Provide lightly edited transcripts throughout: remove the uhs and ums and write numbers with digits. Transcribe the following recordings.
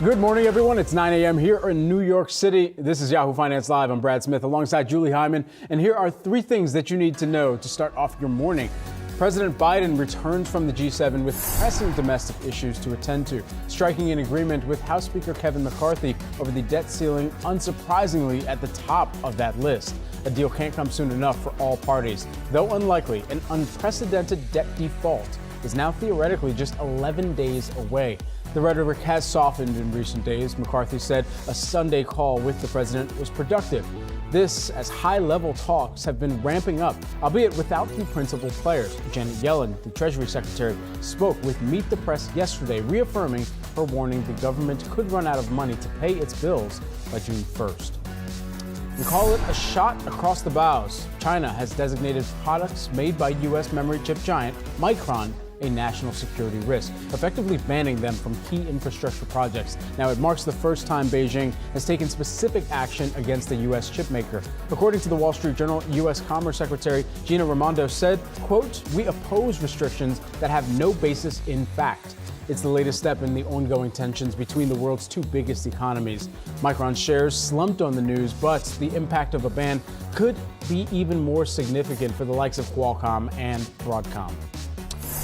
Good morning, everyone. It's 9 a.m. here in New York City. This is Yahoo Finance Live. I'm Brad Smith alongside Julie Hyman. And here are three things that you need to know to start off your morning. President Biden returns from the G7 with pressing domestic issues to attend to, striking an agreement with House Speaker Kevin McCarthy over the debt ceiling, unsurprisingly at the top of that list. A deal can't come soon enough for all parties. Though unlikely, an unprecedented debt default is now theoretically just 11 days away. The rhetoric has softened in recent days. McCarthy said a Sunday call with the president was productive. This as high-level talks have been ramping up, albeit without the principal players. Janet Yellen, the Treasury Secretary, spoke with Meet the Press yesterday, reaffirming her warning the government could run out of money to pay its bills by June 1st. We call it a shot across the bows. China has designated products made by U.S. memory chip giant Micron a national security risk, effectively banning them from key infrastructure projects. Now, it marks the first time Beijing has taken specific action against the U.S. chip maker. According to the Wall Street Journal, U.S. Commerce Secretary Gina Raimondo said, quote, "We oppose restrictions that have no basis in fact." It's the latest step in the ongoing tensions between the world's two biggest economies. Micron shares slumped on the news, but the impact of a ban could be even more significant for the likes of Qualcomm and Broadcom.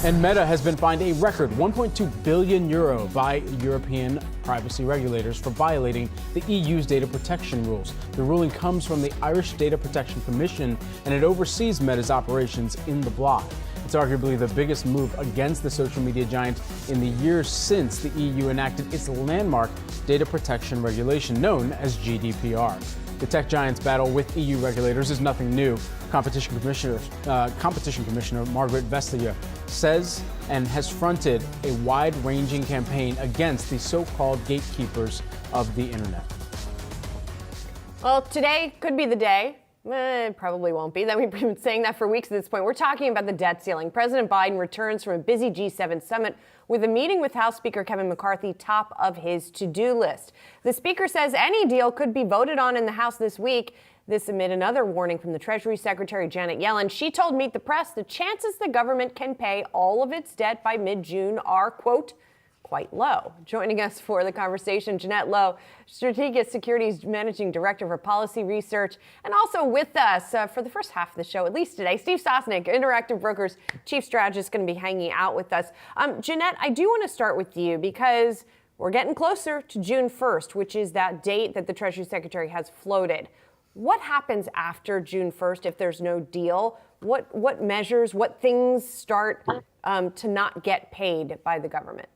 And Meta has been fined a record €1.2 billion by European privacy regulators for violating the EU's data protection rules. The ruling comes from the Irish Data Protection Commission, and it oversees Meta's operations in the bloc. It's arguably the biggest move against the social media giant in the years since the EU enacted its landmark data protection regulation known as GDPR. The tech giant's battle with EU regulators is nothing new. Competition Commissioner Margaret Vestager says and has fronted a wide-ranging campaign against the so-called gatekeepers of the internet. Well, today could be the day. It probably won't be. We've been saying that for weeks at this point. We're talking about the debt ceiling. President Biden returns from a busy G7 summit with a meeting with House Speaker Kevin McCarthy top of his to-do list. The speaker says any deal could be voted on in the House this week. This amid another warning from the Treasury Secretary Janet Yellen. She told Meet the Press the chances the government can pay all of its debt by mid-June are, quote, quite low. Joining us for the conversation, Jeanette Lowe, Strategic Securities Managing Director for Policy Research, and also with us for the first half of the show, at least today, Steve Sosnick, Interactive Brokers Chief Strategist, going to be hanging out with us. Jeanette, I do want to start with you because we're getting closer to June 1st, which is that date that the Treasury Secretary has floated. What happens after June 1st if there's no deal? What measures, what things start to not get paid by the government?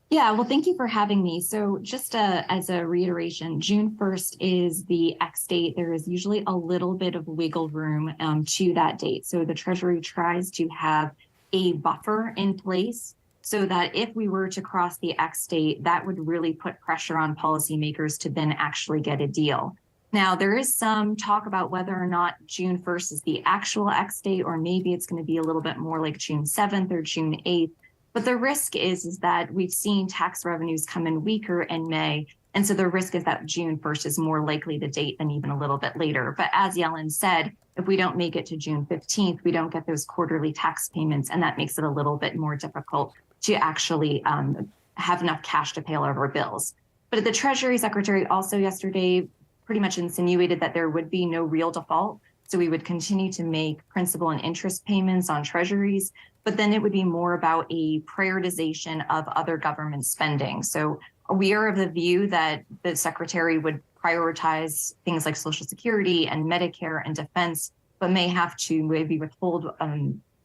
Yeah, well, thank you for having me. So just as a reiteration, June 1st is the X date. There is usually a little bit of wiggle room to that date. So the Treasury tries to have a buffer in place so that if we were to cross the X date, that would really put pressure on policymakers to then actually get a deal. Now, there is some talk about whether or not June 1st is the actual X date, or maybe it's going to be a little bit more like June 7th or June 8th. But the risk is that we've seen tax revenues come in weaker in May. And so the risk is that June 1st is more likely the date than even a little bit later. But as Yellen said, if we don't make it to June 15th, we don't get those quarterly tax payments. And that makes it a little bit more difficult to actually have enough cash to pay all of our bills. But the Treasury Secretary also yesterday pretty much insinuated that there would be no real default. So we would continue to make principal and interest payments on treasuries, but then it would be more about a prioritization of other government spending. So we are of the view that the secretary would prioritize things like Social Security and Medicare and defense, but may have to maybe withhold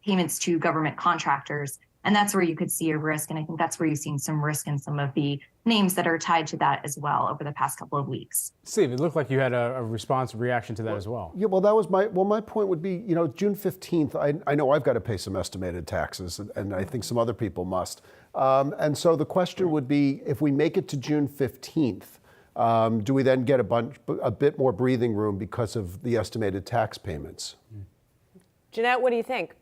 payments to government contractors. And that's where you could see a risk. And I think that's where you've seen some risk in some of the names that are tied to that as well over the past couple of weeks. Steve, it looked like you had a reaction to that as well. Yeah, well, that was my point would be, June 15th, I know I've got to pay some estimated taxes, and I think some other people must. And so the question would be, if we make it to June 15th, do we then get a bit more breathing room because of the estimated tax payments? Jeanette, what do you think?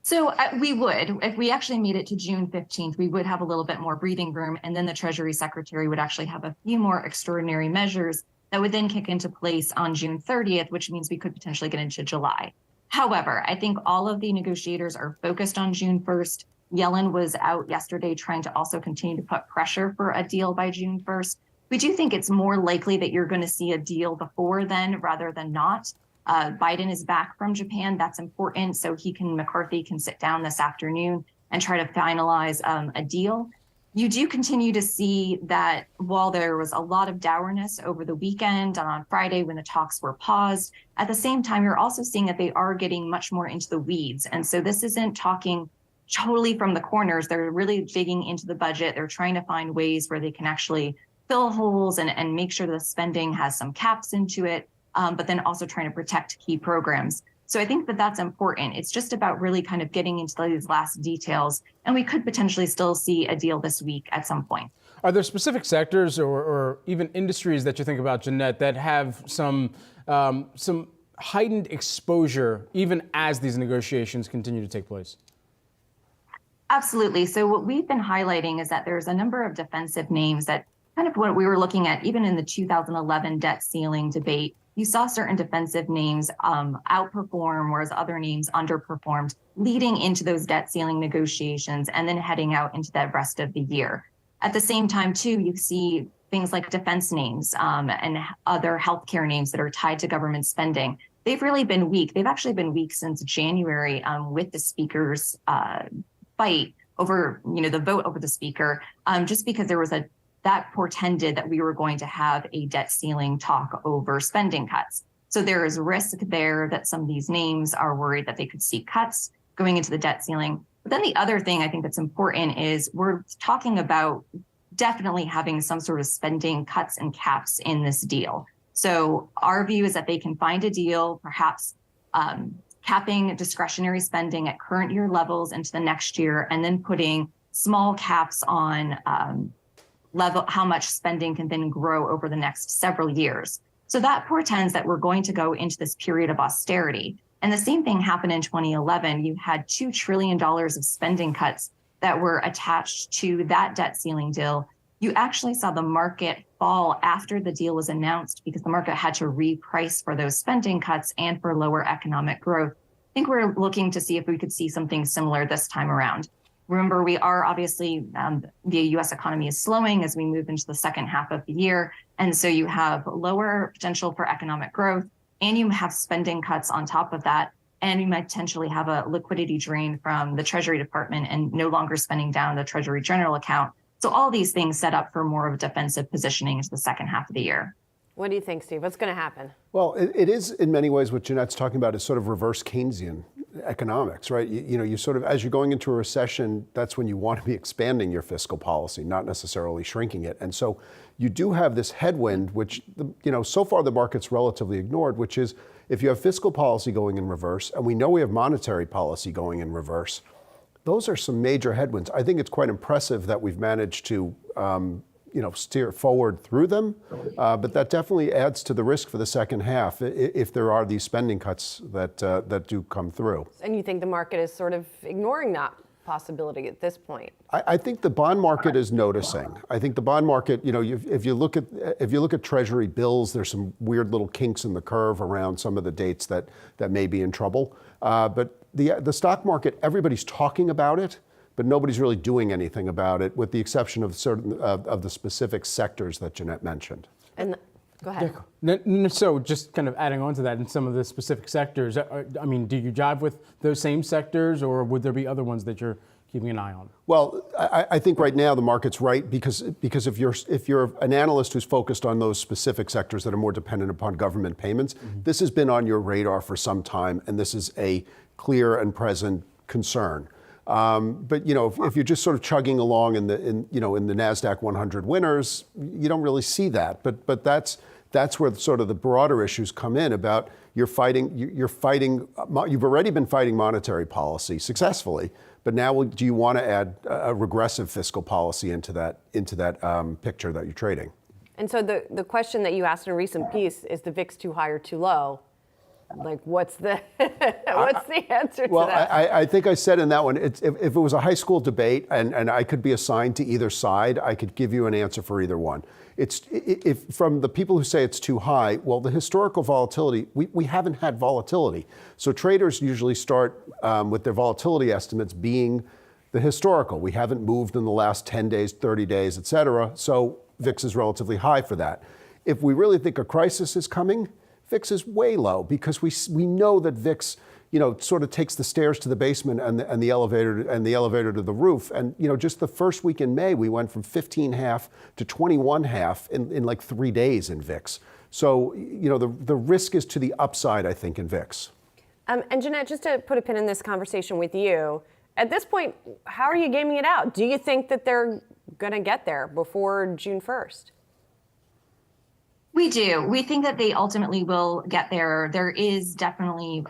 So we would, if we actually made it to June 15th, we would have a little bit more breathing room. And then the Treasury Secretary would actually have a few more extraordinary measures that would then kick into place on June 30th, which means we could potentially get into July. However, I think all of the negotiators are focused on June 1st. Yellen was out yesterday trying to also continue to put pressure for a deal by June 1st. We do think it's more likely that you're going to see a deal before then rather than not. Biden is back from Japan. That's important. So McCarthy can sit down this afternoon and try to finalize a deal. You do continue to see that while there was a lot of dourness over the weekend and on Friday when the talks were paused, at the same time, you're also seeing that they are getting much more into the weeds. And so this isn't talking totally from the corners. They're really digging into the budget. They're trying to find ways where they can actually fill holes and make sure the spending has some caps into it, but then also trying to protect key programs. So I think that that's important. It's just about really kind of getting into these last details, and we could potentially still see a deal this week at some point. Are there specific sectors or even industries that you think about, Jeanette, that have some heightened exposure even as these negotiations continue to take place? Absolutely. So what we've been highlighting is that there's a number of defensive names that kind of what we were looking at even in the 2011 debt ceiling debate. You saw certain defensive names outperform, whereas other names underperformed, leading into those debt ceiling negotiations and then heading out into the rest of the year. At the same time, too, you see things like defense names and other healthcare names that are tied to government spending. They've really been weak. They've actually been weak since January with the speaker's fight over, the vote over the speaker, just because there was that portended that we were going to have a debt ceiling talk over spending cuts. So there is risk there that some of these names are worried that they could see cuts going into the debt ceiling. But then the other thing I think that's important is we're talking about definitely having some sort of spending cuts and caps in this deal. So our view is that they can find a deal, perhaps capping discretionary spending at current year levels into the next year, and then putting small caps on how much spending can then grow over the next several years. So that portends that we're going to go into this period of austerity. And the same thing happened in 2011. You had $2 trillion of spending cuts that were attached to that debt ceiling deal. You actually saw the market fall after the deal was announced because the market had to reprice for those spending cuts and for lower economic growth. I think we're looking to see if we could see something similar this time around. Remember, we are obviously, the U.S. economy is slowing as we move into the second half of the year. And so you have lower potential for economic growth, and you have spending cuts on top of that. And you might potentially have a liquidity drain from the Treasury Department and no longer spending down the Treasury General account. So all these things set up for more of a defensive positioning into the second half of the year. What do you think, Steve? What's going to happen? Well, it is in many ways what Jeanette's talking about is sort of reverse Keynesian economics, right? You sort of, as you're going into a recession, that's when you want to be expanding your fiscal policy, not necessarily shrinking it. And so you do have this headwind, which, so far the market's relatively ignored, which is if you have fiscal policy going in reverse, and we know we have monetary policy going in reverse, those are some major headwinds. I think it's quite impressive that we've managed to steer forward through them, but that definitely adds to the risk for the second half if there are these spending cuts that do come through. And you think the market is sort of ignoring that possibility at this point? I think the bond market is noticing. I think the bond market, if you look at Treasury bills, there's some weird little kinks in the curve around some of the dates that may be in trouble. But the stock market, everybody's talking about it, but nobody's really doing anything about it, with the exception of certain of the specific sectors that Jeanette mentioned. And go ahead. So just kind of adding on to that in some of the specific sectors, do you jive with those same sectors, or would there be other ones that you're keeping an eye on? Well, I think right now the market's right because if you're an analyst who's focused on those specific sectors that are more dependent upon government payments, this has been on your radar for some time, and this is a clear and present concern. But if you're just sort of chugging along in the NASDAQ 100 winners, you don't really see that. But that's where sort of the broader issues come in about you've already been fighting monetary policy successfully, but now do you want to add a regressive fiscal policy into that picture that you're trading? And so the question that you asked in a recent piece is the VIX too high or too low? Like, what's the answer to that? Well, I think I said in that one, if it was a high school debate and I could be assigned to either side, I could give you an answer for either one. If from the people who say it's too high, well, the historical volatility, we haven't had volatility. So traders usually start with their volatility estimates being the historical. We haven't moved in the last 10 days, 30 days, et cetera. So VIX is relatively high for that. If we really think a crisis is coming, VIX is way low because we know that VIX, sort of takes the stairs to the basement and the elevator to the roof. And, just the first week in May, we went from 15.5 to 21.5 in like 3 days in VIX. So, the risk is to the upside, I think, in VIX. And Jeanette, just to put a pin in this conversation with you, at this point, how are you gaming it out? Do you think that they're going to get there before June 1st? We do. We think that they ultimately will get there. There is definitely,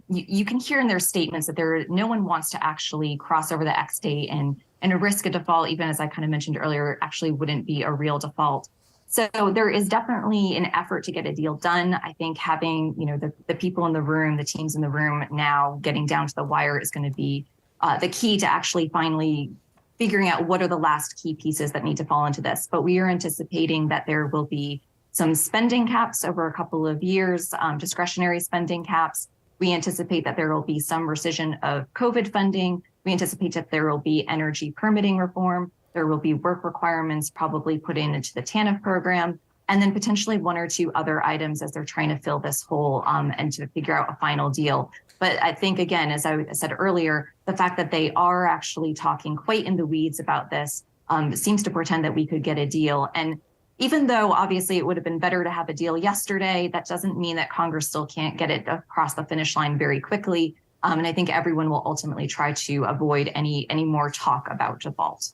you can hear in their statements that no one wants to actually cross over the X date, and a risk of default, even as I kind of mentioned earlier, actually wouldn't be a real default. So there is definitely an effort to get a deal done. I think having, the people in the room, the teams in the room now getting down to the wire is going to be the key to actually finally figuring out what are the last key pieces that need to fall into this. But we are anticipating that there will be some spending caps over a couple of years, discretionary spending caps. We anticipate that there will be some rescission of COVID funding. We anticipate that there will be energy permitting reform. There will be work requirements probably put into the TANF program, and then potentially one or two other items as they're trying to fill this hole and to figure out a final deal. But I think, again, as I said earlier, the fact that they are actually talking quite in the weeds about this seems to portend that we could get a deal. And even though obviously it would have been better to have a deal yesterday, that doesn't mean that Congress still can't get it across the finish line very quickly. And I think everyone will ultimately try to avoid any more talk about default.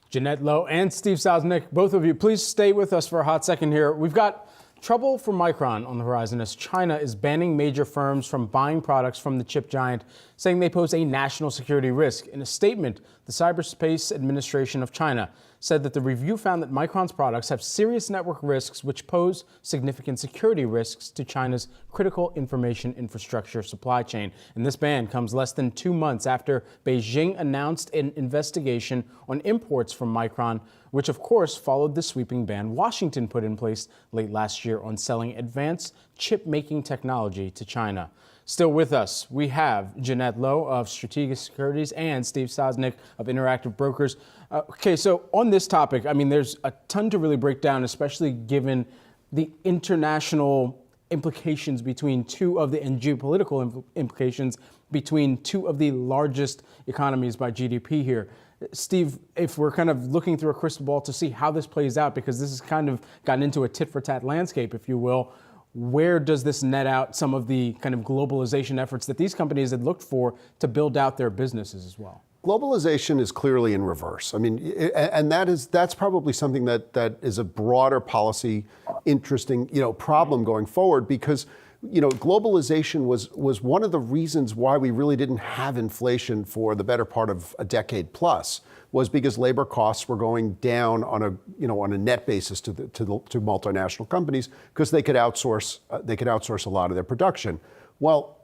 Jeanette Lowe and Steve Sosnick, both of you, please stay with us for a hot second here. We've got trouble for Micron on the horizon as China is banning major firms from buying products from the chip giant, saying they pose a national security risk. In a statement, the Cyberspace Administration of China said that the review found that Micron's products have serious network risks which pose significant security risks to China's critical information infrastructure supply chain. And this ban comes less than 2 months after Beijing announced an investigation on imports from Micron, which of course followed the sweeping ban Washington put in place late last year on selling advanced chip-making technology to China. Still with us, we have Jeanette Lowe of Strategic Securities and Steve Sosnick of Interactive Brokers. Okay, so on this topic, I mean, there's a ton to really break down, especially given the international implications between and geopolitical implications between two of the largest economies by GDP here. Steve, if we're kind of looking through a crystal ball to see how this plays out, because this has kind of gotten into a tit-for-tat landscape, if you will, where does this net out some of the kind of globalization efforts that these companies had looked for to build out their businesses as well? Globalization is clearly in reverse. I mean, and that's probably something that is a broader policy, interesting, problem going forward, because, globalization was one of the reasons why we really didn't have inflation for the better part of a decade plus, was because labor costs were going down on a net basis to multinational companies because they could outsource a lot of their production. Well,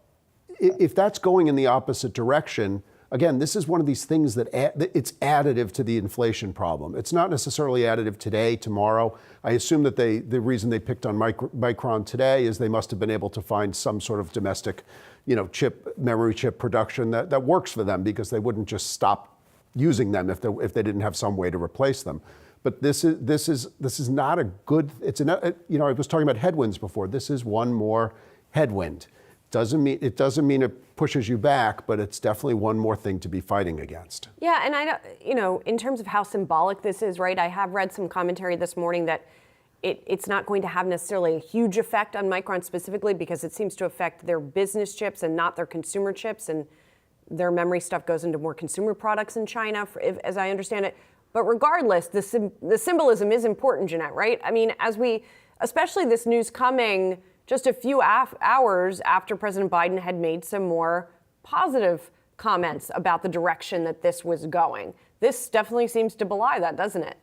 if that's going in the opposite direction, again, this is one of these things that it's additive to the inflation problem. It's not necessarily additive today, tomorrow. I assume that the reason they picked on Micron today is they must have been able to find some sort of domestic, memory chip production that works for them, because they wouldn't just stop using them if they didn't have some way to replace them. But this is not a good. I was talking about headwinds before. This is one more headwind. It doesn't mean it pushes you back, but it's definitely one more thing to be fighting against. Yeah, and I in terms of how symbolic this is, right? I have read some commentary this morning that it's not going to have necessarily a huge effect on Micron specifically, because it seems to affect their business chips and not their consumer chips, and their memory stuff goes into more consumer products in China, as I understand it. But regardless, the symbolism is important, Jeanette, right? I mean, especially this news coming just a few hours after President Biden had made some more positive comments about the direction that this was going. This definitely seems to belie that, doesn't it?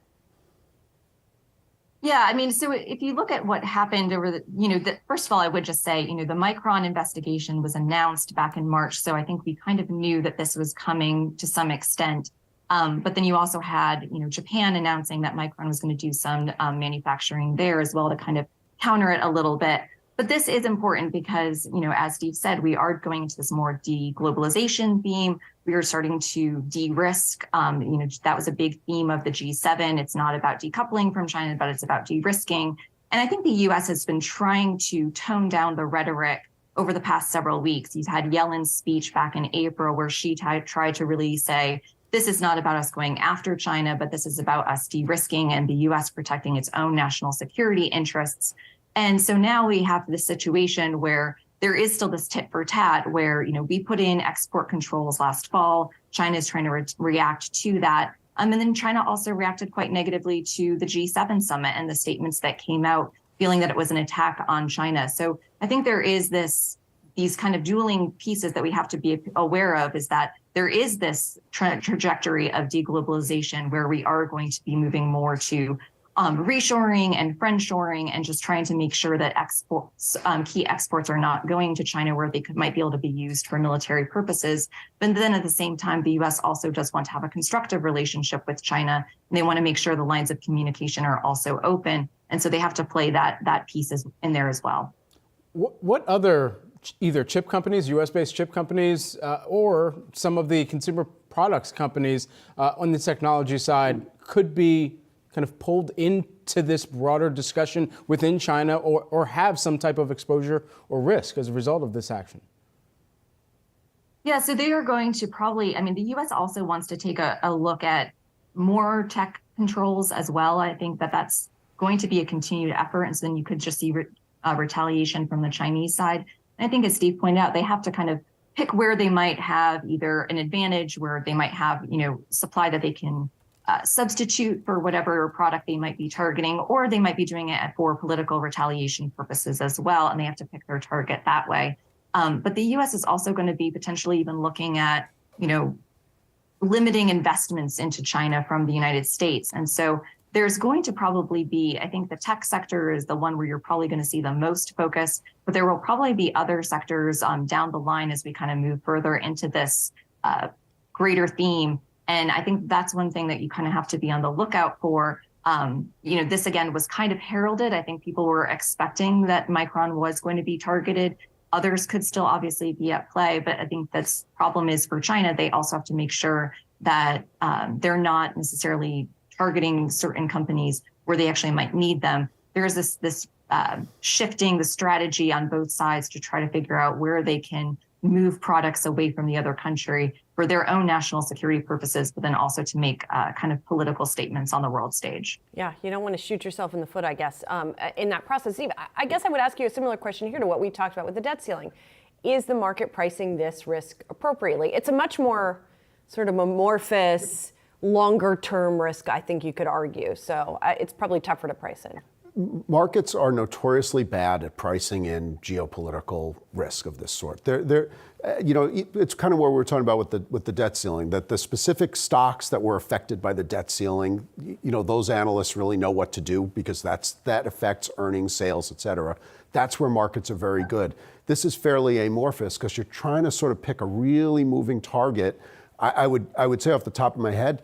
Yeah, I mean, so if you look at what happened over first of all, I would just say, the Micron investigation was announced back in March. So I think we kind of knew that this was coming to some extent. But then you also had, Japan announcing that Micron was going to do some manufacturing there as well to kind of counter it a little bit. But this is important because, as Steve said, we are going into this more deglobalization theme. We are starting to de-risk. That was a big theme of the G7. It's not about decoupling from China, but it's about de-risking. And I think the U.S. has been trying to tone down the rhetoric over the past several weeks. You've had Yellen's speech back in April where she tried to really say, this is not about us going after China, but this is about us de-risking and the U.S. protecting its own national security interests. And so now we have this situation where there is still this tit for tat where, we put in export controls last fall. China is trying to react to that. And then China also reacted quite negatively to the G7 summit and the statements that came out, feeling that it was an attack on China. So I think there is these kind of dueling pieces that we have to be aware of, is that there is this trajectory of deglobalization where we are going to be moving more to reshoring and friendshoring and just trying to make sure that key exports are not going to China where they might be able to be used for military purposes. But then at the same time, the U.S. also does want to have a constructive relationship with China. And they want to make sure the lines of communication are also open. And so they have to play that piece in there as well. What other either chip companies, U.S.-based chip companies, or some of the consumer products companies on the technology side could be kind of pulled into this broader discussion within China or have some type of exposure or risk as a result of this action? Yeah, so they are going to probably, the U.S. also wants to take a look at more tech controls as well. I think that's going to be a continued effort. And so then you could just see retaliation from the Chinese side. And I think, as Steve pointed out, they have to kind of pick where they might have either an advantage, where they might have, supply that they can substitute for whatever product they might be targeting, or they might be doing it for political retaliation purposes as well. And they have to pick their target that way. But the U.S. is also going to be potentially even looking at, limiting investments into China from the United States. And so there's going to probably be, I think the tech sector is the one where you're probably going to see the most focus, but there will probably be other sectors down the line as we kind of move further into this greater theme. And I think that's one thing that you kind of have to be on the lookout for. This again was kind of heralded. I think people were expecting that Micron was going to be targeted. Others could still obviously be at play, but I think that's problem is for China. They also have to make sure that they're not necessarily targeting certain companies where they actually might need them. There is this shifting the strategy on both sides to try to figure out where they can move products away from the other country for their own national security purposes, but then also to make kind of political statements on the world stage. Yeah, you don't want to shoot yourself in the foot, I guess, in that process. Steve, I guess I would ask you a similar question here to what we talked about with the debt ceiling. Is the market pricing this risk appropriately? It's a much more sort of amorphous, longer-term risk, I think you could argue. So it's probably tougher to price in. Markets are notoriously bad at pricing in geopolitical risk of this sort. It's kind of what we were talking about with the debt ceiling, that the specific stocks that were affected by the debt ceiling, those analysts really know what to do because that affects earnings, sales, et cetera. That's where markets are very good. This is fairly amorphous because you're trying to sort of pick a really moving target. I would say off the top of my head,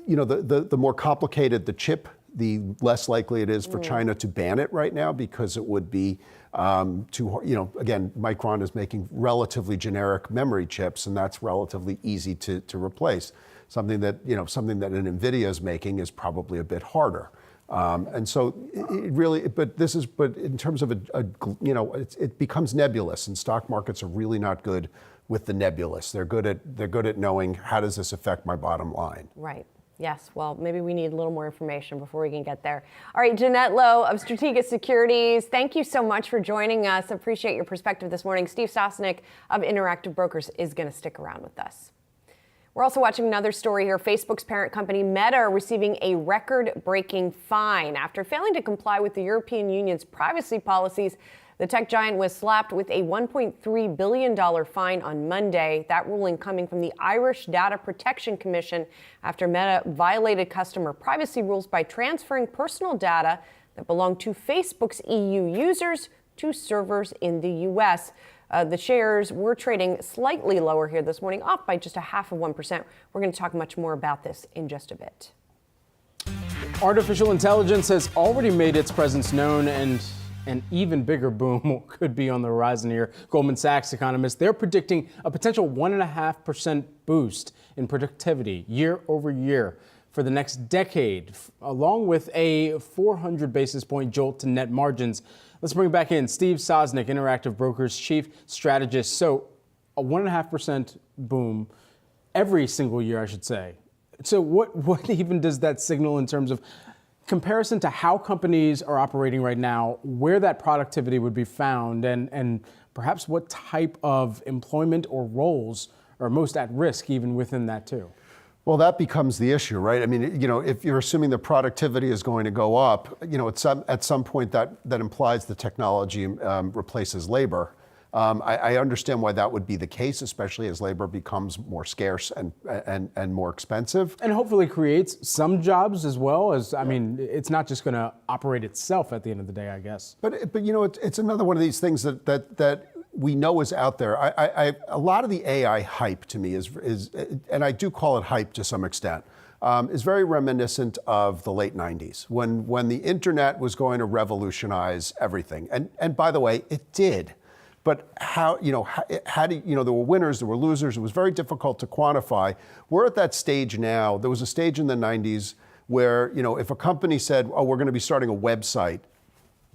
the more complicated the chip, the less likely it is for China to ban it right now because it would be again, Micron is making relatively generic memory chips, and that's relatively easy to replace. Something that an NVIDIA is making is probably a bit harder. And so it really, but in terms of it becomes nebulous, and stock markets are really not good with the nebulous. They're good at knowing how does this affect my bottom line. Right. Yes, well, maybe we need a little more information before we can get there. All right, Jeanette Lowe of Strategic Securities, thank you so much for joining us. Appreciate your perspective this morning. Steve Sosnick of Interactive Brokers is going to stick around with us. We're also watching another story here. Facebook's parent company Meta receiving a record-breaking fine after failing to comply with the European Union's privacy policies. The tech giant was slapped with a $1.3 billion fine on Monday. That ruling coming from the Irish Data Protection Commission after Meta violated customer privacy rules by transferring personal data that belonged to Facebook's EU users to servers in the U.S. The shares were trading slightly lower here this morning, off by just 0.5%. We're going to talk much more about this in just a bit. Artificial intelligence has already made its presence known, and an even bigger boom could be on the horizon here. Goldman Sachs economists, they're predicting a potential 1.5% boost in productivity year over year for the next decade, along with a 400 basis point jolt to net margins. Let's bring back in Steve Sosnick, Interactive Brokers chief strategist. So a 1.5% boom every single year, I should say. So what even does that signal in terms of comparison to how companies are operating right now, where that productivity would be found, and perhaps what type of employment or roles are most at risk even within that too? Well, that becomes the issue, right? I mean, if you're assuming the productivity is going to go up, at some point that implies the technology replaces labor. I understand why that would be the case, especially as labor becomes more scarce and more expensive. And hopefully creates some jobs as well as, I mean, it's not just going to operate itself at the end of the day, I guess. But it's another one of these things that we know is out there. A lot of the AI hype to me is, and I do call it hype to some extent, is very reminiscent of the late 90s when the internet was going to revolutionize everything. And by the way, it did. But how do there were winners, there were losers. It was very difficult to quantify. We're at that stage now. There was a stage in the 90s where, if a company said, oh, we're going to be starting a website,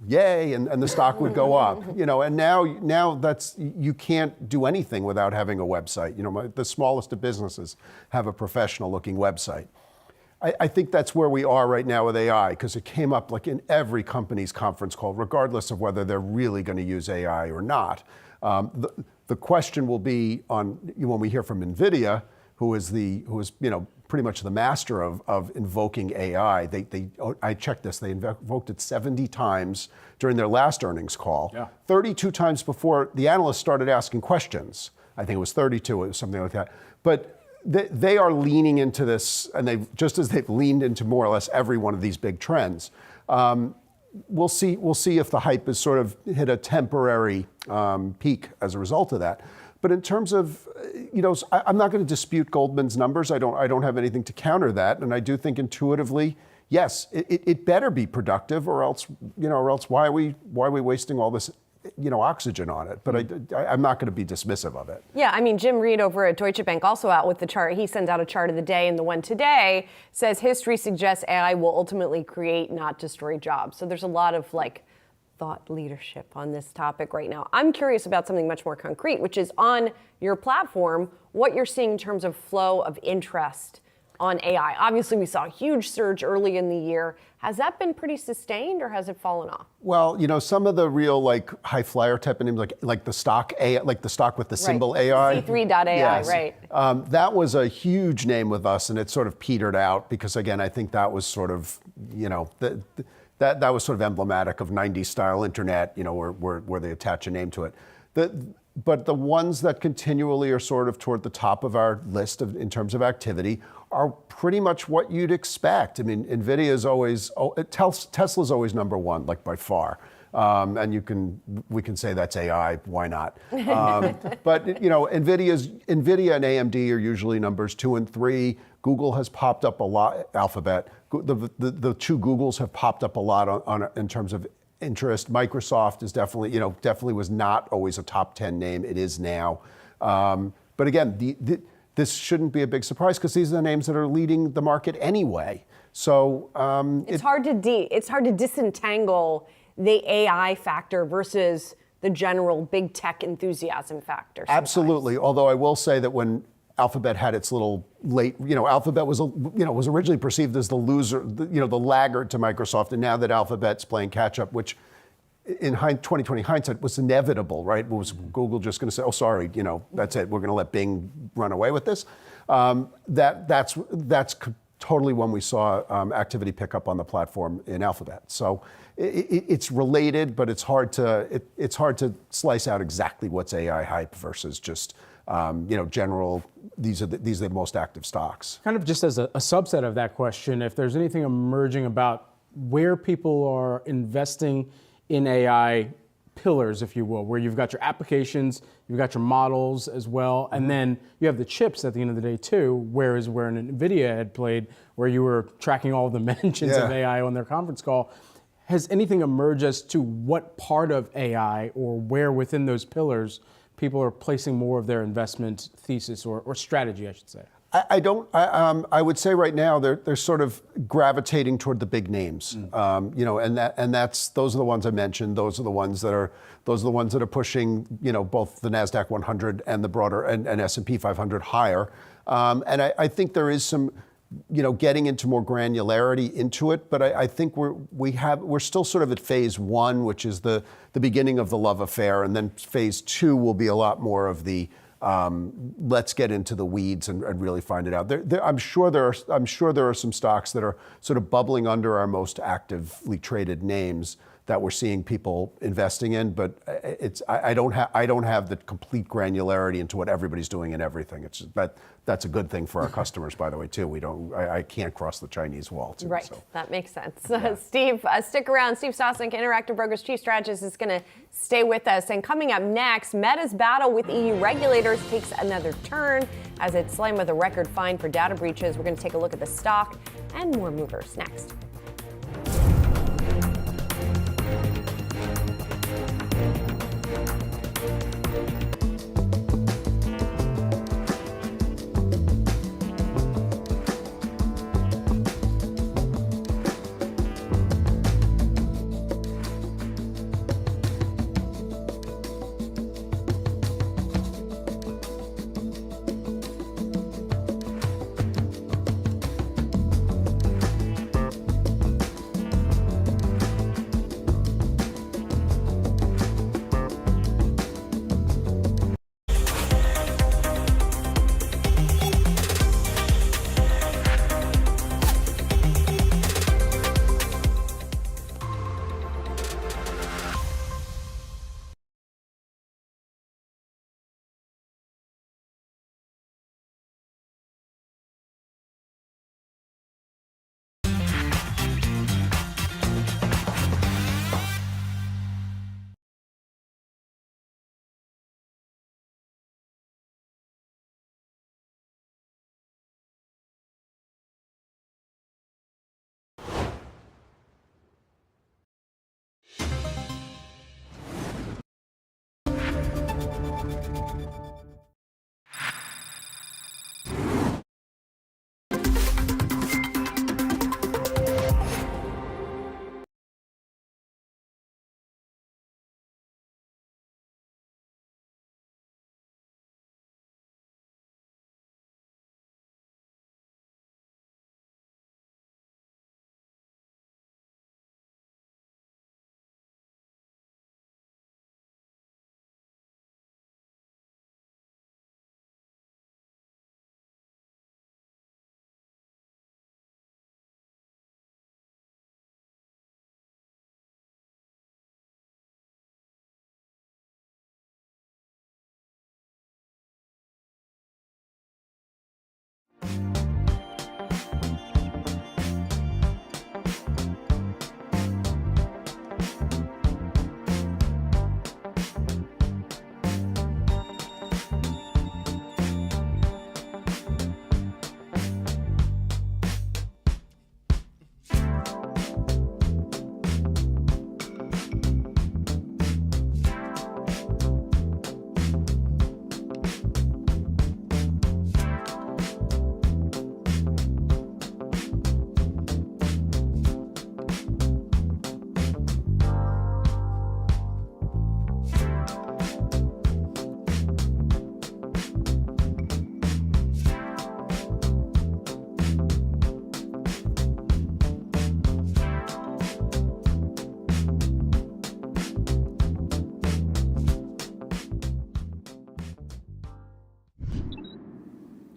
yay, and the stock would go up. And now that's, you can't do anything without having a website. The smallest of businesses have a professional looking website. I think that's where we are right now with AI, because it came up like in every company's conference call, regardless of whether they're really going to use AI or not. The question will be when we hear from NVIDIA, who is pretty much the master of invoking AI. I checked this. They invoked it 70 times during their last earnings call. Yeah. 32 times before the analysts started asking questions. I think it was 32. It was something like that. But they are leaning into this, and just as they've leaned into more or less every one of these big trends. We'll see if the hype has sort of hit a temporary peak as a result of that. But in terms of, I'm not going to dispute Goldman's numbers. I don't have anything to counter that, and I do think intuitively, yes, it better be productive, or else why are we wasting all this oxygen on it? But I'm not going to be dismissive of it. Yeah, I mean, Jim Reed over at Deutsche Bank also out with the chart. He sends out a chart of the day, and the one today says history suggests AI will ultimately create, not destroy jobs. So there's a lot of thought leadership on this topic right now. I'm curious about something much more concrete, which is on your platform, what you're seeing in terms of flow of interest on AI. Obviously, we saw a huge surge early in the year. Has that been pretty sustained, or has it fallen off? Well, some of the real high flyer type of names, like the stock AI, like the stock with the symbol AI. C3.ai, yes. Right. That was a huge name with us, and it sort of petered out because, again, I think that was sort of, that was sort of emblematic of 90s style internet, where they attach a name to it. But the ones that continually are sort of toward the top of our list in terms of activity are pretty much what you'd expect. I mean, NVIDIA is always, Tesla's always number one, by far. And we can say that's AI, why not? But NVIDIA and AMD are usually numbers 2 and 3. Google has popped up a lot, Alphabet. The two Googles have popped up a lot in terms of interest. Microsoft is definitely was not always a top 10 name. It is now. But again, this shouldn't be a big surprise because these are the names that are leading the market anyway. So it's hard to disentangle the AI factor versus the general big tech enthusiasm factor. Sometimes. Absolutely. Although I will say that when Alphabet had its little late, Alphabet was originally perceived as the loser, the laggard to Microsoft, and now that Alphabet's playing catch up, which in 2020 hindsight was inevitable, right? Was Google just going to say, oh, sorry, that's it, we're going to let Bing run away with this? That's totally when we saw activity pick up on the platform in Alphabet. So it's related, but it's hard to slice out exactly what's AI hype versus just general. These are the most active stocks. Kind of just as a subset of that question, if there's anything emerging about where people are investing in AI pillars, if you will, where you've got your applications, you've got your models as well, and then you have the chips at the end of the day too, whereas where NVIDIA had played, where you were tracking all the mentions of AI on their conference call. Has anything emerged as to what part of AI or where within those pillars people are placing more of their investment thesis or strategy, I should say? I would say right now they're sort of gravitating toward the big names, those are the ones I mentioned. Those are the ones that are pushing, both the Nasdaq 100 and the broader and S&P 500 higher. And I think there is some, getting into more granularity into it. But I think we're still sort of at phase one, which is the beginning of the love affair, and then phase two will be a lot more of the let's get into the weeds and really find it out. I'm sure there are some stocks that are sort of bubbling under our most actively traded names that we're seeing people investing in, but I don't have the complete granularity into what everybody's doing in everything. It's just, that's a good thing for our customers, by the way, too. I can't cross the Chinese wall, too. Right, so. That makes sense. Yeah. Steve, stick around. Steve Sosnick, Interactive Brokers Chief Strategist, is going to stay with us. And coming up next, Meta's battle with EU regulators takes another turn as it's slammed with a record fine for data breaches. We're going to take a look at the stock and more movers next.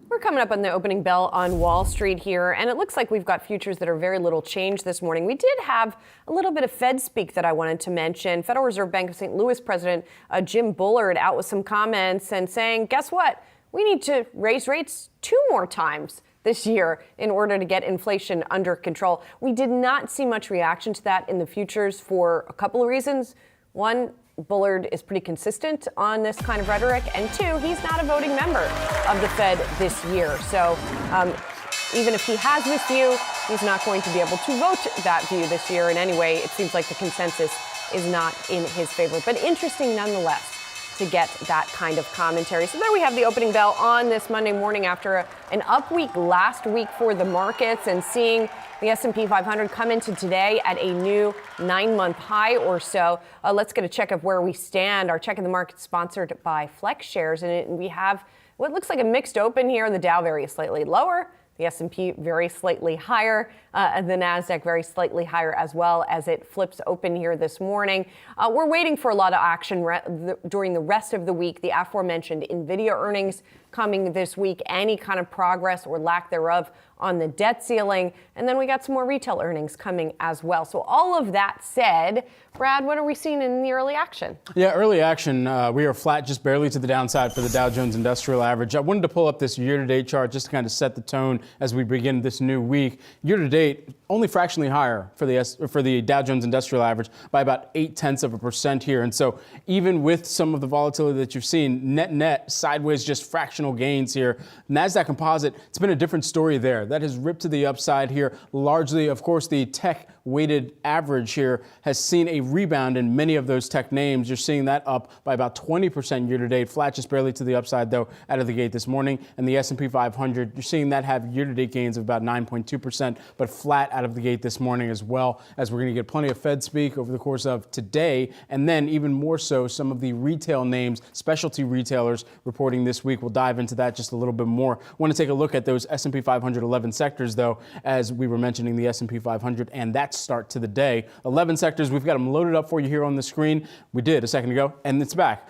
We're coming up on the opening bell on Wall Street here, and it looks like we've got futures that are very little change this morning. We did have a little bit of Fed speak that I wanted to mention. Federal Reserve Bank of St. Louis President Jim Bullard out with some comments and saying, guess what? We need to raise rates 2 more times this year in order to get inflation under control. We did not see much reaction to that in the futures for a couple of reasons. One, Bullard is pretty consistent on this kind of rhetoric. And 2, he's not a voting member of the Fed this year. So even if he has this view, he's not going to be able to vote that view this year. In any way, it seems like the consensus is not in his favor. But interesting nonetheless to get that kind of commentary. So there we have the opening bell on this Monday morning after an up week last week for the markets, and seeing the S&P 500 come into today at a new 9-month high or so. Let's get a check of where we stand. Our check of the market sponsored by Flex Shares, and we have what looks like a mixed open here. The Dow very slightly lower, the S&P very slightly higher, the NASDAQ very slightly higher as well as it flips open here this morning. We're waiting for a lot of action during the rest of the week. The aforementioned NVIDIA earnings coming this week, any kind of progress or lack thereof on the debt ceiling. And then we got some more retail earnings coming as well. So all of that said, Brad, what are we seeing in the early action? Yeah, early action. We are flat just barely to the downside for the Dow Jones Industrial Average. I wanted to pull up this year-to-date chart just to kind of set the tone as we begin this new week. Year-to-date, only fractionally higher for the Dow Jones Industrial Average by about 0.8% here. And so even with some of the volatility that you've seen, net sideways, just fractional gains here. NASDAQ Composite, it's been a different story there. That has ripped to the upside here. Largely, of course, the tech weighted average here has seen a rebound in many of those tech names. You're seeing that up by about 20% year to date, flat just barely to the upside though out of the gate this morning. And the S&P 500, you're seeing that have year to date gains of about 9.2%, but flat out of the gate this morning as well, as we're going to get plenty of Fed speak over the course of today. And then even more so, some of the retail names, specialty retailers reporting this week. We'll dive into that just a little bit more. I want to take a look at those S&P 500 11 sectors though, as we were mentioning the S&P 500 and that start to the day. 11 sectors, we've got them loaded up for you here on the screen. We did a second ago, and it's back.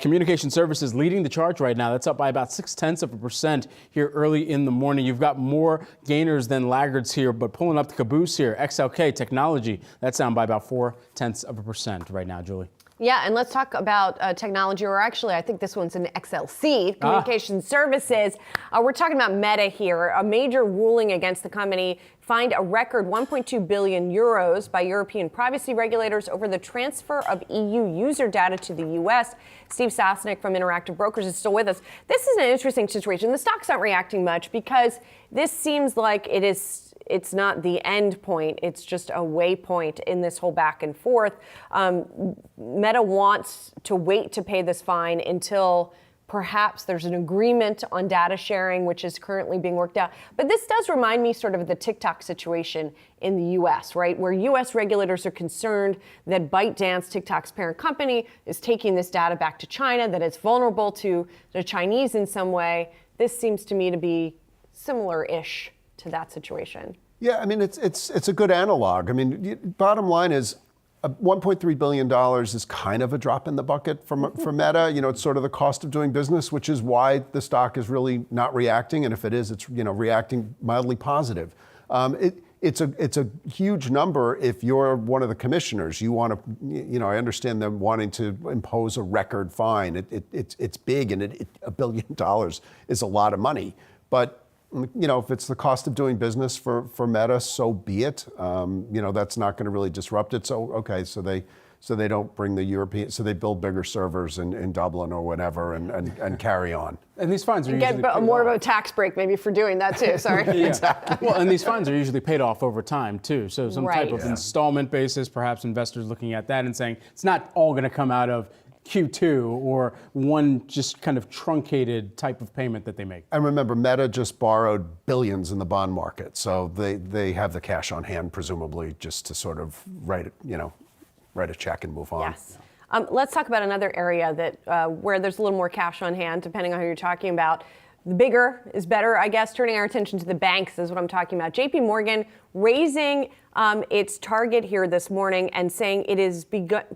Communication services leading the charge right now. That's up by about 0.6% here early in the morning. You've got more gainers than laggards here, but pulling up the caboose here, XLK Technology, that's down by about 0.4% right now, Julie. Yeah, and let's talk about technology, or actually, I think this one's an XLC, Communication Services. We're talking about Meta here. A major ruling against the company fined a record 1.2 billion euros by European privacy regulators over the transfer of EU user data to the U.S. Steve Sasnick from Interactive Brokers is still with us. This is an interesting situation. The stock's not reacting much because this seems like it's not the end point. It's just a waypoint in this whole back and forth. Meta wants to wait to pay this fine until perhaps there's an agreement on data sharing, which is currently being worked out. But this does remind me sort of the TikTok situation in the U.S., right, where U.S. regulators are concerned that ByteDance, TikTok's parent company, is taking this data back to China, that it's vulnerable to the Chinese in some way. This seems to me to be similar-ish to that situation. Yeah, I mean, it's a good analog. I mean, bottom line is $1.3 billion is kind of a drop in the bucket for Meta. You know, it's sort of the cost of doing business, which is why the stock is really not reacting. And if it is, it's, reacting mildly positive. It's a huge number if you're one of the commissioners. You want to, I understand them wanting to impose a record fine. It's big, and $1 billion is a lot of money. But if it's the cost of doing business for Meta, so be it. That's not going to really disrupt it. So, okay, so they don't bring the European, so they build bigger servers in Dublin or whatever and carry on. And these fines are usually get more of a tax break maybe for doing that too, sorry. Yeah. Exactly. Well, and these fines are usually paid off over time too. So some type of installment basis, perhaps investors looking at that and saying, it's not all going to come out of Q2 or one just kind of truncated type of payment that they make. And remember, Meta just borrowed billions in the bond market, so they have the cash on hand, presumably, just to sort of write a check and move on. Yes. Let's talk about another area that where there's a little more cash on hand, depending on who you're talking about. The bigger is better, I guess. Turning our attention to the banks is what I'm talking about. JP Morgan raising its target here this morning and saying it is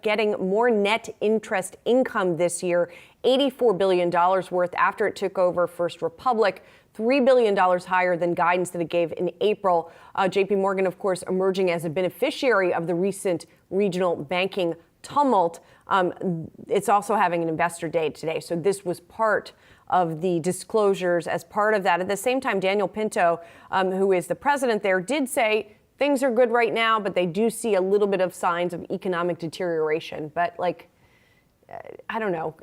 getting more net interest income this year, $84 billion worth after it took over First Republic, $3 billion higher than guidance that it gave in April. JP Morgan, of course, emerging as a beneficiary of the recent regional banking tumult. It's also having an investor day today. So this was part of the disclosures as part of that. At the same time, Daniel Pinto, who is the president there, did say things are good right now, but they do see a little bit of signs of economic deterioration. But I don't know.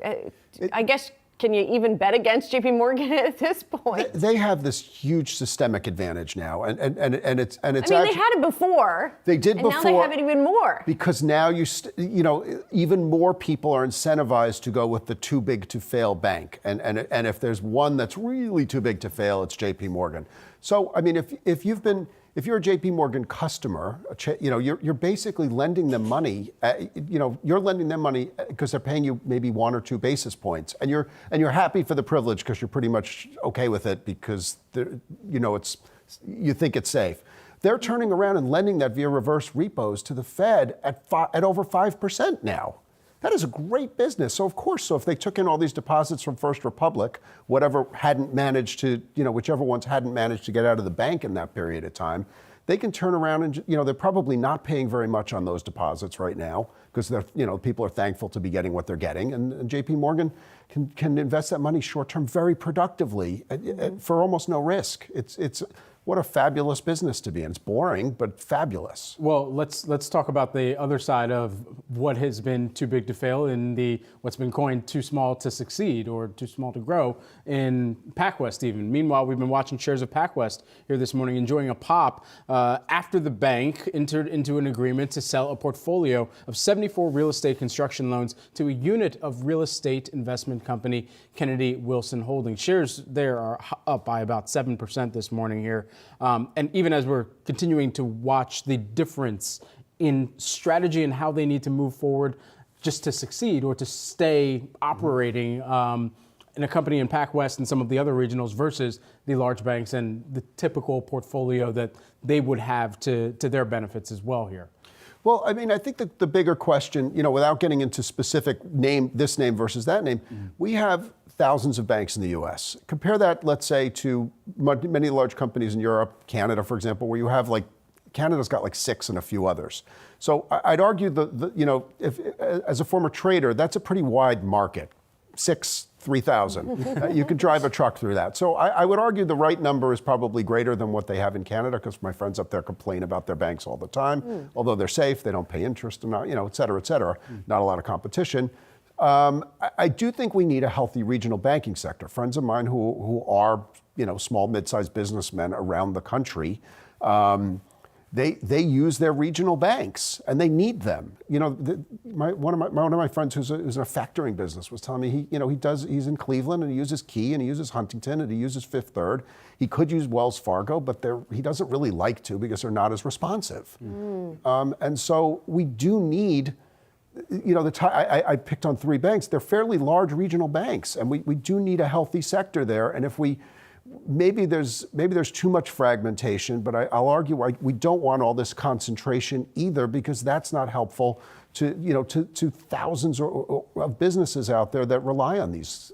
I guess can you even bet against JP Morgan at this point? They have this huge systemic advantage now, and it's I mean, actually, they had it before. They did and before. Now they have it even more. Because now even more people are incentivized to go with the too big to fail bank, and if there's one that's really too big to fail, it's JP Morgan. So I mean, if you're a JP Morgan customer, you're basically lending them money. You're lending them money because they're paying you maybe 1 or 2 basis points, and you're happy for the privilege because you're pretty much okay with it because you think it's safe. They're turning around and lending that via reverse repos to the Fed at over 5% now. That is a great business. So of course, if they took in all these deposits from First Republic, whichever ones hadn't managed to get out of the bank in that period of time, they can turn around and, they're probably not paying very much on those deposits right now because people are thankful to be getting what they're getting. And JP Morgan can invest that money short term very productively for almost no risk. It's what a fabulous business to be in. It's boring, but fabulous. Well, let's talk about the other side of what has been too big to fail in what's been coined too small to succeed or too small to grow in PacWest even. Meanwhile, we've been watching shares of PacWest here this morning enjoying a pop after the bank entered into an agreement to sell a portfolio of 74 real estate construction loans to a unit of real estate investment company Kennedy Wilson Holdings. Shares there are up by about 7% this morning here. And even as we're continuing to watch the difference in strategy and how they need to move forward just to succeed or to stay operating in a company in PacWest and some of the other regionals versus the large banks and the typical portfolio that they would have to their benefits as well here. Well, I mean, I think that the bigger question, without getting into specific this name versus that name, we have thousands of banks in the U.S. Compare that, let's say, to many large companies in Europe, Canada, for example, where you have Canada's got 6 and a few others. So I'd argue if as a former trader, that's a pretty wide market. 6, 3,000. You could drive a truck through that. So I would argue the right number is probably greater than what they have in Canada because my friends up there complain about their banks all the time. Although they're safe, they don't pay interest, and et cetera, et cetera. Not a lot of competition. I do think we need a healthy regional banking sector. Friends of mine who are small, mid-sized businessmen around the country, they use their regional banks and they need them. One of my friends who's in a factoring business was telling me he's in Cleveland and he uses Key and he uses Huntington and he uses Fifth Third. He could use Wells Fargo, but he doesn't really like to because they're not as responsive. And so we do need. I picked on 3 banks. They're fairly large regional banks, and we do need a healthy sector there. And if maybe there's too much fragmentation, but I'll argue we don't want all this concentration either because that's not helpful to thousands of businesses out there that rely on these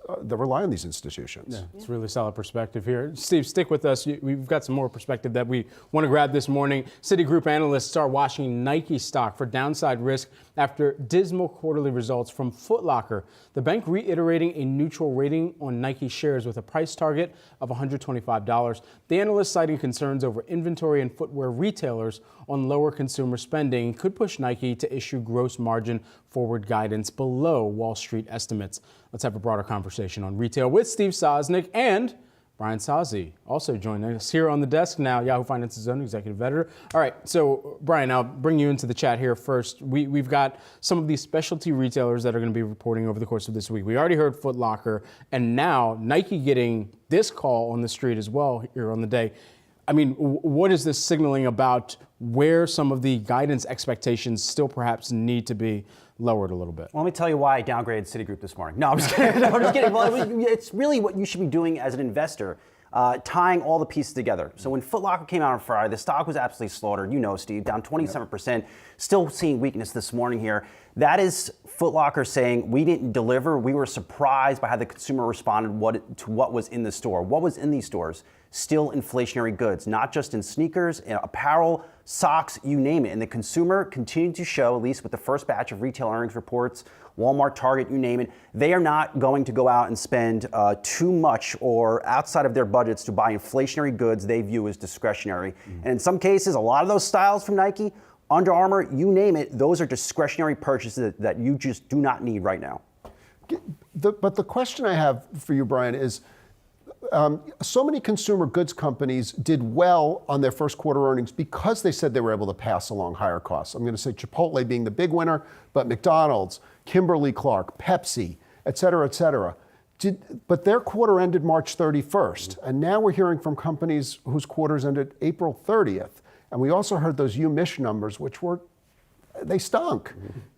institutions. Yeah, it's really solid perspective here. Steve, stick with us. We've got some more perspective that we want to grab this morning. Citigroup analysts are watching Nike stock for downside risk after dismal quarterly results from Foot Locker. The bank reiterating a neutral rating on Nike shares with a price target of $125. The analyst citing concerns over inventory and footwear retailers on lower consumer spending could push Nike to issue gross margin forward guidance below Wall Street estimates. Let's have a broader conversation on retail with Steve Sosnick and Brian Sozzi, also joining us here on the desk now, Yahoo Finance's own executive editor. All right, so Brian, I'll bring you into the chat here first. We've got some of these specialty retailers that are going to be reporting over the course of this week. We already heard Foot Locker, and now Nike getting this call on the street as well here on the day. I mean, what is this signaling about where some of the guidance expectations still perhaps need to be lowered a little bit? Well, let me tell you why I downgraded Citigroup this morning. No, I'm just kidding. No, I'm just kidding. Well, it's really what you should be doing as an investor, tying all the pieces together. So when Foot Locker came out on Friday, the stock was absolutely slaughtered. Steve, down 27%. Still seeing weakness this morning here. That is Foot Locker saying we didn't deliver. We were surprised by how the consumer responded to what was in the store. What was in these stores? Still inflationary goods, not just in sneakers, apparel, socks, you name it. And the consumer continued to show, at least with the first batch of retail earnings reports, Walmart, Target, you name it, they are not going to go out and spend too much or outside of their budgets to buy inflationary goods they view as discretionary. And in some cases, a lot of those styles from Nike, Under Armour, you name it, those are discretionary purchases that you just do not need right now. But the question I have for you, Brian, is so many consumer goods companies did well on their first quarter earnings because they said they were able to pass along higher costs. I'm going to say Chipotle being the big winner, but McDonald's, Kimberly-Clark, Pepsi, et cetera, but their quarter ended March 31st. And now we're hearing from companies whose quarters ended April 30th. And we also heard those UMISH numbers, they stunk.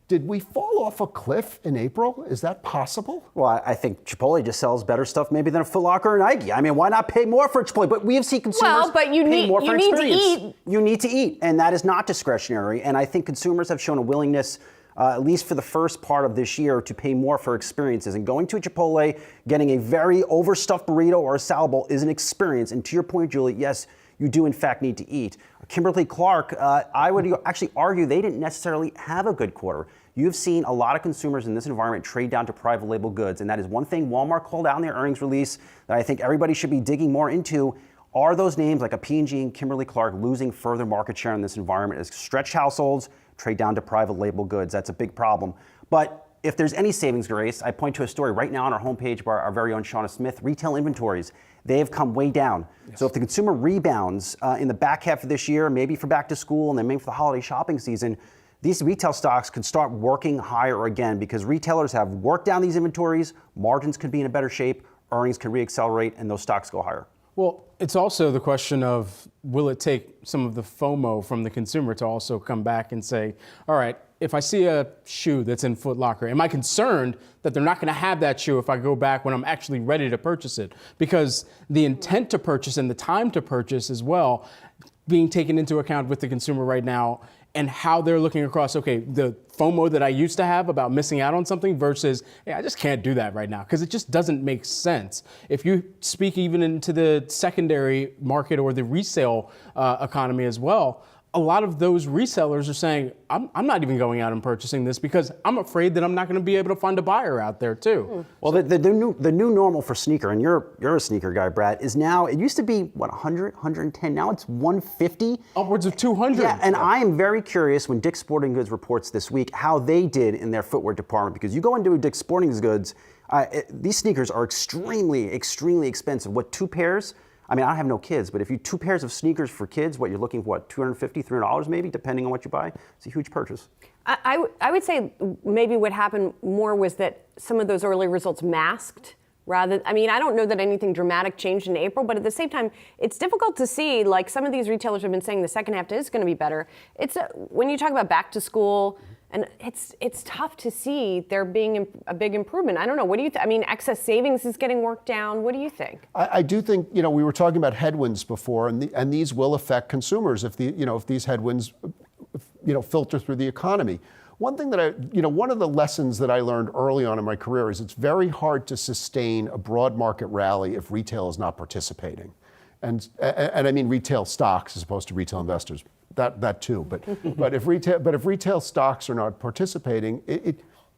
Did we fall off a cliff in April? Is that possible? Well, I think Chipotle just sells better stuff maybe than a Foot Locker or Nike. I mean, why not pay more for Chipotle? But we have seen consumers pay more for experience. You need to eat, and that is not discretionary. And I think consumers have shown a willingness, at least for the first part of this year, to pay more for experiences. And going to a Chipotle, getting a very overstuffed burrito or a salad bowl is an experience. And to your point, Julie, yes, you do in fact need to eat. Kimberly-Clark, I would actually argue they didn't necessarily have a good quarter. You've seen a lot of consumers in this environment trade down to private label goods, and that is one thing Walmart called out in their earnings release that I think everybody should be digging more into. Are those names like a P&G and Kimberly-Clark losing further market share in this environment as stretched households trade down to private label goods? That's a big problem. But if there's any savings grace, I point to a story right now on our homepage by our very own Shauna Smith. Retail inventories, they have come way down. Yes. So if the consumer rebounds in the back half of this year, maybe for back to school and then maybe for the holiday shopping season, these retail stocks could start working higher again because retailers have worked down these inventories, margins could be in a better shape, earnings could reaccelerate, and those stocks go higher. Well, it's also the question of, will it take some of the FOMO from the consumer to also come back and say, all right, if I see a shoe that's in Foot Locker, am I concerned that they're not going to have that shoe if I go back when I'm actually ready to purchase it? Because the intent to purchase and the time to purchase as well being taken into account with the consumer right now, and how they're looking across, okay, the FOMO that I used to have about missing out on something versus, hey, I just can't do that right now because it just doesn't make sense. If you speak even into the secondary market or the resale economy as well, a lot of those resellers are saying, I'm not even going out and purchasing this because I'm afraid that I'm not going to be able to find a buyer out there too. Well, the new normal for sneaker, and you're a sneaker guy, Brad, is now, it used to be, 100, 110, now it's 150. Upwards of 200. Yeah, and I am very curious when Dick's Sporting Goods reports this week how they did in their footwear department, because you go into Dick's Sporting Goods, these sneakers are extremely, extremely expensive. What, 2 pairs? I mean, I have no kids, but if you 2 pairs of sneakers for kids, what you're looking for, $250, $300 maybe, depending on what you buy. It's a huge purchase. I would say maybe what happened more was that some of those early results masked rather. I mean, I don't know that anything dramatic changed in April, but at the same time, it's difficult to see. Like some of these retailers have been saying the second half is going to be better. It's when you talk about back to school. And it's tough to see there being a big improvement. I don't know. What do you think? I mean, excess savings is getting worked down. What do you think? I do think, we were talking about headwinds before, and these will affect consumers if these headwinds, filter through the economy. One thing that one of the lessons that I learned early on in my career is it's very hard to sustain a broad market rally if retail is not participating. And I mean retail stocks as opposed to retail investors. That too, but if retail stocks are not participating,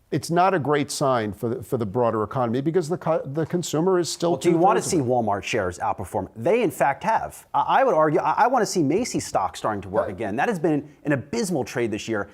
it's not a great sign for the broader economy because the consumer is still. Well, do you want to see Walmart shares outperform? They in fact have. I would argue I want to see Macy's stock starting to work again. That has been an abysmal trade this year.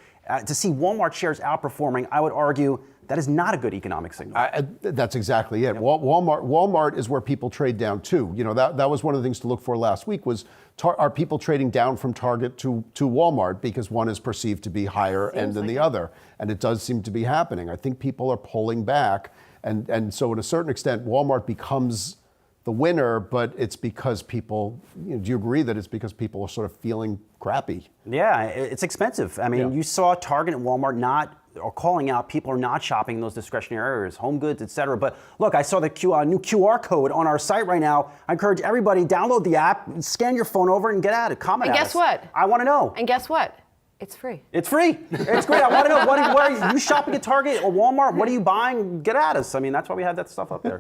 To see Walmart shares outperforming, I would argue that is not a good economic signal. That's exactly it. Yep. Walmart is where people trade down to. That was one of the things to look for last week was, are people trading down from Target to Walmart because one is perceived to be higher end than the other? And it does seem to be happening. I think people are pulling back. And so to a certain extent, Walmart becomes the winner, but it's because people, do you agree that it's because people are sort of feeling crappy? Yeah, it's expensive. I mean, you saw Target and Walmart or calling out people are not shopping in those discretionary areas, home goods, et cetera. But look, I saw the new QR code on our site right now. I encourage everybody, download the app, scan your phone over and get at it, comment at us. And guess what? I want to know. And guess what? It's free. It's free. It's great. I want to know, what are you shopping at Target or Walmart? What are you buying? Get at us. I mean, that's why we have that stuff up there.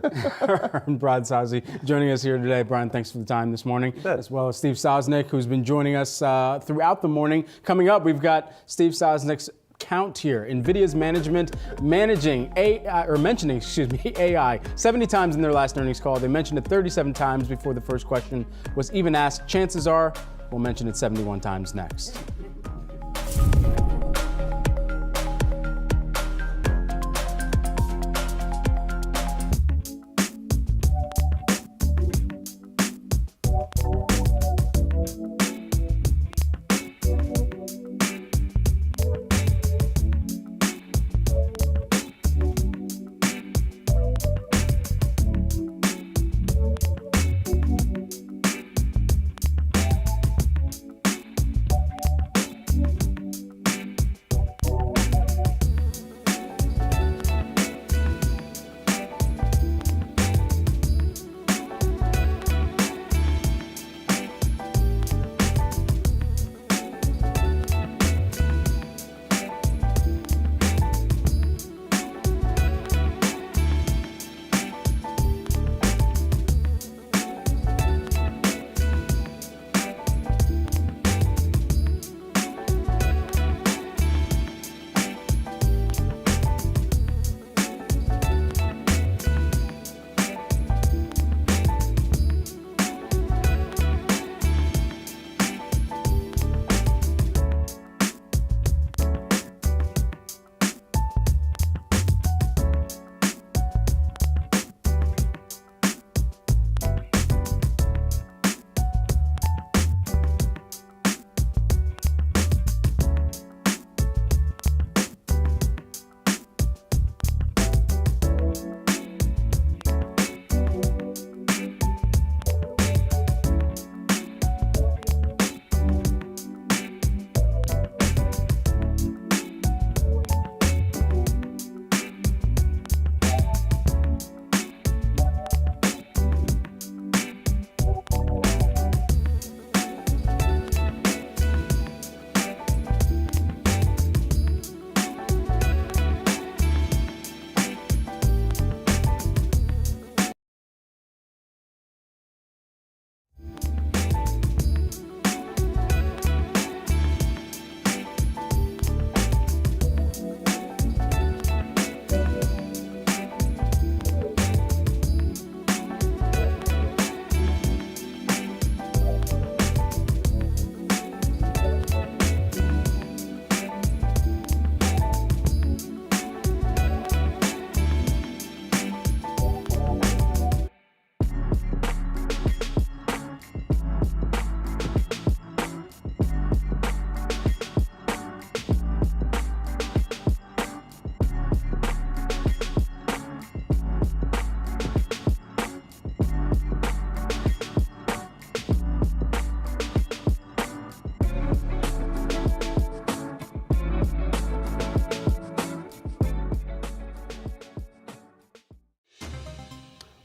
Brian Sozzi joining us here today. Brian, thanks for the time this morning. As well as Steve Sosnick, who's been joining us throughout the morning. Coming up, we've got Steve Sosnick's count here. NVIDIA's mentioning AI 70 times in their last earnings call. They mentioned it 37 times before the first question was even asked. Chances are we'll mention it 71 times next.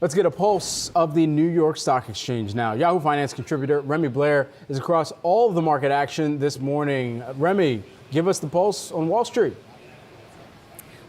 Let's get a pulse of the New York Stock Exchange now. Yahoo Finance contributor Remy Blair is across all of the market action this morning. Remy, give us the pulse on Wall Street.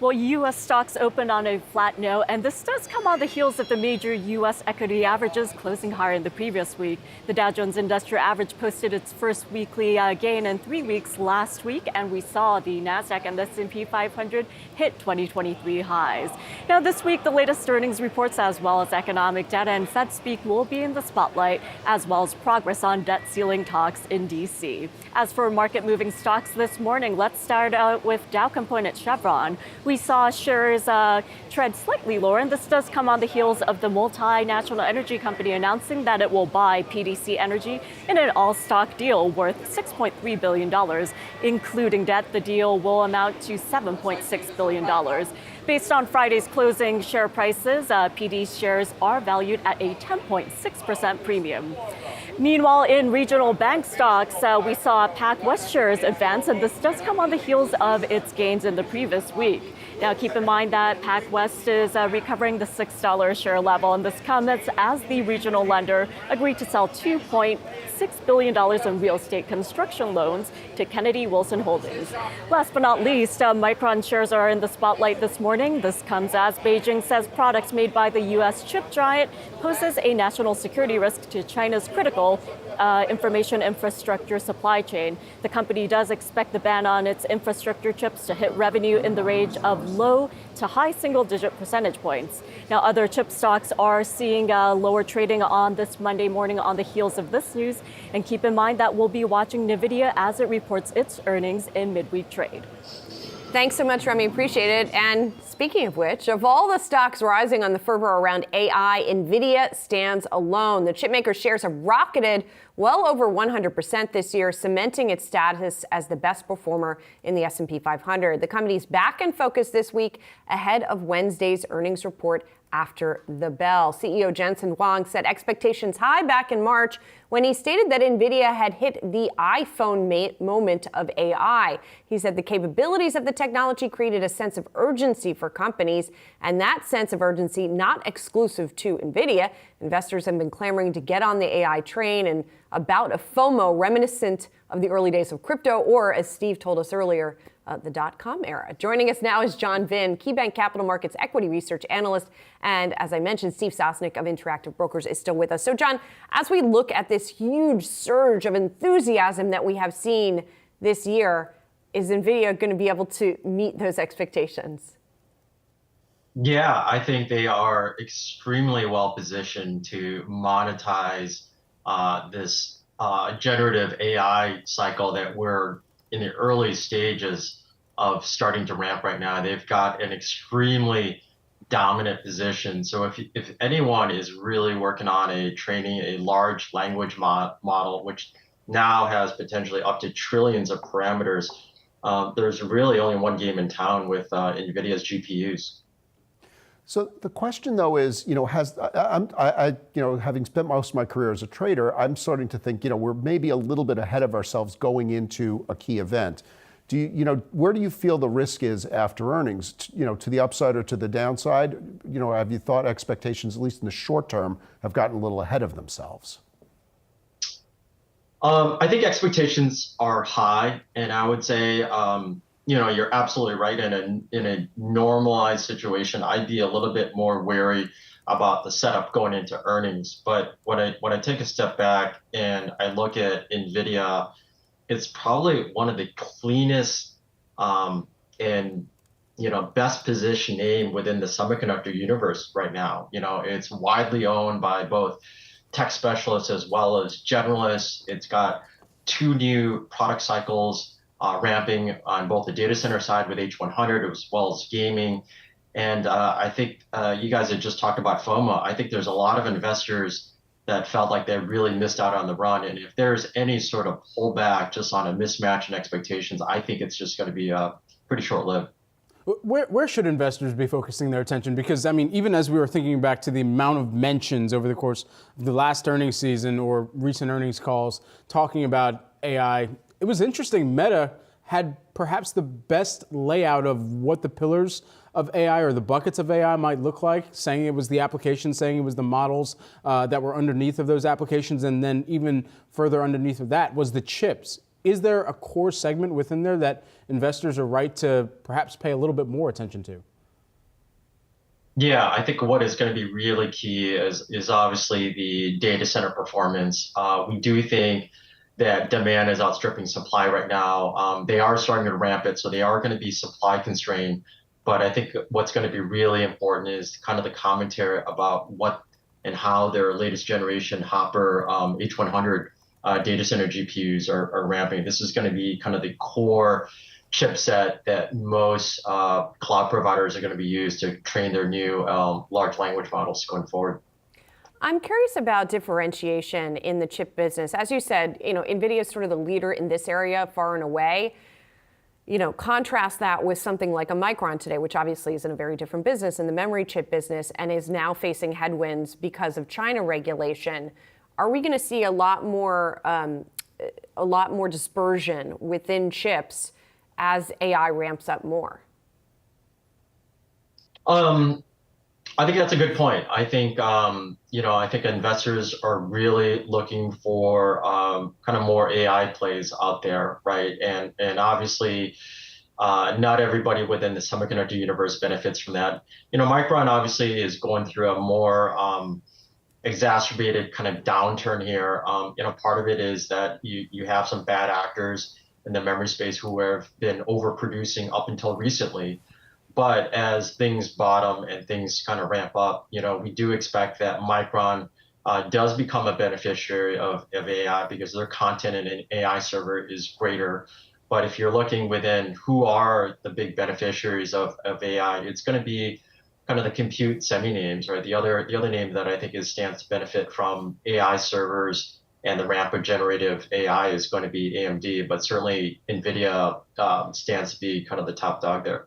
Well, U.S. stocks opened on a flat note, and this does come on the heels of the major U.S. equity averages closing higher in the previous week. The Dow Jones Industrial Average posted its first weekly gain in 3 weeks last week, and we saw the Nasdaq and the S&P 500 hit 2023 highs. Now, this week, the latest earnings reports as well as economic data and Fed speak will be in the spotlight, as well as progress on debt ceiling talks in D.C. As for market-moving stocks this morning, let's start out with Dow component Chevron. We saw shares trend slightly lower, and this does come on the heels of the multinational energy company announcing that it will buy PDC Energy in an all-stock deal worth $6.3 billion. Including debt, the deal will amount to $7.6 billion. Based on Friday's closing share prices, PD shares are valued at a 10.6% premium. Meanwhile, in regional bank stocks, we saw PacWest shares advance, and this does come on the heels of its gains in the previous week. Now, keep in mind that PacWest is recovering the $6 a share level, and this comes as the regional lender agreed to sell $2.6 billion in real estate construction loans to Kennedy Wilson Holdings. Last but not least, Micron shares are in the spotlight this morning. This comes as Beijing says products made by the U.S. chip giant poses a national security risk to China's critical information infrastructure supply chain. The company does expect the ban on its infrastructure chips to hit revenue in the range of low to high single-digit percentage points. Now, other chip stocks are seeing lower trading on this Monday morning on the heels of this news. And keep in mind that we'll be watching NVIDIA as it reports its earnings in midweek trade. Thanks so much, Remy. Appreciate it. And speaking of which, of all the stocks rising on the fervor around AI, NVIDIA stands alone. The chipmaker shares have rocketed well over 100% this year, cementing its status as the best performer in the S&P 500. The company's back in focus this week ahead of Wednesday's earnings report after the bell. CEO Jensen Huang set expectations high back in March when he stated that NVIDIA had hit the iPhone moment of AI. He said the capabilities of the technology created a sense of urgency for companies, and that sense of urgency not exclusive to NVIDIA. Investors have been clamoring to get on the AI train and about a FOMO reminiscent of the early days of crypto, or as Steve told us earlier, the dot-com era. Joining us now is John Vinn, KeyBank Capital Markets equity research analyst. And as I mentioned, Steve Sosnick of Interactive Brokers is still with us. So John, as we look at this huge surge of enthusiasm that we have seen this year, is NVIDIA going to be able to meet those expectations? Yeah, I think they are extremely well positioned to monetize this generative AI cycle that we're in the early stages of starting to ramp right now. They've got an extremely dominant position. So if anyone is really working on training a large language model, which now has potentially up to trillions of parameters, there's really only one game in town with NVIDIA's GPUs. So the question, though, is, having spent most of my career as a trader, I'm starting to think, we're maybe a little bit ahead of ourselves going into a key event. Where do you feel the risk is after earnings? To the upside or to the downside? Have you thought expectations, at least in the short term, have gotten a little ahead of themselves? I think expectations are high, and I would say, you're absolutely right. In a normalized situation, I'd be a little bit more wary about the setup going into earnings. But when I take a step back and I look at NVIDIA, it's probably one of the cleanest and best positioned name within the semiconductor universe right now. It's widely owned by both tech specialists as well as generalists. It's got 2 new product cycles ramping on both the data center side with H100 as well as gaming. And I think you guys had just talked about FOMO. I think there's a lot of investors that felt like they really missed out on the run. And if there's any sort of pullback just on a mismatch in expectations, I think it's just going to be pretty short-lived. Where should investors be focusing their attention? Because, even as we were thinking back to the amount of mentions over the course of the last earnings season or recent earnings calls talking about AI, it was interesting. Meta had perhaps the best layout of what the pillars of AI or the buckets of AI might look like, saying it was the application, saying it was the models that were underneath of those applications, and then even further underneath of that was the chips. Is there a core segment within there that investors are right to perhaps pay a little bit more attention to? Yeah, I think what is going to be really key is obviously the data center performance. We do think that demand is outstripping supply right now. They are starting to ramp it, so they are going to be supply constrained. But I think what's going to be really important is kind of the commentary about what and how their latest generation Hopper H100 data center GPUs are ramping. This is going to be kind of the core chipset that most cloud providers are going to be used to train their new large language models going forward. I'm curious about differentiation in the chip business. As you said, NVIDIA is sort of the leader in this area far and away. Contrast that with something like a Micron today, which obviously is in a very different business in the memory chip business and is now facing headwinds because of China regulation. Are we going to see a lot more dispersion within chips as AI ramps up more? I think that's a good point. I think I think investors are really looking for kind of more AI plays out there, right? And obviously, not everybody within the semiconductor universe benefits from that. Micron obviously is going through a more exacerbated kind of downturn here. Part of it is that you have some bad actors in the memory space who have been overproducing up until recently. But as things bottom and things kind of ramp up, we do expect that Micron does become a beneficiary of AI because their content in an AI server is greater. But if you're looking within who are the big beneficiaries of AI, it's going to be kind of the compute semi names, right? The other name that I think stands to benefit from AI servers and the ramp of generative AI is going to be AMD, but certainly NVIDIA stands to be kind of the top dog there.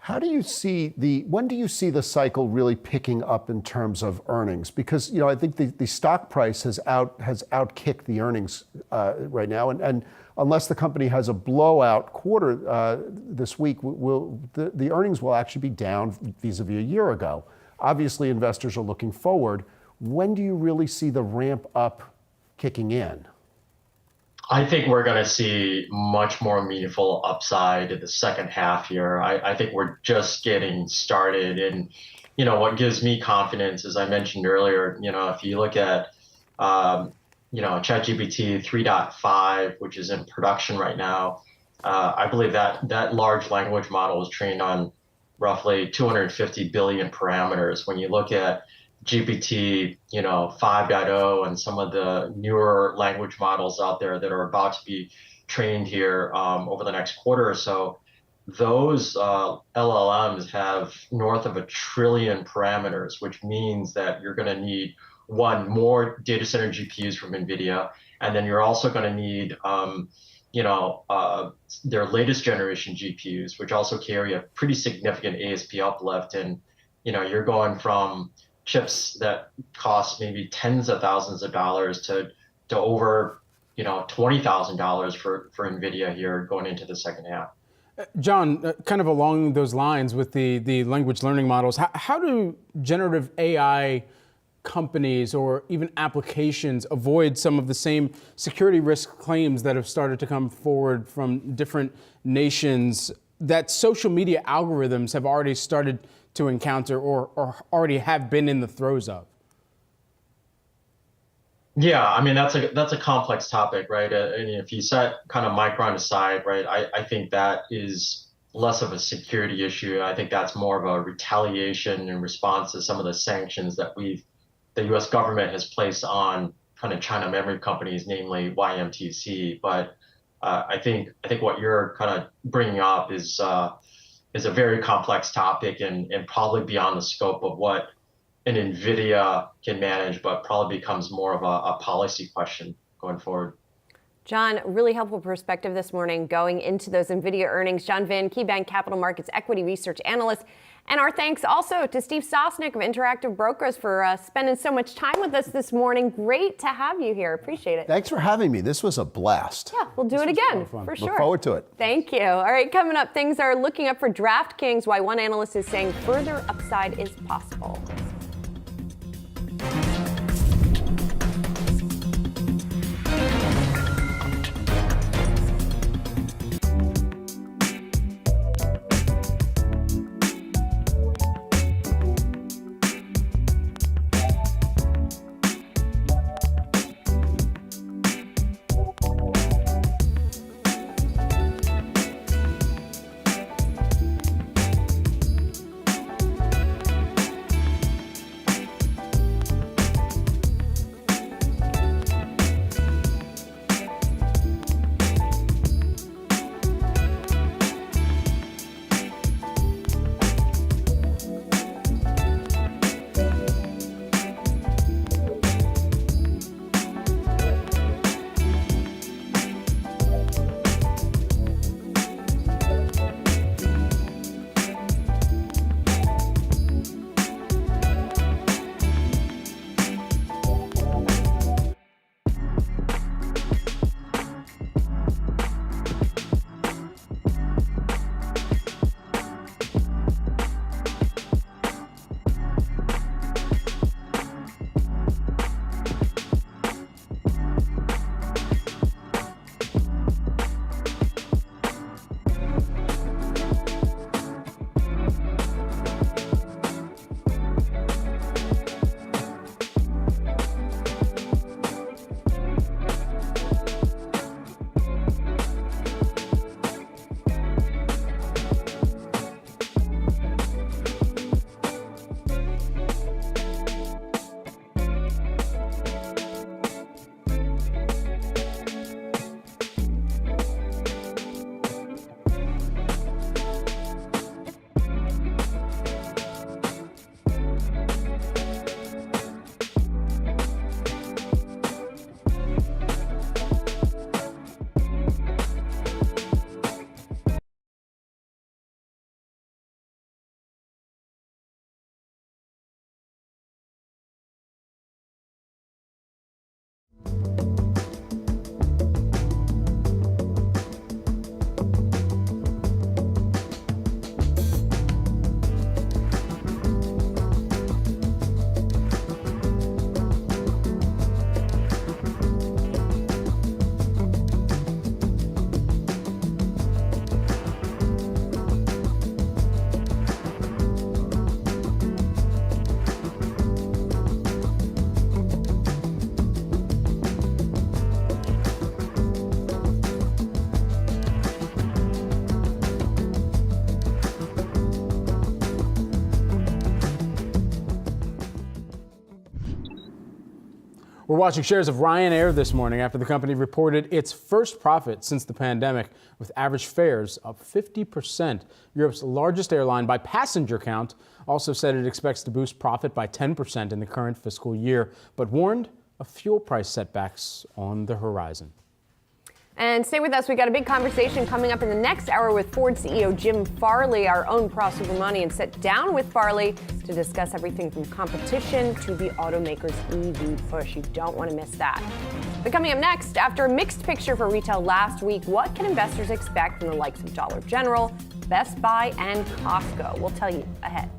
When do you see the cycle really picking up in terms of earnings? Because I think the stock price has outkicked the earnings right now, and unless the company has a blowout quarter this week, the earnings will actually be down vis-a-vis a year ago. Obviously, investors are looking forward. When do you really see the ramp up kicking in? I think we're going to see much more meaningful upside in the second half here. I think we're just getting started. And, what gives me confidence, as I mentioned earlier, if you look at, ChatGPT 3.5, which is in production right now, I believe that large language model is trained on roughly 250 billion parameters. When you look at GPT, 5.0 and some of the newer language models out there that are about to be trained here over the next quarter or so, those LLMs have north of 1 trillion parameters, which means that you're going to need more data center GPUs from NVIDIA, and then you're also going to need their latest generation GPUs, which also carry a pretty significant ASP uplift. And you're going from chips that cost maybe tens of thousands of dollars to over $20,000 for NVIDIA here going into the second half. John, kind of along those lines with the language learning models, how do generative AI companies or even applications avoid some of the same security risk claims that have started to come forward from different nations that social media algorithms have already started to encounter or already have been in the throes of? Yeah, I mean, that's a complex topic, right? And if you set kind of Micron aside, right, I think that is less of a security issue. I think that's more of a retaliation in response to some of the sanctions that the U.S. government has placed on kind of China memory companies, namely YMTC. But I think what you're kind of bringing up is a very complex topic and probably beyond the scope of what an NVIDIA can manage, but probably becomes more of a policy question going forward. John, really helpful perspective this morning going into those NVIDIA earnings. John Vinh, KeyBanc Capital Markets Equity Research Analyst And our thanks also to Steve Sosnick of Interactive Brokers for spending so much time with us this morning. Great to have you here. Appreciate it. Thanks for having me. This was a blast. Yeah, we'll do it again for sure. Look forward to it. Thank you. All right, coming up, things are looking up for DraftKings, why one analyst is saying further upside is possible. We're watching shares of Ryanair this morning after the company reported its first profit since the pandemic, with average fares up 50%. Europe's largest airline by passenger count also said it expects to boost profit by 10% in the current fiscal year, but warned of fuel price setbacks on the horizon. And stay with us. We got a big conversation coming up in the next hour with Ford CEO Jim Farley, our own Super Money, and sit down with Farley to discuss everything from competition to the automaker's EV push. You don't want to miss that. But coming up next, after a mixed picture for retail last week, what can investors expect from the likes of Dollar General, Best Buy, and Costco? We'll tell you ahead.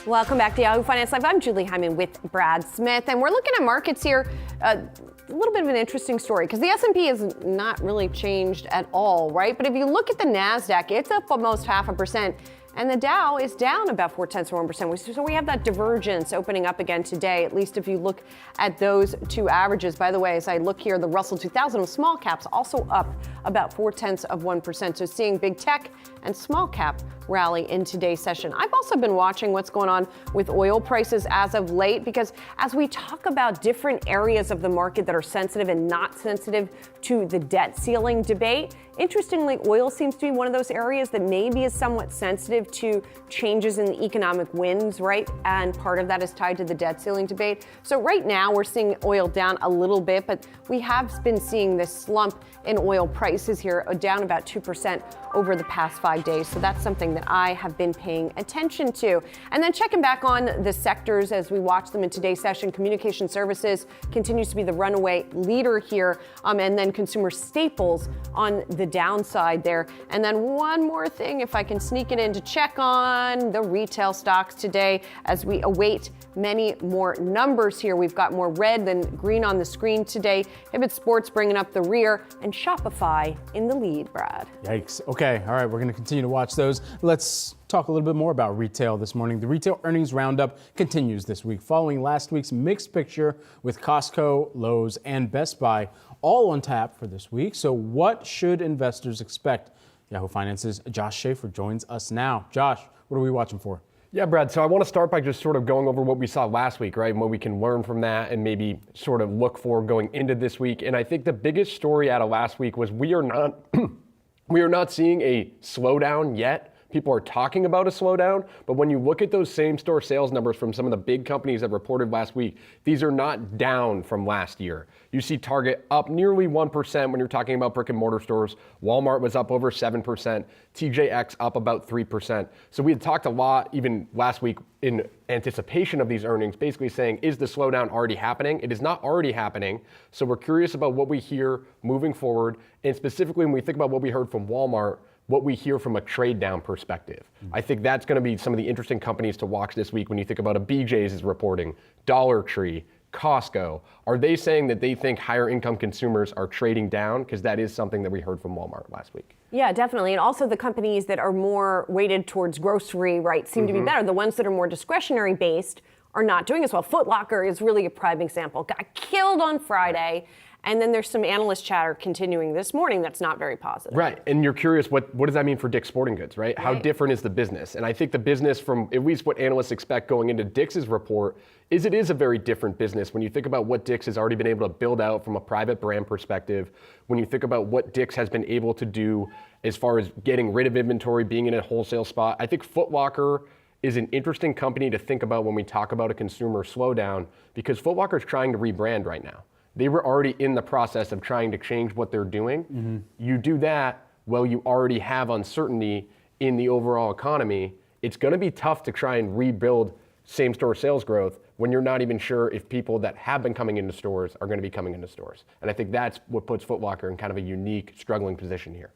Welcome back to Yahoo Finance Live. I'm Julie Hyman with Brad Smith, and we're looking at markets here. A little bit of an interesting story because the S&P has not really changed at all, right? But if you look at the NASDAQ, it's up almost 0.5%. And the Dow is down about 0.4%. So we have that divergence opening up again today, at least if you look at those two averages. By the way, as I look here, the Russell 2000 of small caps also up about 0.4%. So seeing big tech and small cap rally in today's session. I've also been watching what's going on with oil prices as of late, because as we talk about different areas of the market that are sensitive and not sensitive to the debt ceiling debate, interestingly, oil seems to be one of those areas that maybe is somewhat sensitive to changes in the economic winds, right? And part of that is tied to the debt ceiling debate. So right now we're seeing oil down a little bit, but we have been seeing this slump in oil prices here, down about 2% over the past 5 days. So that's something that I have been paying attention to. And then checking back on the sectors as we watch them in today's session, communication services continues to be the runaway leader here, and then consumer staples on the downside there. And then one more thing, if I can sneak it in, to check on the retail stocks today as we await many more numbers here. We've got more red than green on the screen today. Hibbett Sports bringing up the rear, and Shopify in the lead, Brad. Yikes. Okay. All right. We're going to continue to watch those. Let's talk a little bit more about retail this morning. The retail earnings roundup continues this week following last week's mixed picture with Costco, Lowe's, and Best Buy all on tap for this week. So what should investors expect? Yahoo Finance's Josh Schaefer joins us now. Josh, what are we watching for? Yeah, Brad, so I want to start by just sort of going over what we saw last week, right, and what we can learn from that and maybe sort of look for going into this week. And I think the biggest story out of last week was we are not seeing a slowdown yet. People are talking about a slowdown, but when you look at those same store sales numbers from some of the big companies that reported last week, these are not down from last year. You see Target up nearly 1% when you're talking about brick and mortar stores. Walmart was up over 7%. TJX up about 3%. So we had talked a lot even last week in anticipation of these earnings, basically saying, is the slowdown already happening? It is not already happening. So we're curious about what we hear moving forward. And specifically when we think about what we heard from Walmart, what we hear from a trade down perspective. I think that's going to be some of the interesting companies to watch this week when you think about a BJ's is reporting, Dollar Tree, Costco. Are they saying that they think higher income consumers are trading down? Because that is something that we heard from Walmart last week. Yeah, definitely. And also the companies that are more weighted towards grocery, right, seem to be better. The ones that are more discretionary based are not doing as well. Foot Locker is really a prime example. Got killed on Friday. And then there's some analyst chatter continuing this morning that's not very positive. Right, and you're curious, what does that mean for Dick's Sporting Goods, right? How different is the business? And I think the business, from at least what analysts expect going into Dick's report, is it is a very different business when you think about what Dick's has already been able to build out from a private brand perspective, when you think about what Dick's has been able to do as far as getting rid of inventory, being in a wholesale spot. I think Foot Locker is an interesting company to think about when we talk about a consumer slowdown, because Foot Locker is trying to rebrand right now. They were already in the process of trying to change what they're doing. You do that while you already have uncertainty in the overall economy. It's going to be tough to try and rebuild same-store sales growth when you're not even sure if people that have been coming into stores are going to be coming into stores. And I think that's what puts Foot Locker in kind of a unique, struggling position here.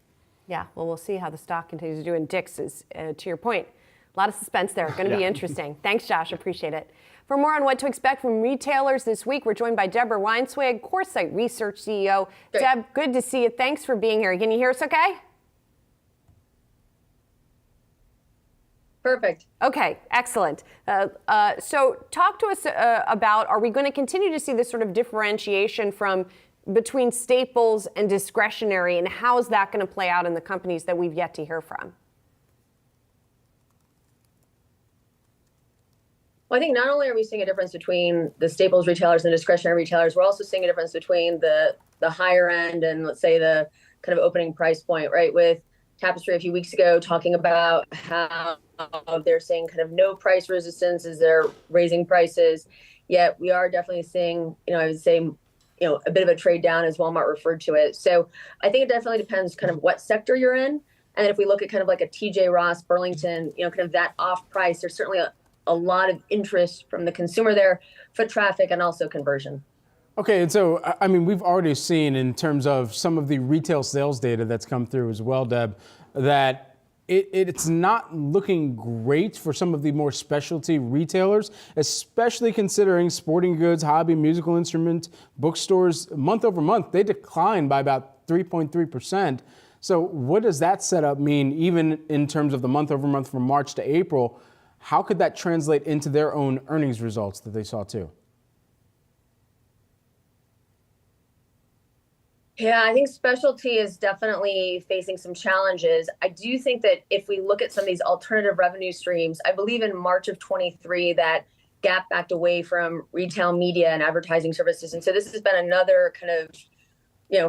Yeah, well, we'll see how the stock continues to do. And Dick's is, to your point, a lot of suspense there. Going to be interesting. Thanks, Josh. Appreciate it. For more on what to expect from retailers this week, we're joined by Deborah Weinswig, CoreSite Research CEO. Great. Deb, good to see you. Thanks for being here. Can you hear us okay? Perfect. Okay, excellent. So talk to us about, are we going to continue to see this sort of differentiation between staples and discretionary, and how is that going to play out in the companies that we've yet to hear from? Well, I think not only are we seeing a difference between the staples retailers and the discretionary retailers, we're also seeing a difference between the higher end and, let's say, the kind of opening price point, right? With Tapestry a few weeks ago talking about how they're seeing kind of no price resistance as they're raising prices. Yet we are definitely seeing, I would say, a bit of a trade down, as Walmart referred to it. So I think it definitely depends kind of what sector you're in. And if we look at kind of like a TJ Ross, Burlington, kind of that off price, there's certainly a lot of interest from the consumer there, foot traffic, and also conversion. Okay, and so, I mean, we've already seen in terms of some of the retail sales data that's come through as well, Deb, that it's not looking great for some of the more specialty retailers, especially considering sporting goods, hobby, musical instrument, bookstores, month over month, they declined by about 3.3%. So what does that setup mean, even in terms of the month over month from March to April? How could that translate into their own earnings results that they saw too? Yeah, I think specialty is definitely facing some challenges. I do think that if we look at some of these alternative revenue streams, I believe in March of 23 that Gap backed away from retail media and advertising services. And so this has been another kind of,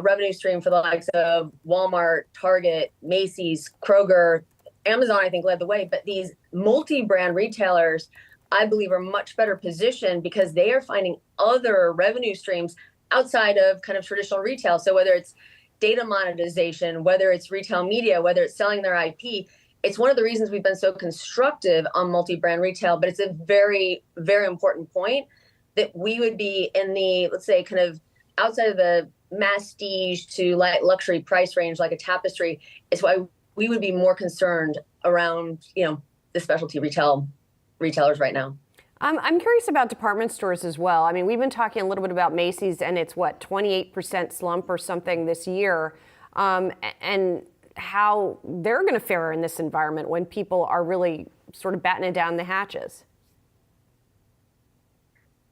revenue stream for the likes of Walmart, Target, Macy's, Kroger, Amazon, I think led the way. But these multi-brand retailers, I believe, are much better positioned because they are finding other revenue streams outside of kind of traditional retail. So whether it's data monetization, whether it's retail media, whether it's selling their IP, it's one of the reasons we've been so constructive on multi-brand retail. But it's a very, very important point that we would be in the, let's say, kind of outside of the masstige to luxury price range, like a Tapestry, is why we would be more concerned around, the specialty retailers right now. I'm curious about department stores as well. I mean, we've been talking a little bit about Macy's, and it's 28% slump or something this year, and how they're going to fare in this environment when people are really sort of battening down the hatches.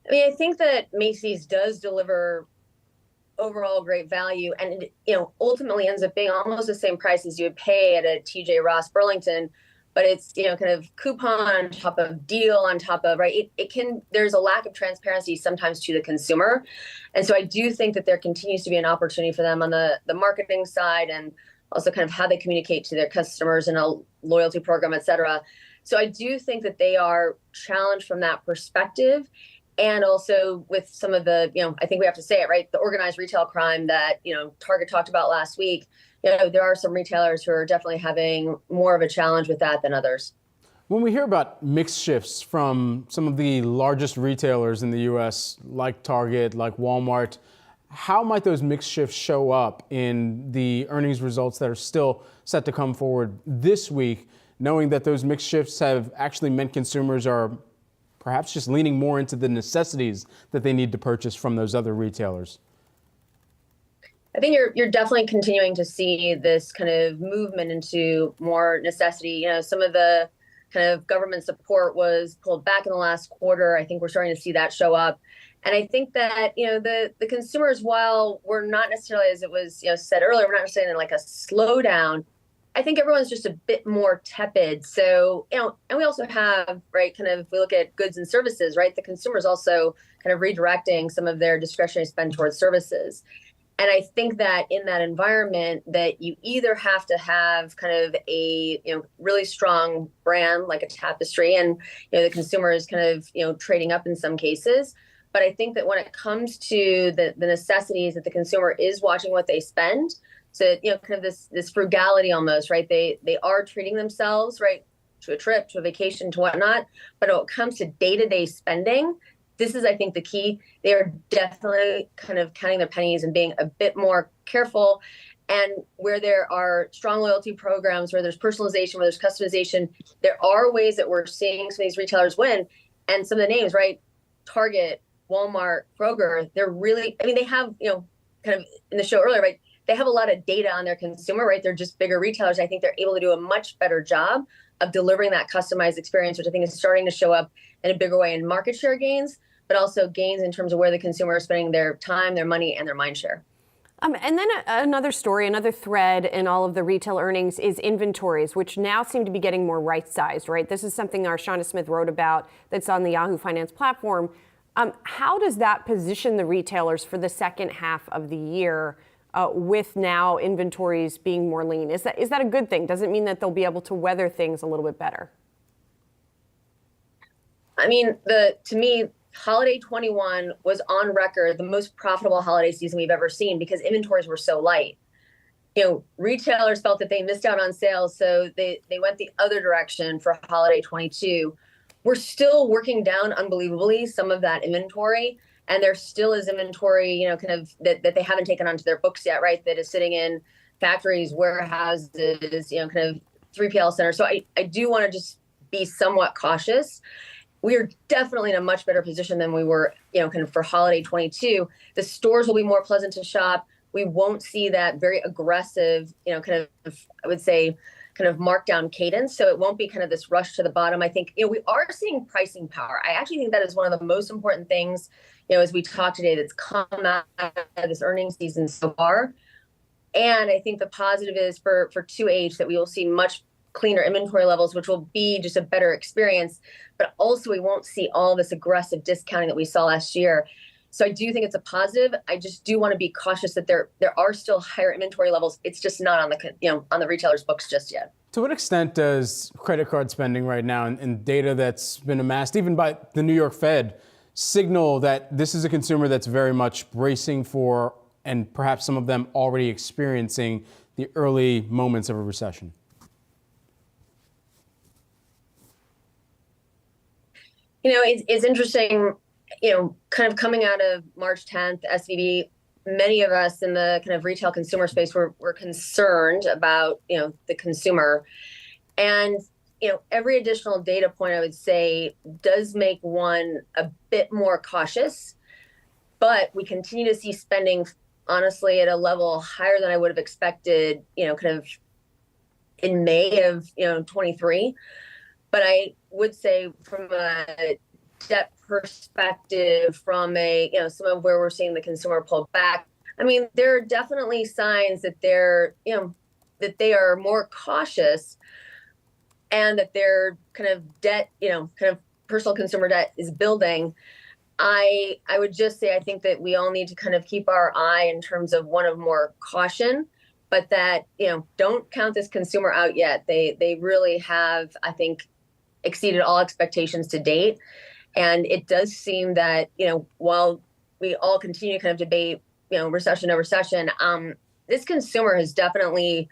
I mean, I think that Macy's does deliver overall great value, and ultimately ends up being almost the same price as you would pay at a TJ Ross Burlington. But it's, kind of coupon on top of deal on top of, right? There's a lack of transparency sometimes to the consumer. And so I do think that there continues to be an opportunity for them on the marketing side, and also kind of how they communicate to their customers in a loyalty program, et cetera. So I do think that they are challenged from that perspective. And also with some of the, I think we have to say it, right? The organized retail crime that, Target talked about last week. There are some retailers who are definitely having more of a challenge with that than others. When we hear about mix shifts from some of the largest retailers in the U.S., like Target, like Walmart, how might those mix shifts show up in the earnings results that are still set to come forward this week, knowing that those mix shifts have actually meant consumers are perhaps just leaning more into the necessities that they need to purchase from those other retailers? I think you're definitely continuing to see this kind of movement into more necessity. Some of the kind of government support was pulled back in the last quarter. I think we're starting to see that show up. And I think that, the consumers, while we're not necessarily, as it was said earlier, we're not necessarily in like a slowdown, I think everyone's just a bit more tepid. So, and we also have, right, kind of, if we look at goods and services, right, the consumers also kind of redirecting some of their discretionary spend towards services. And I think that in that environment that you either have to have kind of a, really strong brand like a Tapestry, and, the consumer is kind of, trading up in some cases. But I think that when it comes to the necessities, that the consumer is watching what they spend. So, kind of this frugality almost, right? They are treating themselves, right, to a trip, to a vacation, to whatnot. But when it comes to day-to-day spending, this is, I think, the key. They are definitely kind of counting their pennies and being a bit more careful. And where there are strong loyalty programs, where there's personalization, where there's customization, there are ways that we're seeing some of these retailers win. And some of the names, right? Target, Walmart, Kroger, they're really, I mean, they have, kind of in the show earlier, right? They have a lot of data on their consumer, right? They're just bigger retailers. I think they're able to do a much better job of delivering that customized experience, which I think is starting to show up in a bigger way in market share gains, but also gains in terms of where the consumer is spending their time, their money, and their mind share. And then another story, another thread in all of the retail earnings is inventories, which now seem to be getting more right-sized, right? This is something our Shauna Smith wrote about that's on the Yahoo Finance platform. How does that position the retailers for the second half of the year with now inventories being more lean? Is that a good thing? Does it mean that they'll be able to weather things a little bit better? I mean, to me, Holiday 21 was on record the most profitable holiday season we've ever seen because inventories were so light. Retailers felt that they missed out on sales, so they went the other direction for Holiday 22. We're still working down unbelievably some of that inventory, and there still is inventory, kind of that they haven't taken onto their books yet, right? That is sitting in factories, warehouses, kind of 3PL centers. So I do want to just be somewhat cautious. We are definitely in a much better position than we were, kind of for holiday 22. The stores will be more pleasant to shop. We won't see that very aggressive, kind of, I would say, kind of markdown cadence. So it won't be kind of this rush to the bottom. I think, we are seeing pricing power. I actually think that is one of the most important things, as we talk today, that's come out of this earnings season so far. And I think the positive is for 2H that we will see much cleaner inventory levels, which will be just a better experience. But also we won't see all this aggressive discounting that we saw last year. So I do think it's a positive. I just do want to be cautious that there are still higher inventory levels. It's just not on the retailers' books just yet. To what extent does credit card spending right now and data that's been amassed, even by the New York Fed, signal that this is a consumer that's very much bracing for, and perhaps some of them already experiencing, the early moments of a recession? It's interesting, kind of coming out of March 10th, SVB, many of us in the kind of retail consumer space were concerned about, the consumer. And, every additional data point, I would say, does make one a bit more cautious. But we continue to see spending, honestly, at a level higher than I would have expected, kind of in May of, 23. But I would say from a debt perspective, from some of where we're seeing the consumer pull back, I mean, there are definitely signs that that they are more cautious and that their kind of debt, kind of personal consumer debt is building. I would just say I think that we all need to kind of keep our eye in terms of one of more caution, but that, don't count this consumer out yet. They really have, I think, exceeded all expectations to date. And it does seem that, while we all continue to kind of debate, recession, no recession, this consumer has definitely,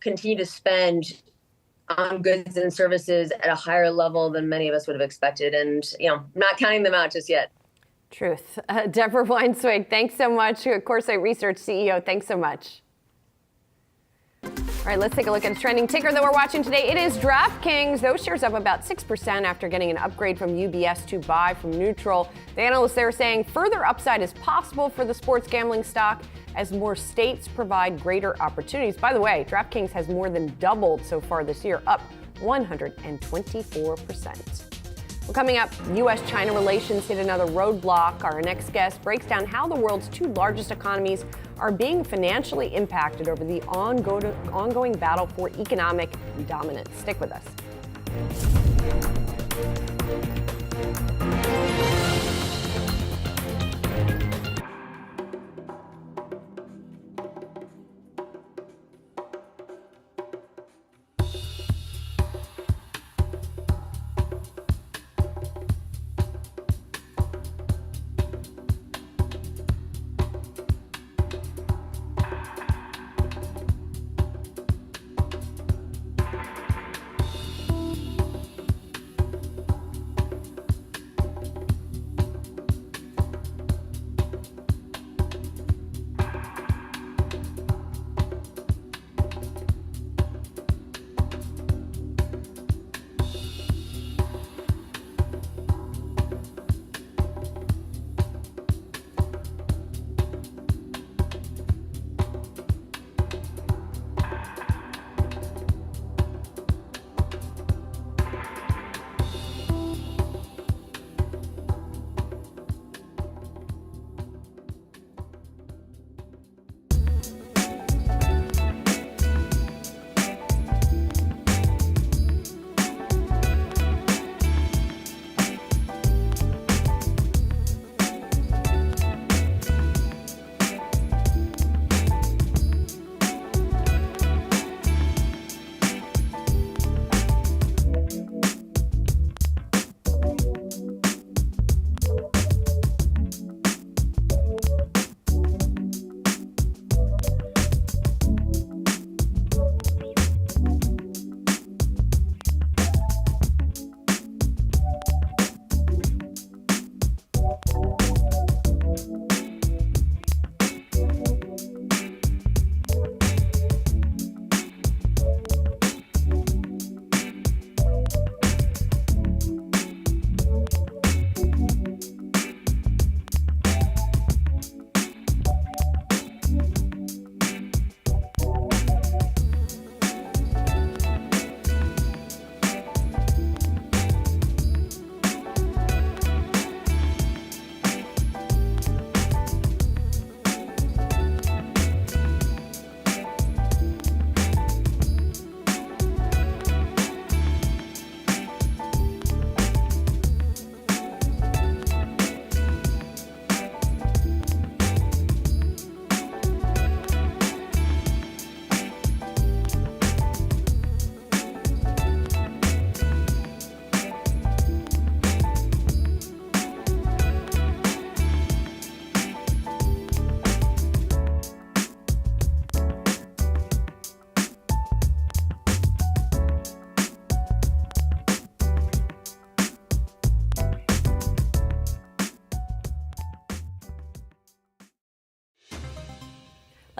continued to spend on goods and services at a higher level than many of us would have expected. And, not counting them out just yet. Truth. Deborah Weinswig, thanks so much. Coresight Research CEO, thanks so much. All right, let's take a look at a trending ticker that we're watching today. It is DraftKings. Those shares up about 6% after getting an upgrade from UBS to buy from neutral. The analysts there are saying further upside is possible for the sports gambling stock as more states provide greater opportunities. By the way, DraftKings has more than doubled so far this year, up 124%. Well, coming up, U.S.-China relations hit another roadblock. Our next guest breaks down how the world's two largest economies are being financially impacted over the ongoing battle for economic dominance. Stick with us.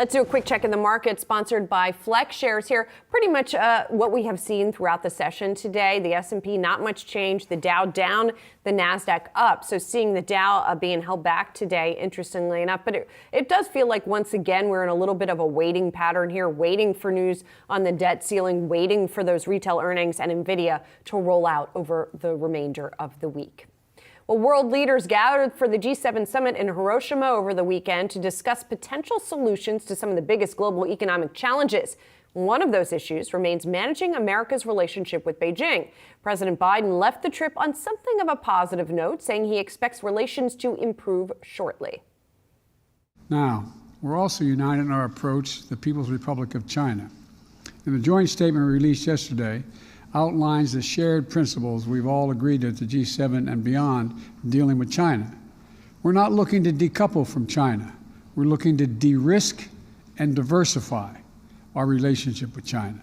Let's do a quick check in the market, sponsored by Flex Shares here. Pretty much what we have seen throughout the session today. The S&P, not much change. The Dow down, the NASDAQ up. So seeing the Dow being held back today, interestingly enough. But it does feel like, once again, we're in a little bit of a waiting pattern here, waiting for news on the debt ceiling, waiting for those retail earnings and NVIDIA to roll out over the remainder of the week. Well, world leaders gathered for the G7 summit in Hiroshima over the weekend to discuss potential solutions to some of the biggest global economic challenges. One of those issues remains managing America's relationship with Beijing. President Biden left the trip on something of a positive note, saying he expects relations to improve shortly. Now, we're also united in our approach to the People's Republic of China. In the joint statement released yesterday, outlines the shared principles we've all agreed to at the G7 and beyond dealing with China. We're not looking to decouple from China. We're looking to de-risk and diversify our relationship with China.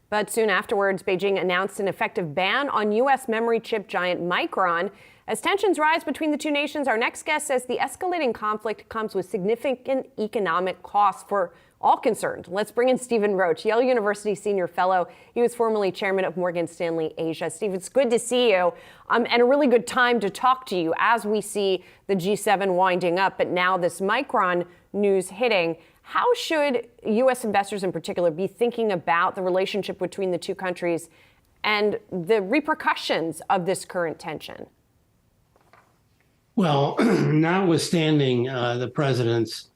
But soon afterwards, Beijing announced an effective ban on U.S. memory chip giant Micron. As tensions rise between the two nations, our next guest says the escalating conflict comes with significant economic costs for all concerned. Let's bring in Stephen Roach, Yale University senior fellow. He was formerly chairman of Morgan Stanley Asia. Steve, it's good to see you, and a really good time to talk to you as we see the G7 winding up, but now this Micron news hitting. How should U.S. investors in particular be thinking about the relationship between the two countries and the repercussions of this current tension? Well, notwithstanding the president's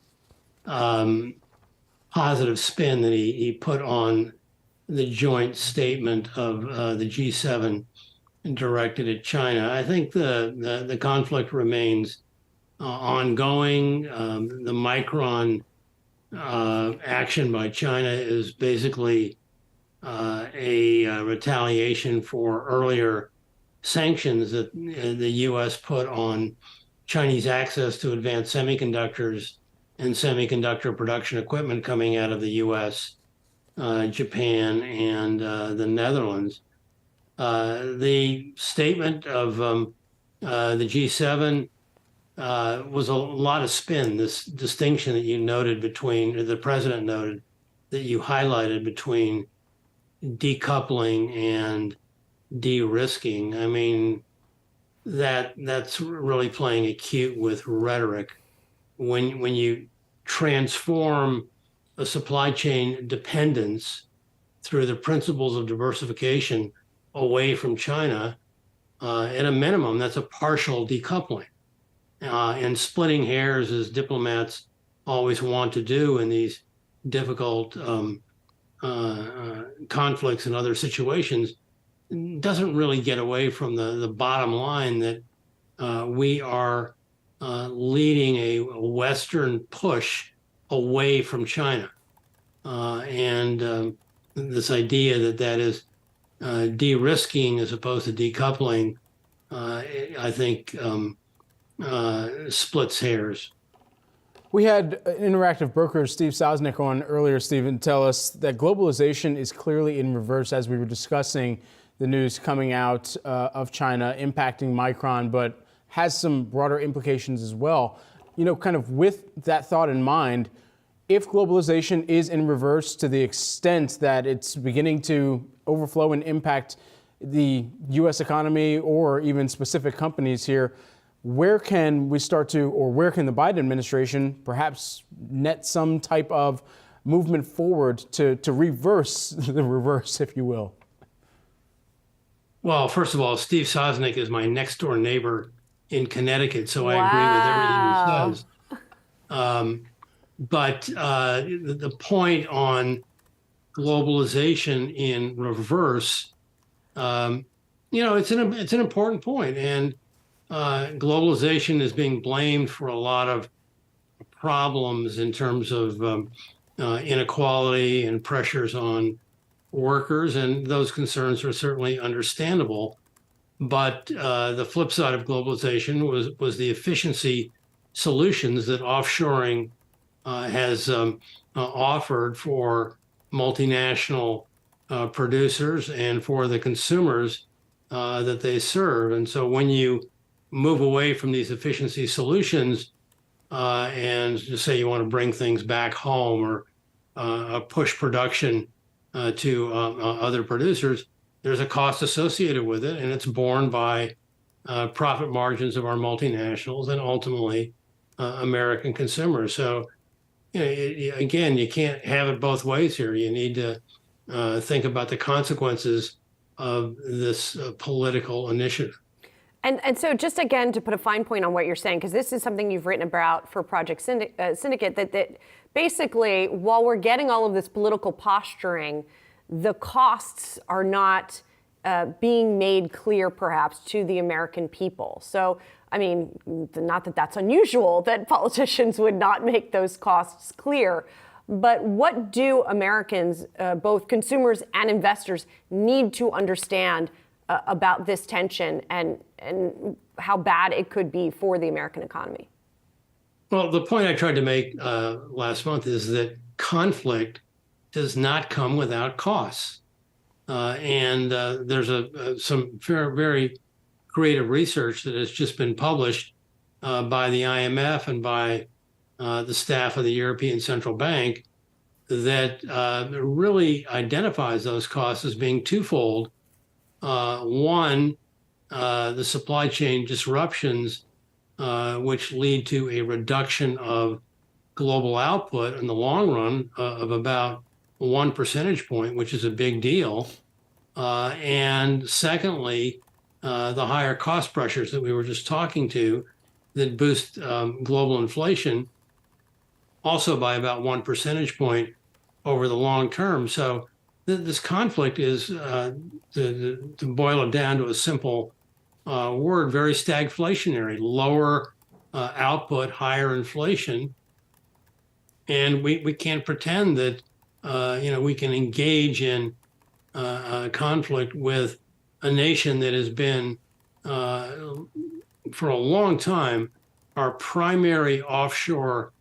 positive spin that he put on the joint statement of the G7 directed at China, I think the conflict remains ongoing. The Micron action by China is basically a retaliation for earlier sanctions that the U.S. put on Chinese access to advanced semiconductors and semiconductor production equipment coming out of the U.S., Japan, and the Netherlands. The statement of the G7 was a lot of spin. This distinction that you noted between, or the president noted, that you highlighted between decoupling and de-risking. I mean, that's really playing acute with rhetoric. When you transform a supply chain dependence through the principles of diversification away from China, at a minimum, that's a partial decoupling. And splitting hairs, as diplomats always want to do in these difficult conflicts and other situations, doesn't really get away from the bottom line that we are leading a Western push away from China. And this idea that is de-risking as opposed to decoupling, I think splits hairs. We had Interactive Brokers Steve Sosnick on earlier, Stephen, tell us that globalization is clearly in reverse as we were discussing the news coming out of China impacting Micron, but has some broader implications as well. You know, kind of with that thought in mind, if globalization is in reverse to the extent that it's beginning to overflow and impact the U.S. economy or even specific companies here, where can we start to, or where can the Biden administration perhaps net some type of movement forward to reverse the reverse, if you will? Well, first of all, Steve Sosnick is my next door neighbor in Connecticut, so I agree with everything he says. But the point on globalization in reverse, it's an important point, and globalization is being blamed for a lot of problems in terms of inequality and pressures on workers, and those concerns are certainly understandable. But the flip side of globalization was the efficiency solutions that offshoring has offered for multinational producers and for the consumers that they serve. And so when you move away from these efficiency solutions, and just say you want to bring things back home or push production to other producers, there's a cost associated with it, and it's borne by profit margins of our multinationals and ultimately American consumers. So, again, you can't have it both ways here. You need to think about the consequences of this political initiative. And so just again, to put a fine point on what you're saying, because this is something you've written about for Project Syndicate, that basically, while we're getting all of this political posturing, the costs are not being made clear, perhaps, to the American people. So, I mean, not that that's unusual that politicians would not make those costs clear, but what do Americans, both consumers and investors, need to understand about this tension and how bad it could be for the American economy? Well, the point I tried to make last month is that conflict does not come without costs. And there's some very creative research that has just been published by the IMF and by the staff of the European Central Bank that really identifies those costs as being twofold. One, the supply chain disruptions, which lead to a reduction of global output in the long run of about 1 percentage point, which is a big deal. And secondly, the higher cost pressures that we were just talking to that boost global inflation also by about 1 percentage point over the long term. So this conflict is, to boil it down to a simple word, very stagflationary, lower output, higher inflation. And we can't pretend that we can engage in conflict with a nation that has been, for a long time, our primary offshore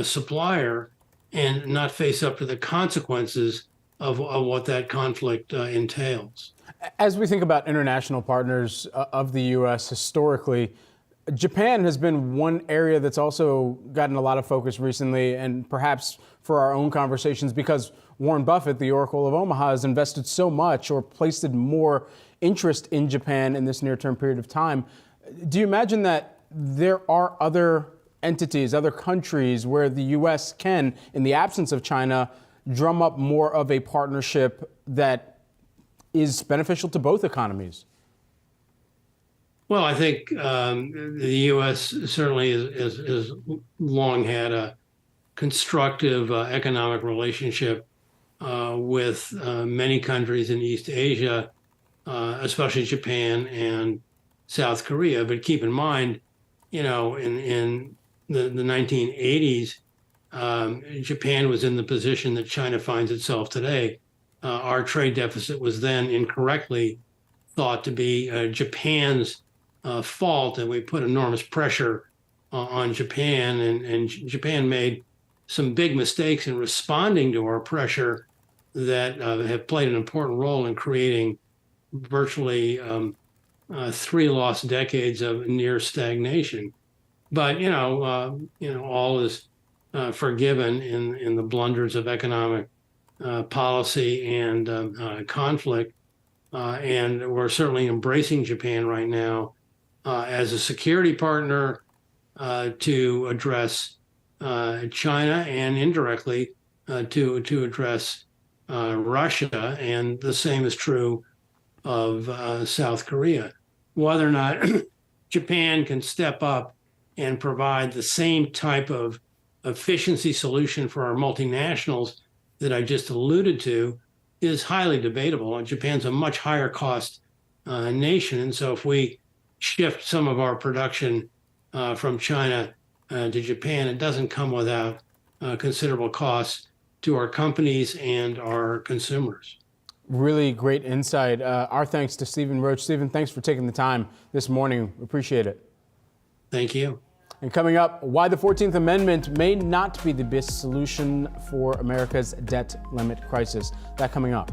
supplier and not face up to the consequences of what that conflict entails. As we think about international partners of the U.S. historically, Japan has been one area that's also gotten a lot of focus recently, and perhaps for our own conversations, because Warren Buffett, the Oracle of Omaha, has invested so much or placed more interest in Japan in this near-term period of time. Do you imagine that there are other entities, other countries where the U.S. can, in the absence of China, drum up more of a partnership that is beneficial to both economies? Well, I think the U.S. certainly has long had a constructive economic relationship with many countries in East Asia, especially Japan and South Korea. But keep in mind, in the 1980s, Japan was in the position that China finds itself today. Our trade deficit was then incorrectly thought to be Japan's fault, and we put enormous pressure on Japan, and Japan made some big mistakes in responding to our pressure that have played an important role in creating virtually 3 lost decades of near stagnation. But all is forgiven in the blunders of economic policy and conflict, and we're certainly embracing Japan right now as a security partner to address China and indirectly to address Russia, and the same is true of South Korea. Whether or not Japan can step up and provide the same type of efficiency solution for our multinationals that I just alluded to is highly debatable. And Japan's a much higher cost nation, and so if we shift some of our production from China to Japan, it doesn't come without considerable costs to our companies and our consumers. Really great insight. Our thanks to Stephen Roach. Stephen, thanks for taking the time this morning. Appreciate it. Thank you. And coming up, why the 14th Amendment may not be the best solution for America's debt limit crisis. That coming up.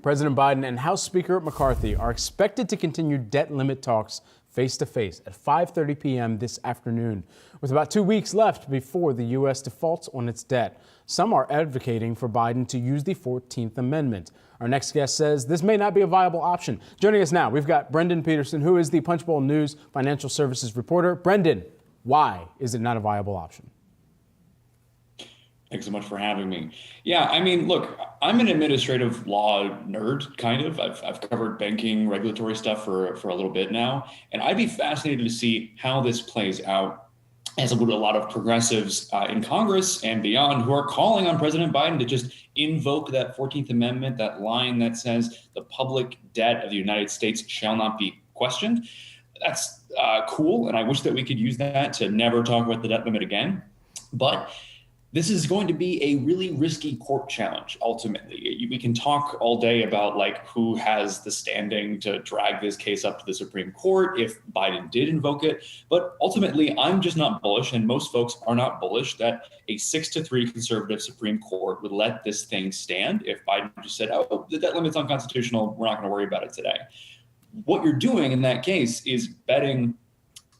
President Biden and House Speaker McCarthy are expected to continue debt limit talks face-to-face at 5:30 p.m. this afternoon, with about 2 weeks left before the U.S. defaults on its debt. Some are advocating for Biden to use the 14th Amendment. Our next guest says this may not be a viable option. Joining us now, we've got Brendan Peterson, who is the Punchbowl News financial services reporter. Brendan, why is it not a viable option? Thanks so much for having me. Yeah, I mean, look, I'm an administrative law nerd, kind of. I've covered banking, regulatory stuff for a little bit now, and I'd be fascinated to see how this plays out, as would a lot of progressives in Congress and beyond who are calling on President Biden to just invoke that 14th Amendment, that line that says the public debt of the United States shall not be questioned. That's cool, and I wish that we could use that to never talk about the debt limit again. But this is going to be a really risky court challenge, ultimately. We can talk all day about like who has the standing to drag this case up to the Supreme Court if Biden did invoke it. But ultimately, I'm just not bullish, and most folks are not bullish, that a 6-3 conservative Supreme Court would let this thing stand if Biden just said, oh, the debt limit's unconstitutional, we're not going to worry about it today. What you're doing in that case is betting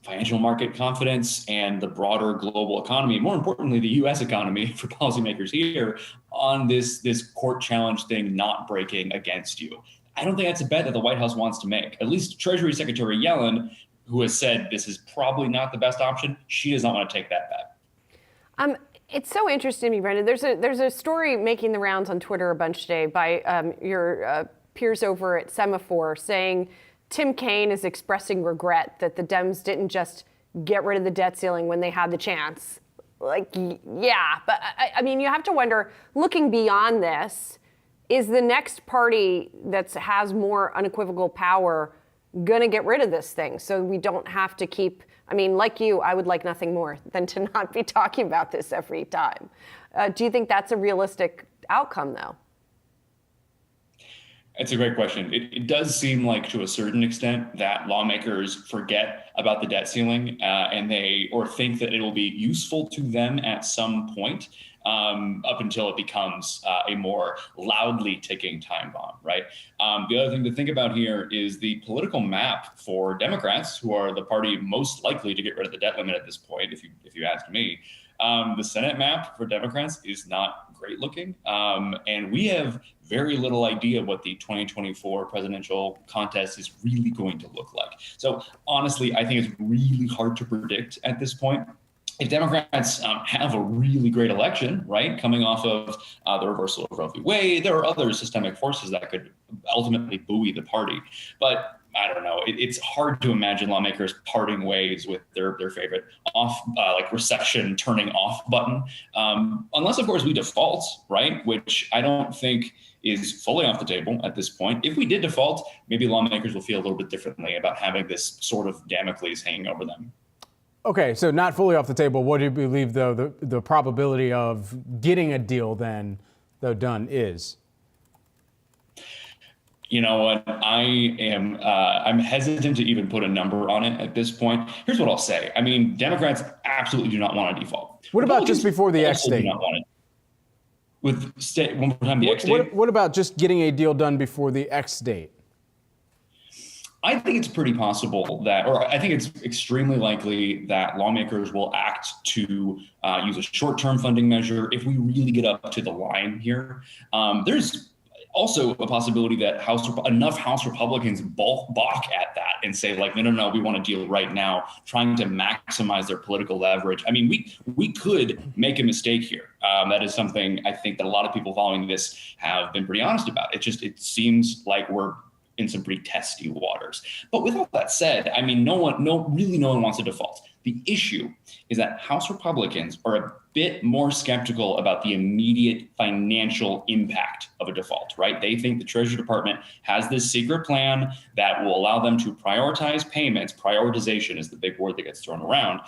financial market confidence and the broader global economy, more importantly, the U.S. economy for policymakers here, on this court challenge thing not breaking against you. I don't think that's a bet that the White House wants to make. At least Treasury Secretary Yellen, who has said this is probably not the best option, she does not want to take that bet. It's so interesting to me, Brendan. There's a story making the rounds on Twitter a bunch today by your peers over at Semaphore saying Tim Kaine is expressing regret that the Dems didn't just get rid of the debt ceiling when they had the chance. Like, yeah, but I mean, you have to wonder, looking beyond this, is the next party that has more unequivocal power going to get rid of this thing so we don't have to keep, I mean, like you, I would like nothing more than to not be talking about this every time. Do you think that's a realistic outcome, though? It's a great question. It does seem like, to a certain extent, that lawmakers forget about the debt ceiling or think that it will be useful to them at some point, up until it becomes a more loudly ticking time bomb, right? The other thing to think about here is the political map for Democrats, who are the party most likely to get rid of the debt limit at this point, if you ask me. The Senate map for Democrats is not great looking. And we have very little idea what the 2024 presidential contest is really going to look like. So honestly, I think it's really hard to predict at this point. If Democrats have a really great election, right, coming off of the reversal of Roe v. Wade, there are other systemic forces that could ultimately buoy the party. But I don't know. It's hard to imagine lawmakers parting ways with their favorite recession turning off button, unless, of course, we default, right? Which I don't think is fully off the table at this point. If we did default, maybe lawmakers will feel a little bit differently about having this sort of Damocles hanging over them. Okay, so not fully off the table. What do you believe, though, the probability of getting a deal then, though, done is? You know what? I'm hesitant to even put a number on it at this point. Here's what I'll say. I mean, Democrats absolutely do not want to default. What about just before the X date? One more time, the X date? What about just getting a deal done before the X date? I think it's pretty possible I think it's extremely likely that lawmakers will act to use a short-term funding measure if we really get up to the line here. There's also a possibility that enough House Republicans balk at that and say, like, no, we want a deal right now, trying to maximize their political leverage. I mean, we could make a mistake here. That is something I think that a lot of people following this have been pretty honest about. It seems like we're in some pretty testy waters. But with all that said, I mean, no one wants to default. The issue is that House Republicans are a bit more skeptical about the immediate financial impact of a default, right? They think the Treasury Department has this secret plan that will allow them to prioritize payments. Prioritization is the big word that gets thrown around,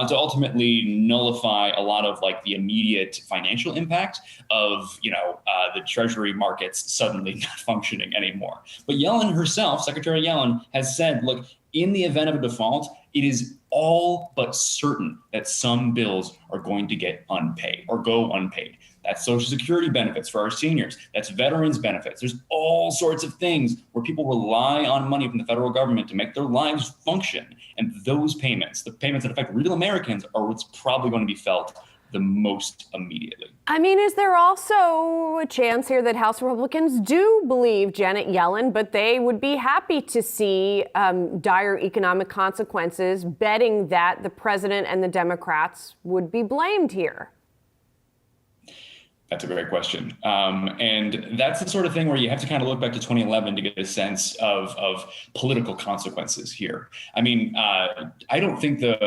to ultimately nullify a lot of like the immediate financial impact of, the Treasury markets suddenly not functioning anymore. But Yellen herself, Secretary Yellen, has said, look, in the event of a default, it is all but certain that some bills are going to get unpaid or go unpaid. That's Social Security benefits for our seniors. That's veterans benefits. There's all sorts of things where people rely on money from the federal government to make their lives function. And those payments, the payments that affect real Americans, are what's probably going to be felt the most immediately. I mean, is there also a chance here that House Republicans do believe Janet Yellen, but they would be happy to see dire economic consequences, betting that the president and the Democrats would be blamed here? That's a great question. And that's the sort of thing where you have to kind of look back to 2011 to get a sense of political consequences here. I mean, I don't think the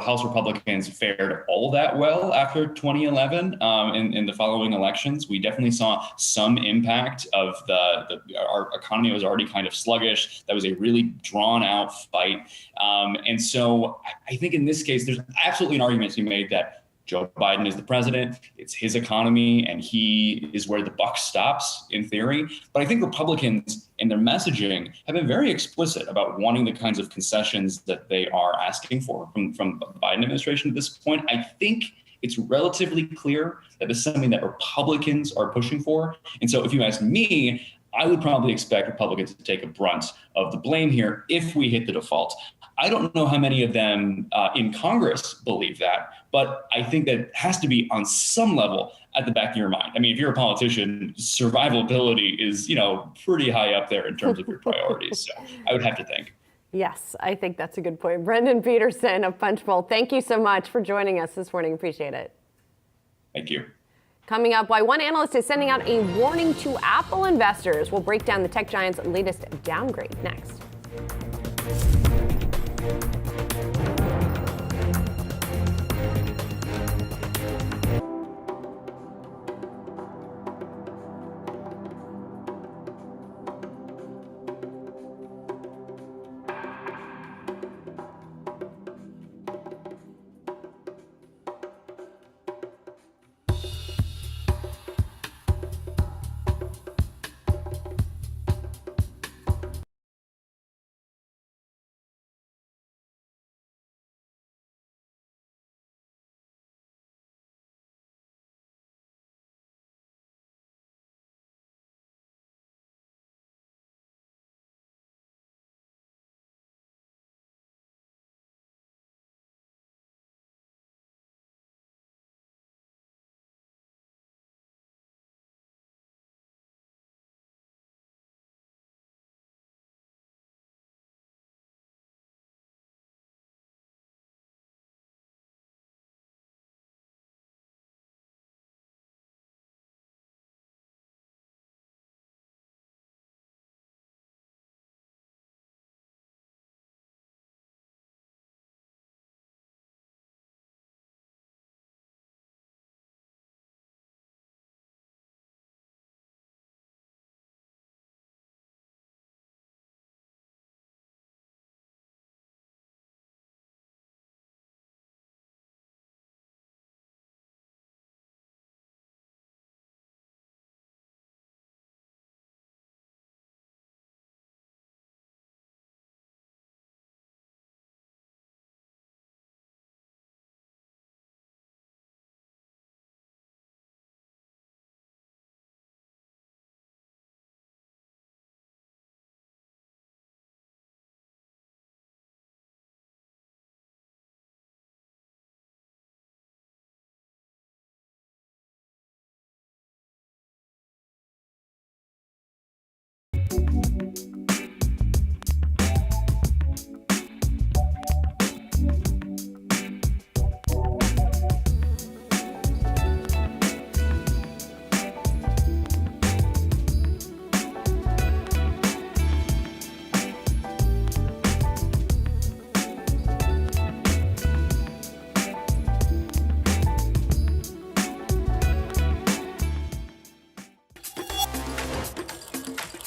House Republicans fared all that well after 2011 in the following elections. We definitely saw some impact of our economy was already kind of sluggish. That was a really drawn out fight. And so I think in this case, there's absolutely an argument to be made that Joe Biden is the president, it's his economy, and he is where the buck stops, in theory. But I think Republicans, in their messaging, have been very explicit about wanting the kinds of concessions that they are asking for from the Biden administration at this point. I think it's relatively clear that this is something that Republicans are pushing for. And so if you ask me, I would probably expect Republicans to take a brunt of the blame here if we hit the default. I don't know how many of them in Congress believe that, but I think that has to be on some level at the back of your mind. I mean, if you're a politician, survivability is, pretty high up there in terms of your priorities. So I would have to think. Yes, I think that's a good point. Brendan Peterson of Punchbowl, thank you so much for joining us this morning. Appreciate it. Thank you. Coming up, why one analyst is sending out a warning to Apple investors. We'll break down the tech giant's latest downgrade next.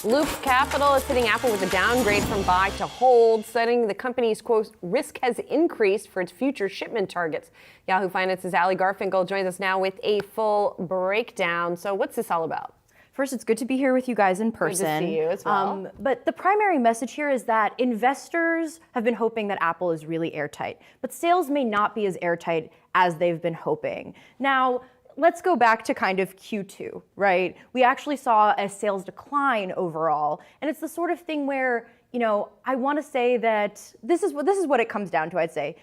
Loop Capital is hitting Apple with a downgrade from buy to hold, citing the company's, quote, risk has increased for its future shipment targets. Yahoo Finance's Ali Garfinkel joins us now with a full breakdown. So what's this all about? First, it's good to be here with you guys in person. Good to see you as well. But the primary message here is that investors have been hoping that Apple is really airtight, but sales may not be as airtight as they've been hoping. Now, let's go back to kind of Q2, right? We actually saw a sales decline overall. And it's the sort of thing where, I want to say that this is what it comes down to, I'd say.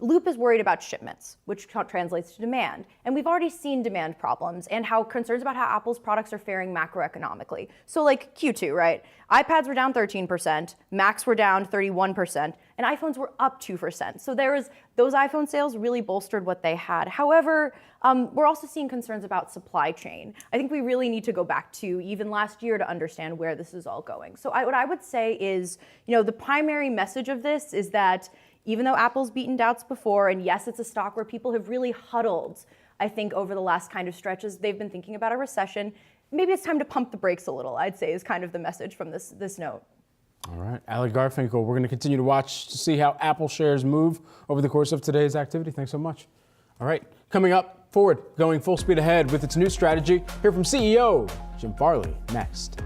Loop is worried about shipments, which translates to demand. And we've already seen demand problems and how concerns about how Apple's products are faring macroeconomically. So like Q2, right? iPads were down 13%, Macs were down 31%, and iPhones were up 2%. So those iPhone sales really bolstered what they had. However, we're also seeing concerns about supply chain. I think we really need to go back to even last year to understand where this is all going. So what I would say is, the primary message of this is that even though Apple's beaten doubts before, and yes, it's a stock where people have really huddled, I think, over the last kind of stretches, they've been thinking about a recession. Maybe it's time to pump the brakes a little, I'd say, is kind of the message from this note. All right, Ali Garfinkel, we're going to continue to watch to see how Apple shares move over the course of today's activity. Thanks so much. All right, coming up, Ford going full speed ahead with its new strategy. Hear from CEO Jim Farley next.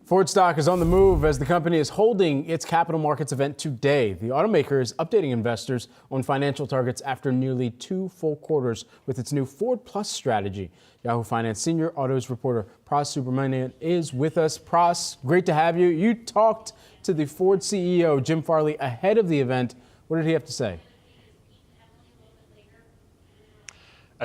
Ford stock is on the move as the company is holding its capital markets event today. The automaker is updating investors on financial targets after nearly 2 full quarters with its new Ford Plus strategy. Yahoo Finance senior autos reporter Pras Subramanian is with us. Pras, great to have you. You talked to the Ford CEO, Jim Farley, ahead of the event. What did he have to say?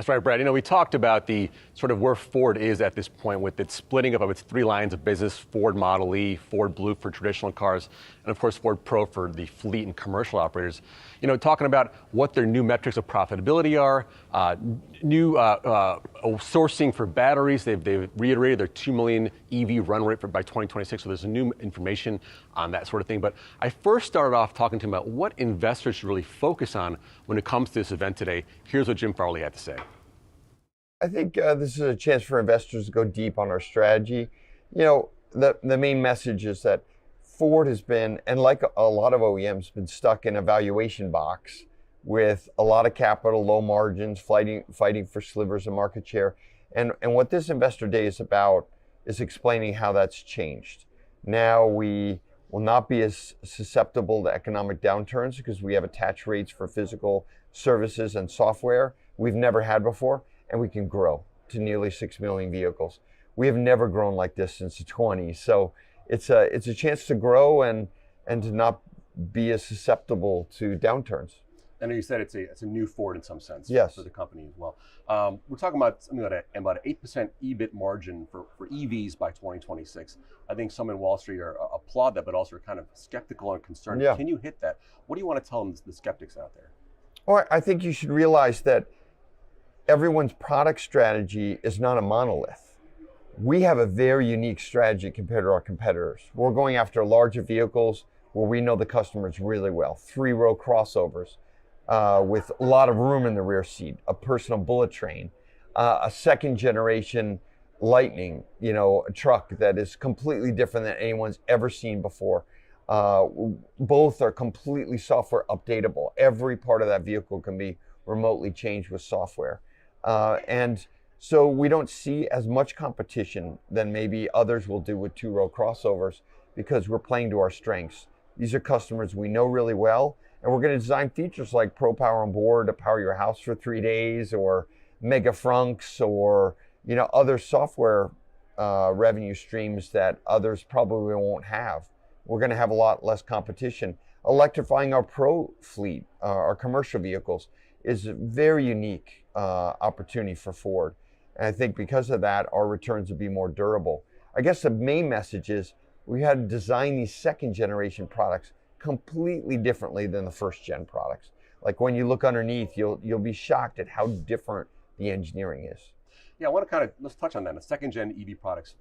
That's right, Brad. We talked about the sort of where Ford is at this point with its splitting up of its three lines of business: Ford Model E, Ford Blue for traditional cars, and of course Ford Pro for the fleet and commercial operators. Talking about what their new metrics of profitability are, new sourcing for batteries. They've reiterated their 2 million EV run rate by 2026. So there's new information on that sort of thing. But I first started off talking to him about what investors should really focus on when it comes to this event today. Here's what Jim Farley had to say. I think this is a chance for investors to go deep on our strategy. The main message is that Ford has been, and like a lot of OEMs, been stuck in a valuation box with a lot of capital, low margins, fighting for slivers of market share. And what this investor day is about is explaining how that's changed. Now we will not be as susceptible to economic downturns because we have attach rates for physical services and software we've never had before, and we can grow to nearly 6 million vehicles. We have never grown like this since the 20s. So it's a chance to grow and to not be as susceptible to downturns. I know you said it's a new Ford in some sense. Yes. For the company as well. We're talking about something like about an 8% EBIT margin for EVs by 2026. I think some in Wall Street applaud that, but also are kind of skeptical and concerned. Yeah. Can you hit that? What do you want to tell them, the skeptics out there? Well, I think you should realize that everyone's product strategy is not a monolith. We have a very unique strategy compared to our competitors. We're going after larger vehicles where we know the customers really well. 3-row crossovers with a lot of room in the rear seat, a personal bullet train, a second generation Lightning, a truck that is completely different than anyone's ever seen before. Both are completely software updatable. Every part of that vehicle can be remotely changed with software. And so we don't see as much competition than maybe others will do with 2-row crossovers because we're playing to our strengths. These are customers we know really well, and we're going to design features like Pro Power on Board to power your house for 3 days, or Mega Frunks, or other software revenue streams that others probably won't have. We're going to have a lot less competition. Electrifying our Pro fleet, our commercial vehicles, is a very unique opportunity for Ford. And I think because of that, our returns will be more durable. I guess the main message is we had to design these second generation products completely differently than the first gen products. Like when you look underneath, you'll be shocked at how different the engineering is. Yeah, I want to let's touch on that. The second gen EV products.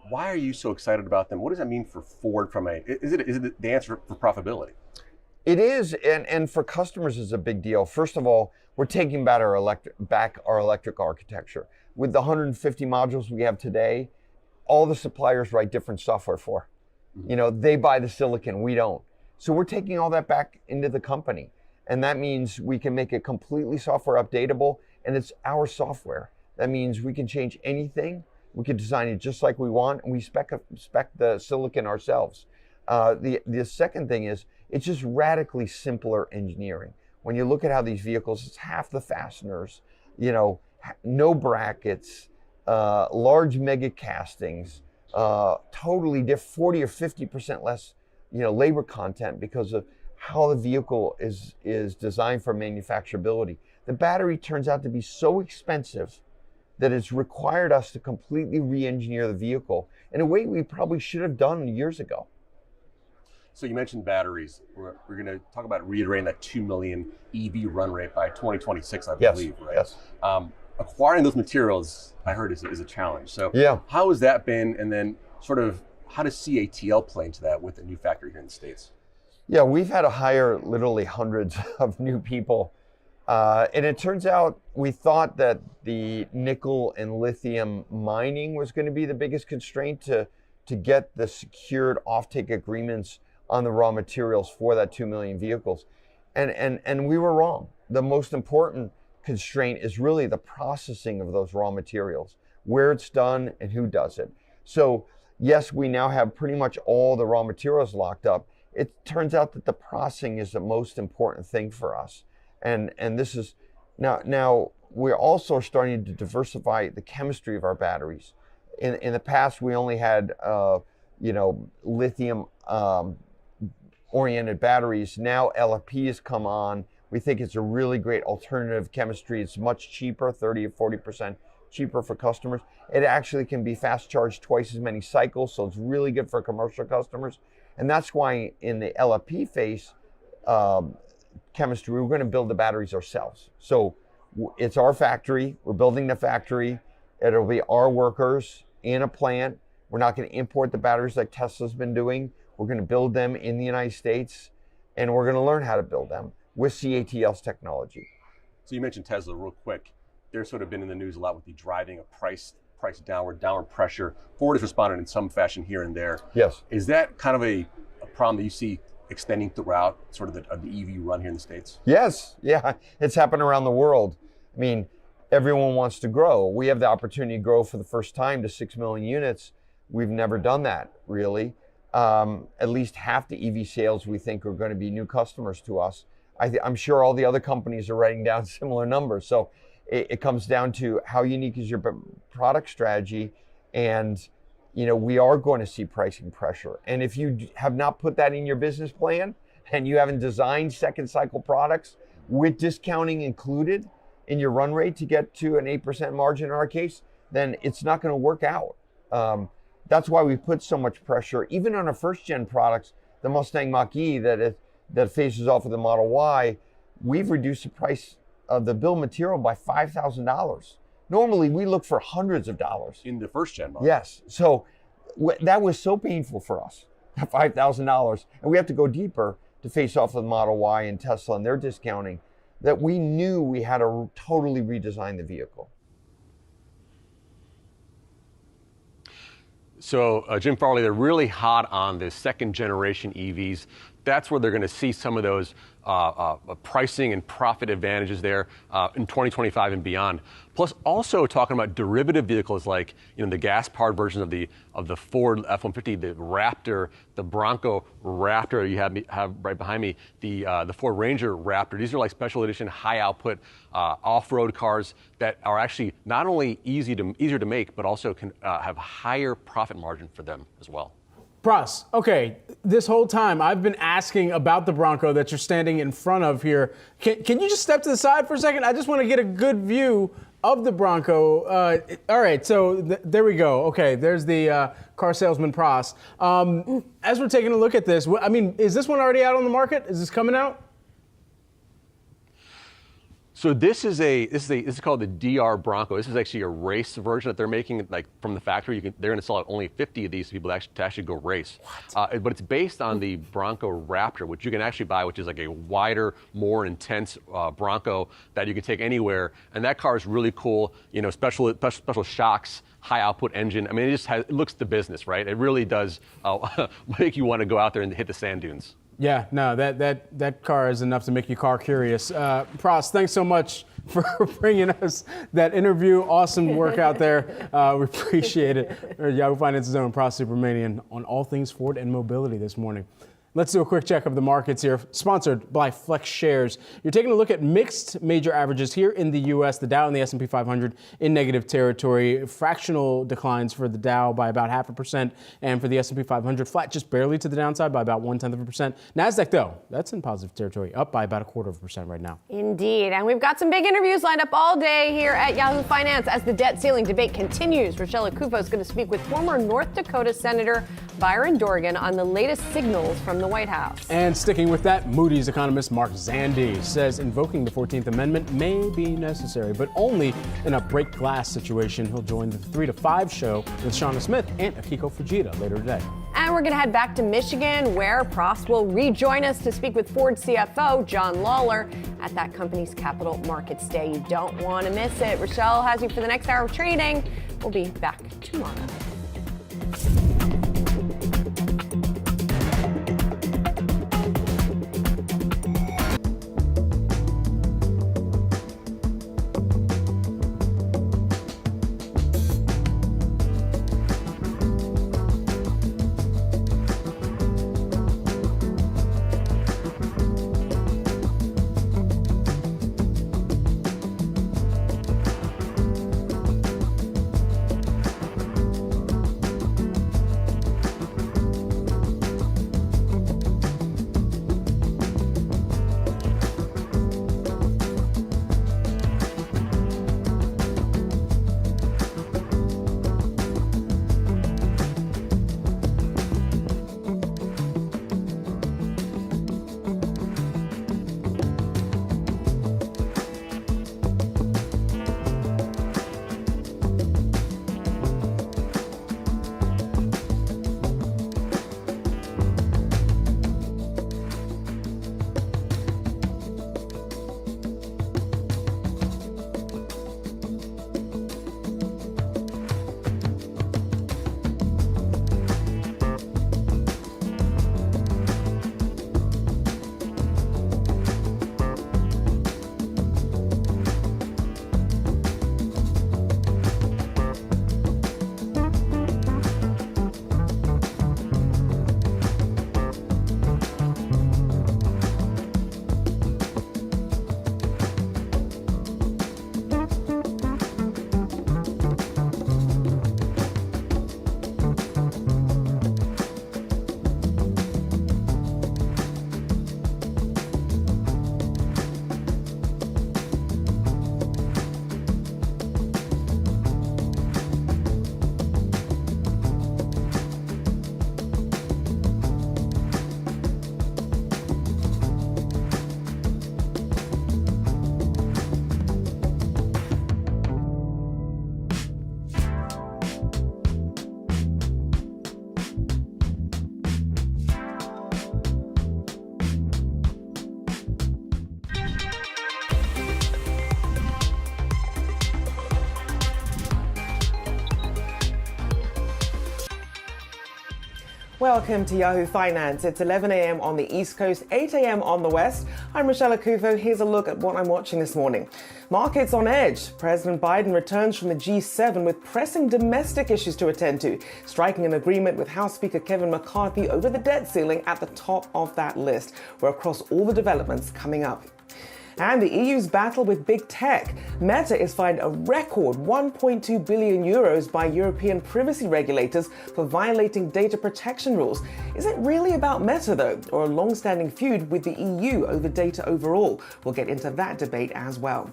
Why are you so excited about them? What does that mean for Ford is it the answer for profitability? It is, and for customers it's a big deal. First of all, we're taking back our electric architecture. With the 150 modules we have today, all the suppliers write different software for. They buy the silicon, we don't. So we're taking all that back into the company. And that means we can make it completely software updatable, and it's our software. That means we can change anything. We can design it just like we want, and we spec the silicon ourselves. The second thing is, it's just radically simpler engineering. When you look at how these vehicles, it's half the fasteners, no brackets, large mega castings, totally different, 40 or 50% less, labor content because of how the vehicle is designed for manufacturability. The battery turns out to be so expensive that it's required us to completely re-engineer the vehicle in a way we probably should have done years ago. So you mentioned batteries. We're going to talk about reiterating that 2 million EV run rate by 2026, I believe, right? Yes. Acquiring those materials, I heard, is a challenge. So yeah. How has that been? And then sort of how does CATL play into that with the new factory here in the States? Yeah, we've had to hire literally hundreds of new people. And it turns out we thought that the nickel and lithium mining was going to be the biggest constraint to get the secured offtake agreements on the raw materials for that 2 million vehicles. And we were wrong. The most important constraint is really the processing of those raw materials, where it's done and who does it. So yes, we now have pretty much all the raw materials locked up. It turns out that the processing is the most important thing for us. And this is, now we're also starting to diversify the chemistry of our batteries. In the past, we only had, lithium oriented batteries. Now LFP has come on. We think it's a really great alternative chemistry. It's much cheaper, 30 or 40% cheaper for customers. It actually can be fast charged twice as many cycles, so it's really good for commercial customers. And that's why in the LFP phase chemistry, we're going to build the batteries ourselves. So it's our factory. We're building the factory. It'll be our workers in a plant. We're not going to import the batteries like Tesla's been doing. We're going to build them in the United States, and we're going to learn how to build them with CATL's technology. So you mentioned Tesla real quick. They're sort of been in the news a lot with the driving of price downward pressure. Ford has responded in some fashion here and there. Yes. Is that kind of a problem that you see extending throughout sort of the EV run here in the States? Yes, yeah, it's happened around the world. I mean, everyone wants to grow. We have the opportunity to grow for the first time to 6 million units. We've never done that, really. At least half the EV sales we think are going to be new customers to us. I'm sure all the other companies are writing down similar numbers. So it comes down to how unique is your product strategy, and we are going to see pricing pressure. And if you have not put that in your business plan and you haven't designed second cycle products with discounting included in your run rate to get to an 8% margin in our case, then it's not going to work out. That's why we put so much pressure, even on our first gen products, the Mustang Mach-E that faces off of the Model Y. We've reduced the price of the bill of material by $5,000. Normally, we look for hundreds of dollars. In the first gen model? Yes. So that was so painful for us, that $5,000. And we have to go deeper to face off with Model Y and Tesla and their discounting, that we knew we had to totally redesign the vehicle. So Jim Farley, they're really hot on the second generation EVs. That's where they're going to see some of those pricing and profit advantages there in 2025 and beyond. Plus, also talking about derivative vehicles like the gas-powered versions of the Ford F-150, the Raptor, the Bronco Raptor. You have right behind me the Ford Ranger Raptor. These are like special edition, high-output off-road cars that are actually not only easier to make, but also can have higher profit margin for them as well. Pras, okay, this whole time I've been asking about the Bronco that you're standing in front of here. Can you just step to the side for a second? I just want to get a good view of the Bronco. All right, so there we go. Okay, there's the car salesman Pras. As we're taking a look at this, I mean, is this one already out on the market? Is this coming out? So this is called the DR Bronco. This is actually a race version that they're making, like from the factory. They're going to sell out only 50 of these to people to actually go race. But it's based on the Bronco Raptor, which you can actually buy, which is like a wider, more intense Bronco that you can take anywhere. And that car is really cool. Special shocks, high output engine. I mean, it looks the business, right? It really does make you want to go out there and hit the sand dunes. Yeah, no, that car is enough to make you car curious. Pras, thanks so much for bringing us that interview. Awesome work out there. We appreciate it. Yahoo Finance's own Pras Supermanian on all things Ford and mobility this morning. Let's do a quick check of the markets here, sponsored by Flex Shares. You're taking a look at mixed major averages here in the U.S. The Dow and the S&P 500 in negative territory. Fractional declines for the Dow by about 0.5%, and for the S&P 500, flat just barely to the downside by about 0.1%. NASDAQ, though, that's in positive territory, up by about 0.25% right now. Indeed, and we've got some big interviews lined up all day here at Yahoo Finance as the debt ceiling debate continues. Rochelle Akufo is going to speak with former North Dakota Senator Byron Dorgan on the latest signals from the White House. And sticking with that, Moody's economist Mark Zandi says invoking the 14th Amendment may be necessary, but only in a break glass situation. He'll join the 3 to 5 show with Shauna Smith and Akiko Fujita later today. And we're going to head back to Michigan, where Pras will rejoin us to speak with Ford CFO John Lawler at that company's Capital Markets Day. You don't want to miss it. Rochelle has you for the next hour of trading. We'll be back tomorrow. Welcome to Yahoo Finance. It's 11 a.m. on the East Coast, 8 a.m. on the West. I'm Rochelle Akufo. Here's a look at what I'm watching this morning. Markets on edge. President Biden returns from the G7 with pressing domestic issues to attend to, striking an agreement with House Speaker Kevin McCarthy over the debt ceiling at the top of that list. We're across all the developments coming up. And the EU's battle with big tech. Meta is fined a record 1.2 billion euros by European privacy regulators for violating data protection rules. Is it really about Meta, though, or a long-standing feud with the EU over data overall? We'll get into that debate as well.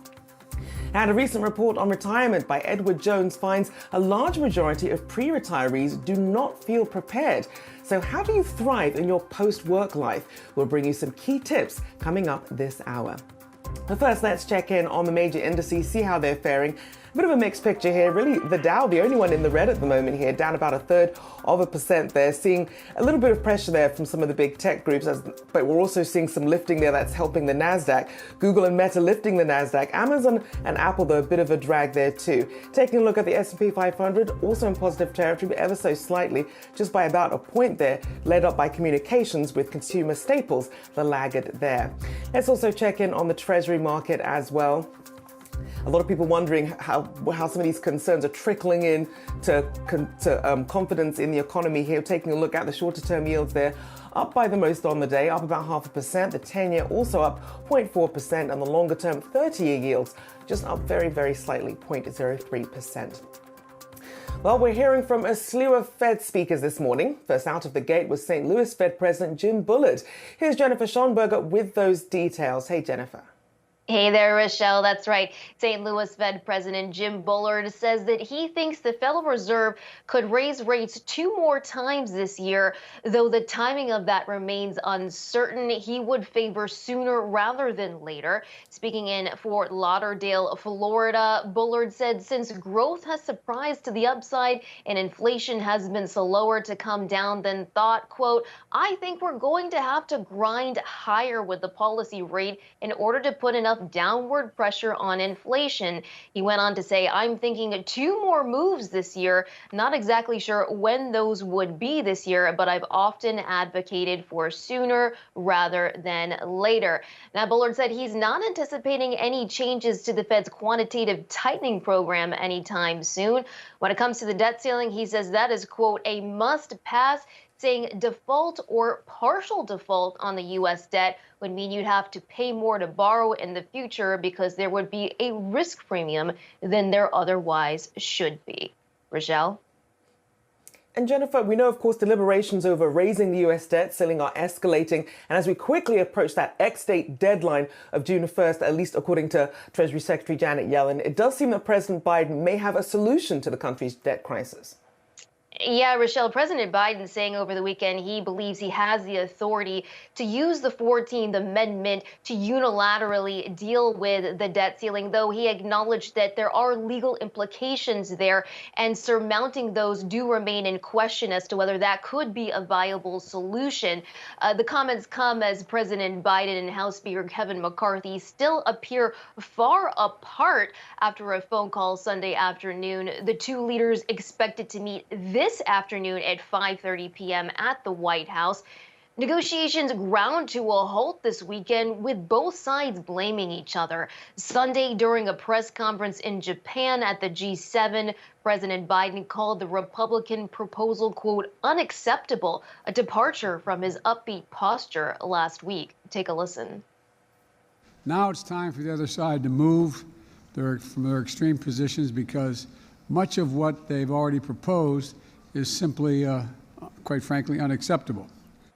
And a recent report on retirement by Edward Jones finds a large majority of pre-retirees do not feel prepared. So how do you thrive in your post-work life? We'll bring you some key tips coming up this hour. But first, let's check in on the major indices, see how they're faring. A bit of a mixed picture here. Really, the Dow, the only one in the red at the moment here, down about 1/3% there. Seeing a little bit of pressure there from some of the big tech groups, but we're also seeing some lifting there that's helping the NASDAQ. Google and Meta lifting the NASDAQ. Amazon and Apple, though, a bit of a drag there too. Taking a look at the S&P 500, also in positive territory, but ever so slightly, just by about a point there, led up by communications with consumer staples, the laggard there. Let's also check in on the Treasury market as well. A lot of people wondering how some of these concerns are trickling in to confidence in the economy here. Taking a look at the shorter term yields there, up by the most on the day, up about 0.5%. The 10-year also up 0.4%, and the longer term 30-year yields just up very, very slightly, 0.03%. Well, we're hearing from a slew of Fed speakers this morning. First out of the gate was St. Louis Fed President Jim Bullard. Here's Jennifer Schonberger with those details. Hey, Jennifer. Hey there, Rochelle. That's right. St. Louis Fed President Jim Bullard says that he thinks the Federal Reserve could raise rates 2 more times this year, though the timing of that remains uncertain. He would favor sooner rather than later. Speaking in Fort Lauderdale, Florida, Bullard said since growth has surprised to the upside and inflation has been slower to come down than thought, quote, I think we're going to have to grind higher with the policy rate in order to put enough downward pressure on inflation. He went on to say, I'm thinking 2 more moves this year. Not exactly sure when those would be this year, but I've often advocated for sooner rather than later. Now, Bullard said he's not anticipating any changes to the Fed's quantitative tightening program anytime soon. When it comes to the debt ceiling, he says that is, quote, a must pass, saying default or partial default on the U.S. debt would mean you'd have to pay more to borrow in the future because there would be a risk premium than there otherwise should be. Rochelle? And Jennifer, we know, of course, deliberations over raising the U.S. debt ceiling are escalating. And as we quickly approach that ex-date deadline of June 1st, at least according to Treasury Secretary Janet Yellen, it does seem that President Biden may have a solution to the country's debt crisis. Yeah, Rochelle, President Biden saying over the weekend he believes he has the authority to use the 14th Amendment to unilaterally deal with the debt ceiling, though he acknowledged that there are legal implications there, and surmounting those do remain in question as to whether that could be a viable solution. The comments come as President Biden and House Speaker Kevin McCarthy still appear far apart after a phone call Sunday afternoon. The two leaders expected to meet this afternoon at 5:30 p.m. at the White House. Negotiations ground to a halt this weekend, with both sides blaming each other. Sunday, during a press conference in Japan at the G7, President Biden called the Republican proposal, quote, unacceptable, a departure from his upbeat posture last week. Take a listen. Now it's time for the other side to move from their extreme positions, because much of what they've already proposed is simply, quite frankly, unacceptable.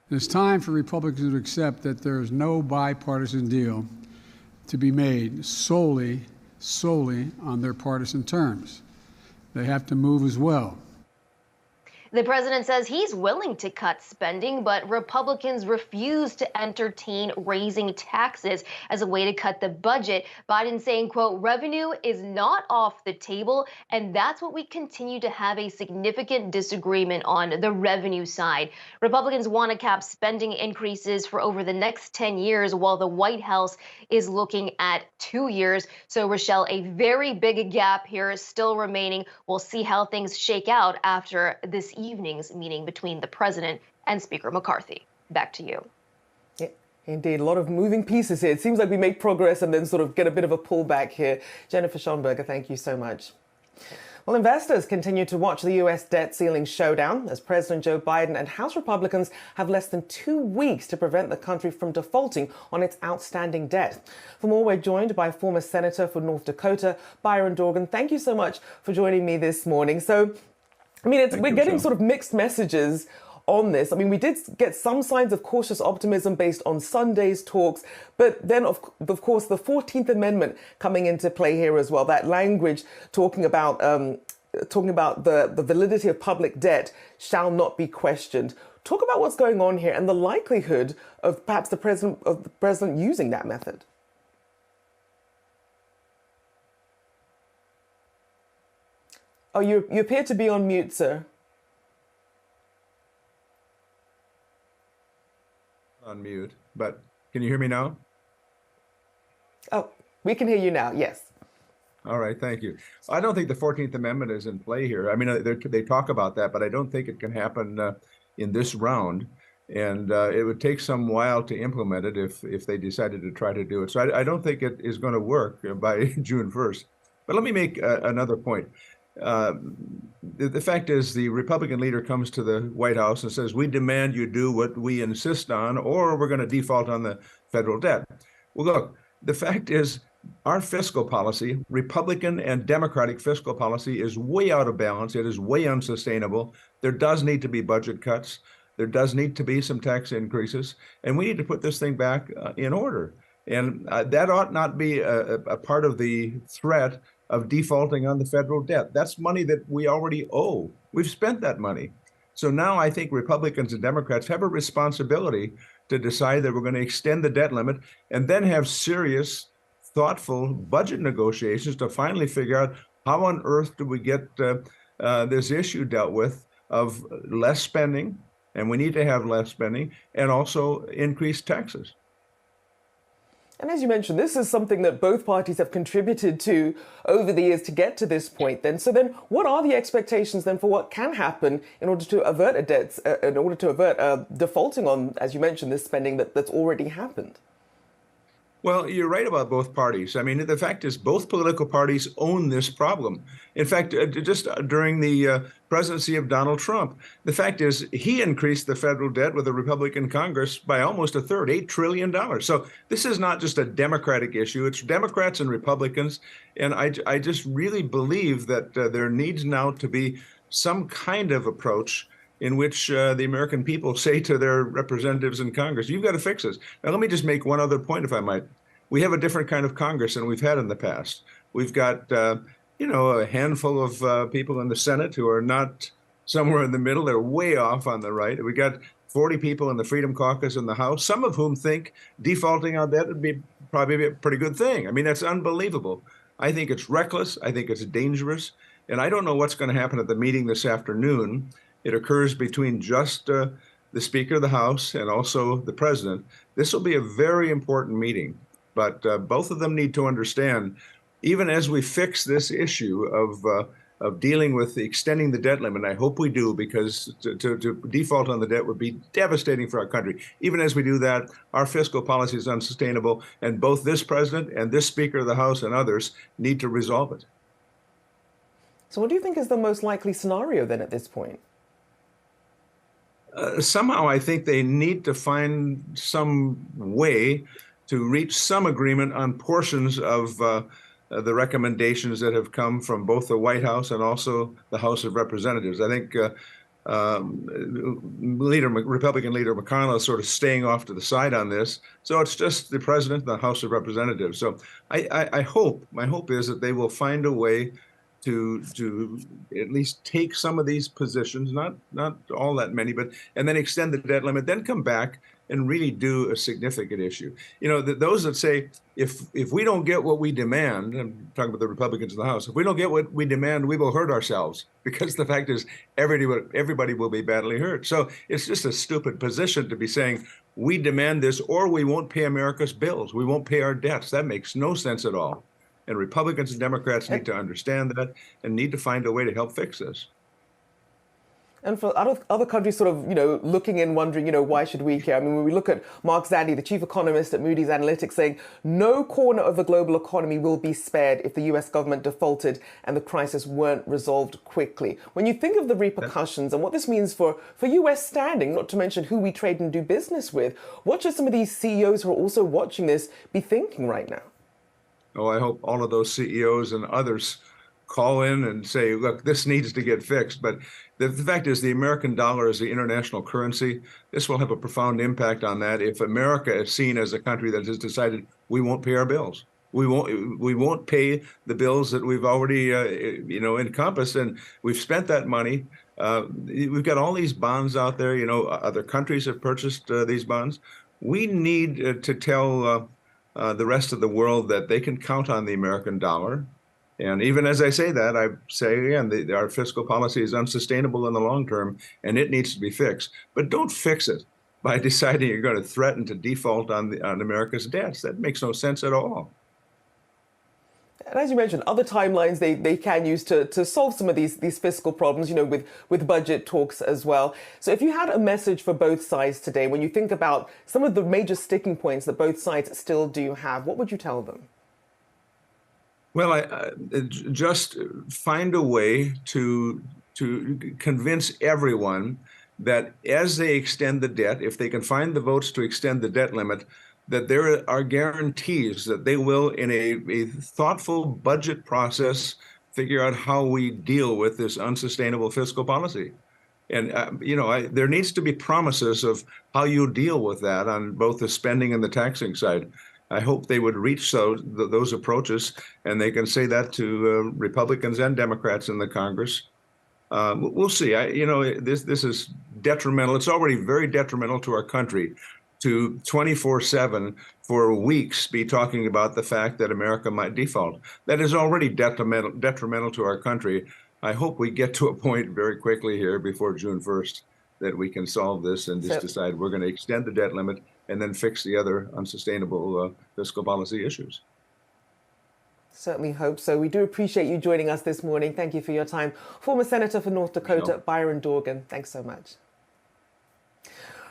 It's time for Republicans to accept that there is no bipartisan deal to be made solely on their partisan terms. They have to move as well. The president says he's willing to cut spending, but Republicans refuse to entertain raising taxes as a way to cut the budget. Biden saying, quote, revenue is not off the table, and that's what we continue to have a significant disagreement on, the revenue side. Republicans want to cap spending increases for over the next 10 years, while the White House is looking at 2 years. So, Rochelle, a very big gap here still remaining. We'll see how things shake out after this evening's meeting between the president and Speaker McCarthy. Back to you. Yeah, indeed, a lot of moving pieces here. It seems like we make progress and then sort of get a bit of a pullback here. Jennifer Schonberger, thank you so much. Well, investors continue to watch the U.S. debt ceiling showdown as President Joe Biden and House Republicans have less than 2 weeks to prevent the country from defaulting on its outstanding debt. For more, we're joined by former Senator for North Dakota, Byron Dorgan. Thank you so much for joining me this morning. So, I mean, we're getting sort of mixed messages on this. I mean, we did get some signs of cautious optimism based on Sunday's talks, but then, of course, the 14th Amendment coming into play here as well. That language talking about the validity of public debt shall not be questioned. Talk about what's going on here and the likelihood of perhaps the president using that method. Oh, you appear to be on mute, sir. On mute, but can you hear me now? Oh, we can hear you now, yes. All right, thank you. I don't think the 14th Amendment is in play here. I mean, they talk about that, but I don't think it can happen in this round. And it would take some while to implement it if they decided to try to do it. So I don't think it is going to work by June 1st. But let me make another point. The fact is, the Republican leader comes to the White House and says, we demand you do what we insist on, or we're going to default on the federal debt. Well, look, the fact is, our fiscal policy, Republican and Democratic fiscal policy, is way out of balance. It is way unsustainable. There does need to be budget cuts. There does need to be some tax increases. And we need to put this thing back in order. And that ought not be a part of the threat of defaulting on the federal debt. That's money that we already owe. We've spent that money. So now I think Republicans and Democrats have a responsibility to decide that we're going to extend the debt limit and then have serious, thoughtful budget negotiations to finally figure out how on earth do we get this issue dealt with of less spending, and we need to have less spending, and also increased taxes. And as you mentioned, this is something that both parties have contributed to over the years to get to this point then. So then what are the expectations then for what can happen in order to avert defaulting on, as you mentioned, this spending that's already happened? Well, you're right about both parties. I mean, the fact is both political parties own this problem. In fact, just during the presidency of Donald Trump, the fact is he increased the federal debt with a Republican Congress by almost a third, $8 trillion. So this is not just a Democratic issue. It's Democrats and Republicans. And I just really believe that there needs now to be some kind of approach in which the American people say to their representatives in Congress, you've got to fix this. Now, let me just make one other point, if I might. We have a different kind of Congress than we've had in the past. We've got, a handful of people in the Senate who are not somewhere in the middle. They're way off on the right. We got 40 people in the Freedom Caucus in the House, some of whom think defaulting on that would probably be a pretty good thing. I mean, that's unbelievable. I think it's reckless. I think it's dangerous. And I don't know what's going to happen at the meeting this afternoon. It occurs between just the Speaker of the House and also the President. This will be a very important meeting, but both of them need to understand, even as we fix this issue of dealing with extending the debt limit, I hope we do, because to default on the debt would be devastating for our country. Even as we do that, our fiscal policy is unsustainable, and both this President and this Speaker of the House and others need to resolve it. So what do you think is the most likely scenario then at this point? Somehow I think they need to find some way to reach some agreement on portions of the recommendations that have come from both the White House and also the House of Representatives. I think Republican leader McConnell is sort of staying off to the side on this. So it's just the President and the House of Representatives. So my hope is that they will find a way to at least take some of these positions, not all that many, and then extend the debt limit, then come back and really do a significant issue. You know, those that say, if we don't get what we demand, I'm talking about the Republicans in the House, if we don't get what we demand, we will hurt ourselves, because the fact is everybody will be badly hurt. So it's just a stupid position to be saying, we demand this or we won't pay America's bills. We won't pay our debts. That makes no sense at all. And Republicans and Democrats need to understand that and need to find a way to help fix this. And for other countries sort of, looking in, wondering, why should we care? I mean, when we look at Mark Zandi, the chief economist at Moody's Analytics, saying no corner of the global economy will be spared if the US government defaulted and the crisis weren't resolved quickly. When you think of the repercussions and what this means for US standing, not to mention who we trade and do business with, what should some of these CEOs who are also watching this be thinking right now? Oh, I hope all of those CEOs and others call in and say, look, this needs to get fixed. But the fact is, the American dollar is the international currency. This will have a profound impact on that. If America is seen as a country that has decided we won't pay our bills, we won't pay the bills that we've already encompassed, and we've spent that money. We've got all these bonds out there. Other countries have purchased these bonds. We need to tell the rest of the world that they can count on the American dollar. And even as I say that, I say again, our fiscal policy is unsustainable in the long term, and it needs to be fixed. But don't fix it by deciding you're going to threaten to default on America's debts. That makes no sense at all. And as you mentioned, other timelines they can use to solve some of these fiscal problems, with budget talks as well. So if you had a message for both sides today, when you think about some of the major sticking points that both sides still do have, what would you tell them? Well, I just find a way to convince everyone that as they extend the debt, if they can find the votes to extend the debt limit, that there are guarantees that they will, in a thoughtful budget process, figure out how we deal with this unsustainable fiscal policy. And, there needs to be promises of how you deal with that on both the spending and the taxing side. I hope they would reach those approaches, and they can say that to Republicans and Democrats in the Congress. We'll see. This is detrimental. It's already very detrimental to our country to 24/7 for weeks be talking about the fact that America might default. That is already detrimental to our country. I hope we get to a point very quickly here before June 1st that we can solve this and just decide we're going to extend the debt limit and then fix the other unsustainable fiscal policy issues. Certainly hope so. We do appreciate you joining us this morning. Thank you for your time. Former Senator for North Dakota, Byron Dorgan, thanks so much.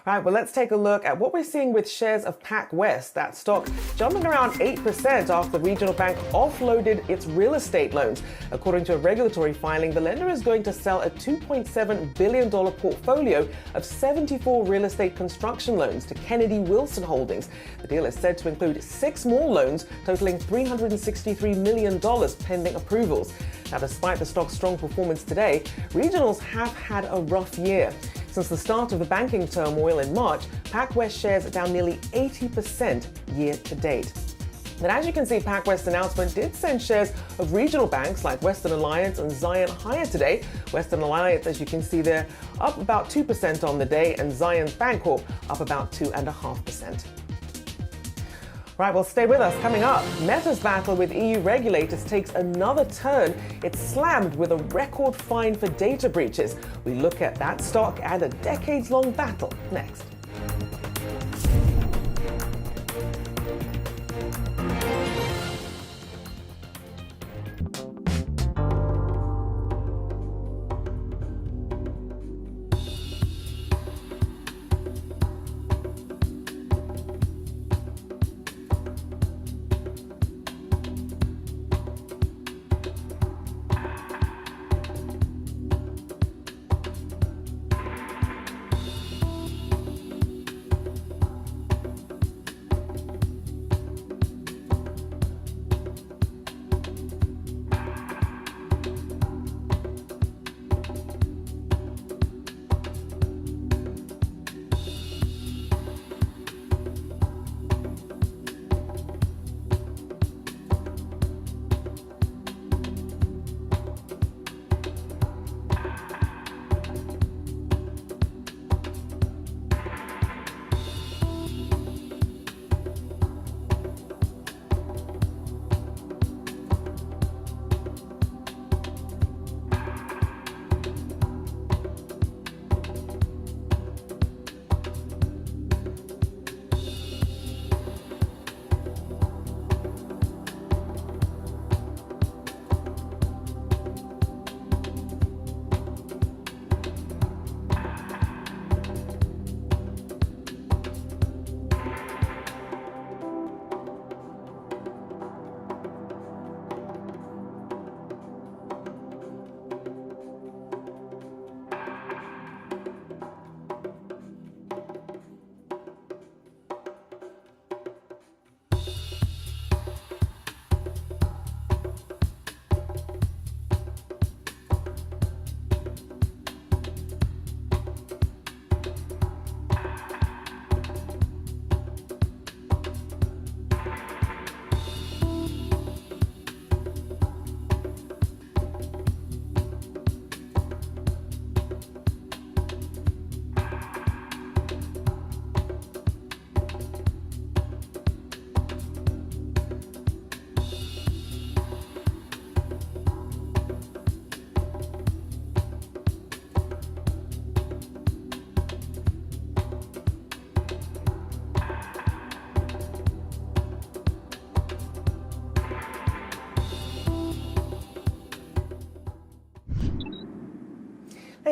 All right, well, let's take a look at what we're seeing with shares of PacWest. That stock jumping around 8% after the regional bank offloaded its real estate loans. According to a regulatory filing, the lender is going to sell a $2.7 billion portfolio of 74 real estate construction loans to Kennedy Wilson Holdings. The deal is said to include 6 more loans totaling $363 million pending approvals. Now, despite the stock's strong performance today, regionals have had a rough year. Since the start of the banking turmoil in March, PacWest shares are down nearly 80% year to date. But as you can see, PacWest's announcement did send shares of regional banks like Western Alliance and Zion higher today. Western Alliance, as you can see there, up about 2% on the day, and Zion's Bancorp up about 2.5%. Right, well, stay with us. Coming up, Meta's battle with EU regulators takes another turn. It's slammed with a record fine for data breaches. We look at that stock and a decades-long battle next.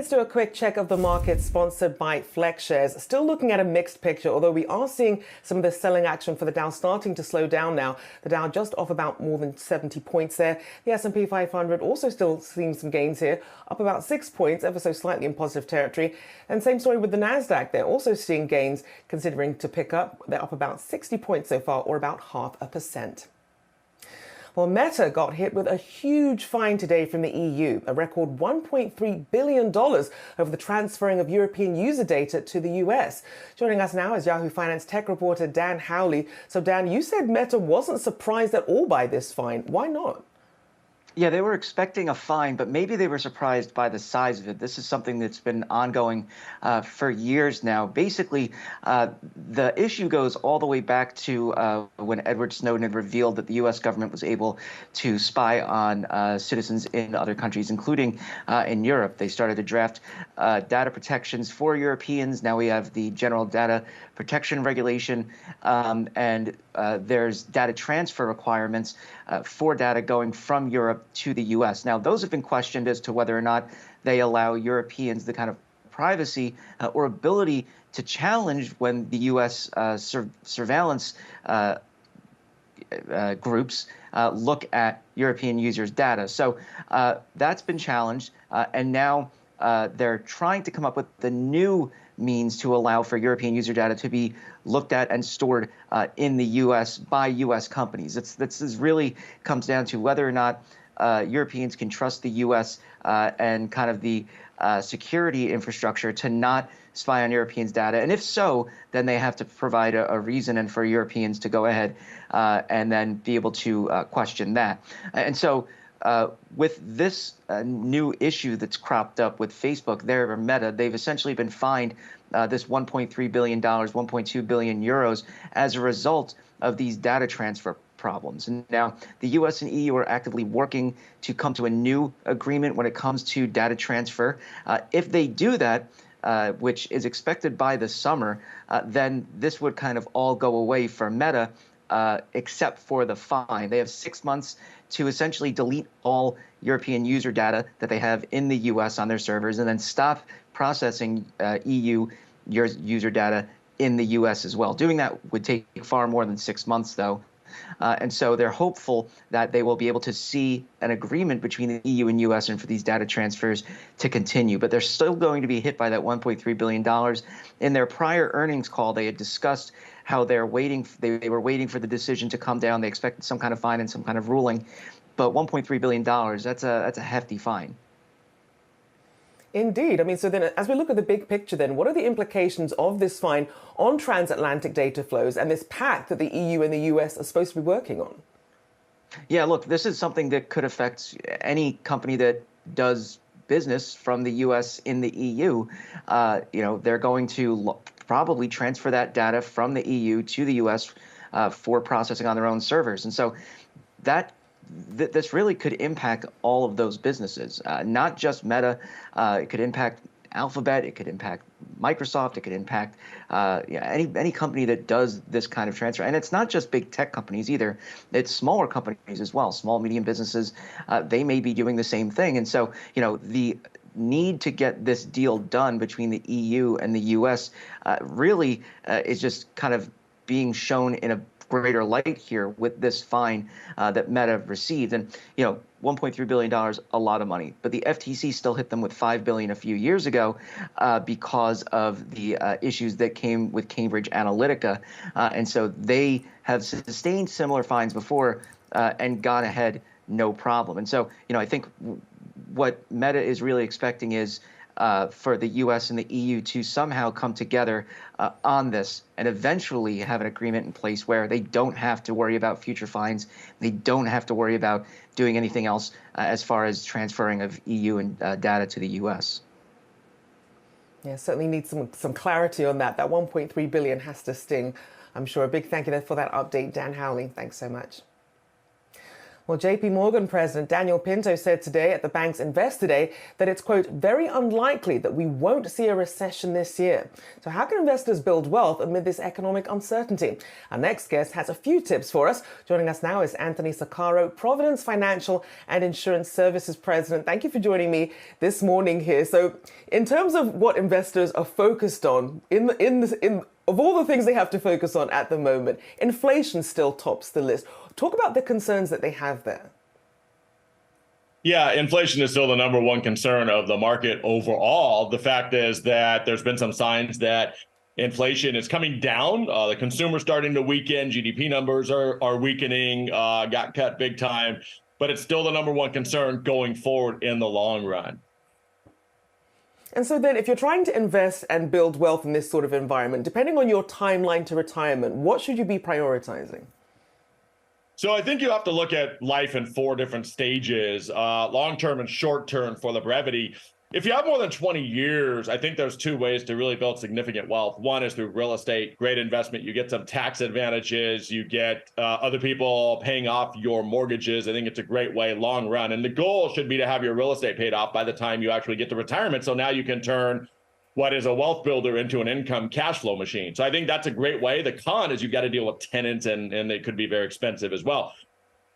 Let's do a quick check of the market sponsored by Flex Shares. Still looking at a mixed picture, although we are seeing some of the selling action for the Dow starting to slow down now. The Dow just off about more than 70 points there. The S&P 500 also still seeing some gains here, up about 6 points, ever so slightly in positive territory. And same story with the Nasdaq. They're also seeing gains, considering to pick up. They're up about 60 points so far, or about 0.5%. Well, Meta got hit with a huge fine today from the EU, a record $1.3 billion over the transferring of European user data to the US. Joining us now is Yahoo Finance tech reporter Dan Howley. So, Dan, you said Meta wasn't surprised at all by this fine. Why not? Yeah, they were expecting a fine, but maybe they were surprised by the size of it. This is something that's been ongoing for years now. Basically, the issue goes all the way back to when Edward Snowden had revealed that the U.S. government was able to spy on citizens in other countries, including in Europe. They started to draft data protections for Europeans. Now we have the General Data Protection Regulation, and there's data transfer requirements for data going from Europe to the U.S. Now, those have been questioned as to whether or not they allow Europeans the kind of privacy or ability to challenge when the U.S. Surveillance groups look at European users' data. So that's been challenged, and now they're trying to come up with the new means to allow for European user data to be looked at and stored in the U.S. by U.S. companies. This really comes down to whether or not Europeans can trust the U.S. And kind of the security infrastructure to not spy on Europeans' data. And if so, then they have to provide a reason and for Europeans to go ahead and then be able to question that. And so with this new issue that's cropped up with Facebook, or Meta, they've essentially been fined this $1.3 billion, 1.2 billion euros as a result of these data transfer problems. And now the U.S. and EU are actively working to come to a new agreement when it comes to data transfer. If they do that, which is expected by the summer, then this would kind of all go away for Meta, except for the fine. They have 6 months to essentially delete all European user data that they have in the U.S. on their servers and then stop processing EU user data in the U.S. as well. Doing that would take far more than 6 months, though. And so they're hopeful that they will be able to see an agreement between the EU and U.S. and for these data transfers to continue. But they're still going to be hit by that $1.3 billion. In their prior earnings call, they had discussed how they were waiting for the decision to come down. They expected some kind of fine and some kind of ruling. But $1.3 billion, that's a hefty fine. Indeed. I mean, so then as we look at the big picture, then what are the implications of this fine on transatlantic data flows and this pact that the EU and the US are supposed to be working on? Yeah, look, this is something that could affect any company that does business from the US in the EU. They're going to probably transfer that data from the EU to the US for processing on their own servers. And so this really could impact all of those businesses, not just Meta. It could impact Alphabet. It could impact Microsoft. It could impact any company that does this kind of transfer. And it's not just big tech companies either. It's smaller companies as well, small, medium businesses. They may be doing the same thing. And so, the need to get this deal done between the EU and the U.S. Really is just kind of being shown in a greater light here with this fine that Meta received. And, $1.3 billion, a lot of money. But the FTC still hit them with $5 billion a few years ago because of the issues that came with Cambridge Analytica. And so they have sustained similar fines before and gone ahead no problem. And so, I think what Meta is really expecting is for the U.S. and the EU to somehow come together on this and eventually have an agreement in place where they don't have to worry about future fines. They don't have to worry about doing anything else as far as transferring of EU and data to the U.S. Yeah, certainly need some clarity on that. That $1.3 billion has to sting, I'm sure. A big thank you there for that update, Dan Howley. Thanks so much. Well, JP Morgan President Daniel Pinto said today at the bank's Investor Day that it's, quote, very unlikely that we won't see a recession this year. So how can investors build wealth amid this economic uncertainty? Our next guest has a few tips for us. Joining us now is Anthony Saccaro, Providence Financial and Insurance Services President. Thank you for joining me this morning here. So in terms of what investors are focused on, of all the things they have to focus on at the moment, inflation still tops the list. Talk about the concerns that they have there. Yeah, inflation is still the number one concern of the market overall. The fact is that there's been some signs that inflation is coming down. The consumer's starting to weaken. GDP numbers are weakening, got cut big time, but it's still the number one concern going forward in the long run. And so then if you're trying to invest and build wealth in this sort of environment, depending on your timeline to retirement, what should you be prioritizing? So I think you have to look at life in four different stages, long-term and short-term for the brevity. If you have more than 20 years, I think there's two ways to really build significant wealth. One is through real estate, great investment. You get some tax advantages. You get other people paying off your mortgages. I think it's a great way long run. And the goal should be to have your real estate paid off by the time you actually get to retirement. So now you can turn what is a wealth builder into an income cash flow machine. So I think that's a great way. The con is you've got to deal with tenants and they could be very expensive as well.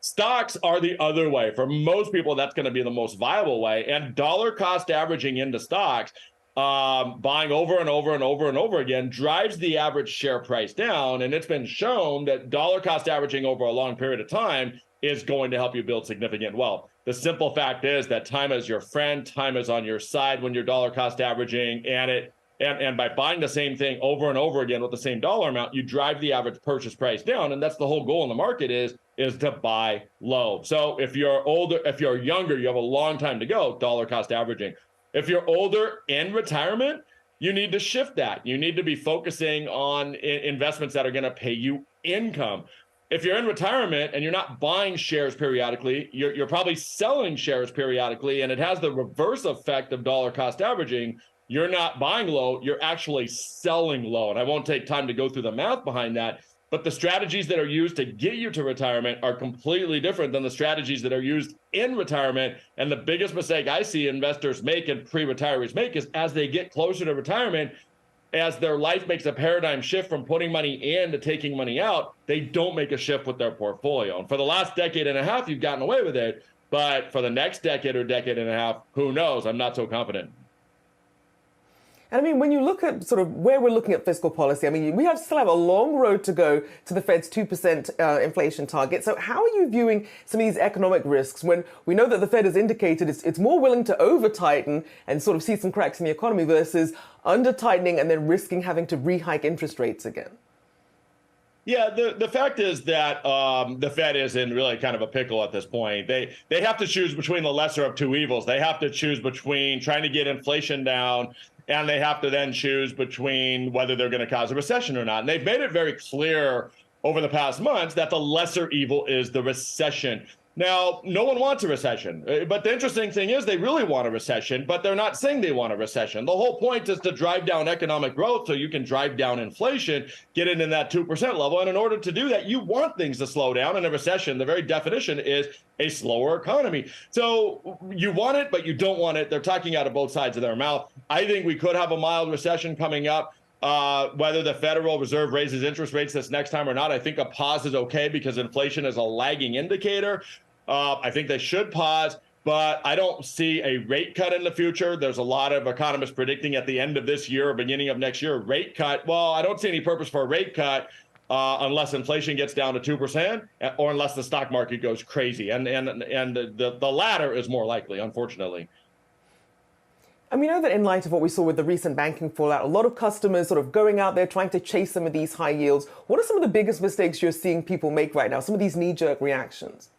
Stocks are the other way. For most people, that's going to be the most viable way. And dollar cost averaging into stocks, buying over and over and over and over again, drives the average share price down. And it's been shown that dollar cost averaging over a long period of time is going to help you build significant wealth. The simple fact is that time is your friend, time is on your side when you're dollar cost averaging, and by buying the same thing over and over again with the same dollar amount, you drive the average purchase price down. And that's the whole goal in the market is to buy low. So if you're older, if you're younger, you have a long time to go, dollar cost averaging. If you're older in retirement, you need to shift that. You need to be focusing on investments that are going to pay you income. If you're in retirement and you're not buying shares periodically, you're probably selling shares periodically, and it has the reverse effect of dollar cost averaging. You're not buying low, you're actually selling low. And I won't take time to go through the math behind that, but the strategies that are used to get you to retirement are completely different than the strategies that are used in retirement. And the biggest mistake I see investors make and pre-retirees make is as they get closer to retirement, as their life makes a paradigm shift from putting money in to taking money out, they don't make a shift with their portfolio. And for the last decade and a half, you've gotten away with it. But for the next decade or decade and a half, who knows? I'm not so confident. And I mean, when you look at sort of where we're looking at fiscal policy, I mean, we still have a long road to go to the Fed's 2% inflation target. So how are you viewing some of these economic risks when we know that the Fed has indicated it's more willing to over-tighten and sort of see some cracks in the economy versus under-tightening and then risking having to re-hike interest rates again? Yeah, the fact is that the Fed is in really kind of a pickle at this point. They have to choose between the lesser of two evils. They have to choose between trying to get inflation down, and they have to then choose between whether they're going to cause a recession or not. And they've made it very clear over the past months that the lesser evil is the recession. Now, no one wants a recession, but the interesting thing is they really want a recession, but they're not saying they want a recession. The whole point is to drive down economic growth so you can drive down inflation, get it in that 2% level. And in order to do that, you want things to slow down. And a recession, the very definition is a slower economy. So you want it, but you don't want it. They're talking out of both sides of their mouth. I think we could have a mild recession coming up. Whether the Federal Reserve raises interest rates this next time or not, I think a pause is okay because inflation is a lagging indicator. I think they should pause, but I don't see a rate cut in the future. There's a lot of economists predicting at the end of this year or beginning of next year, a rate cut. Well, I don't see any purpose for a rate cut unless inflation gets down to 2% or unless the stock market goes crazy. And the latter is more likely, unfortunately. And we know that in light of what we saw with the recent banking fallout, a lot of customers sort of going out there trying to chase some of these high yields. What are some of the biggest mistakes you're seeing people make right now? Some of these knee-jerk reactions?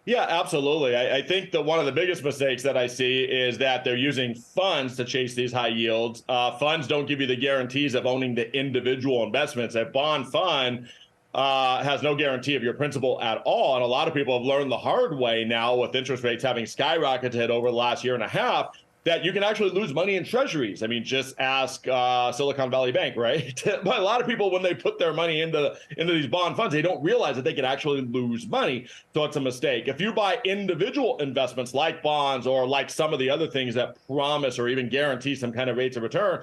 Yeah, absolutely. I think that one of the biggest mistakes that I see is that they're using funds to chase these high yields. Funds don't give you the guarantees of owning the individual investments. A bond fund has no guarantee of your principal at all. And a lot of people have learned the hard way now with interest rates having skyrocketed over the last year and a half that you can actually lose money in treasuries. I mean, just ask Silicon Valley Bank, right? But a lot of people, when they put their money into these bond funds, they don't realize that they can actually lose money. So it's a mistake. If you buy individual investments like bonds or like some of the other things that promise or even guarantee some kind of rates of return,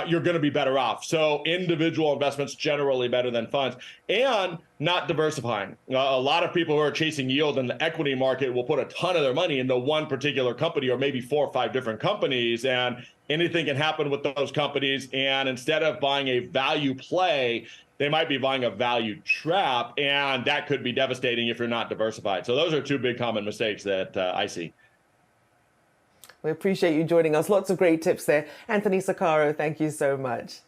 you're going to be better off. So individual investments generally better than funds, and not diversifying. A lot of people who are chasing yield in the equity market will put a ton of their money into one particular company or maybe 4 or 5 different companies, and anything can happen with those companies. And instead of buying a value play, they might be buying a value trap, and that could be devastating if you're not diversified. So those are 2 big common mistakes that I see. We appreciate you joining us. Lots of great tips there. Anthony Soccaro, thank you so much.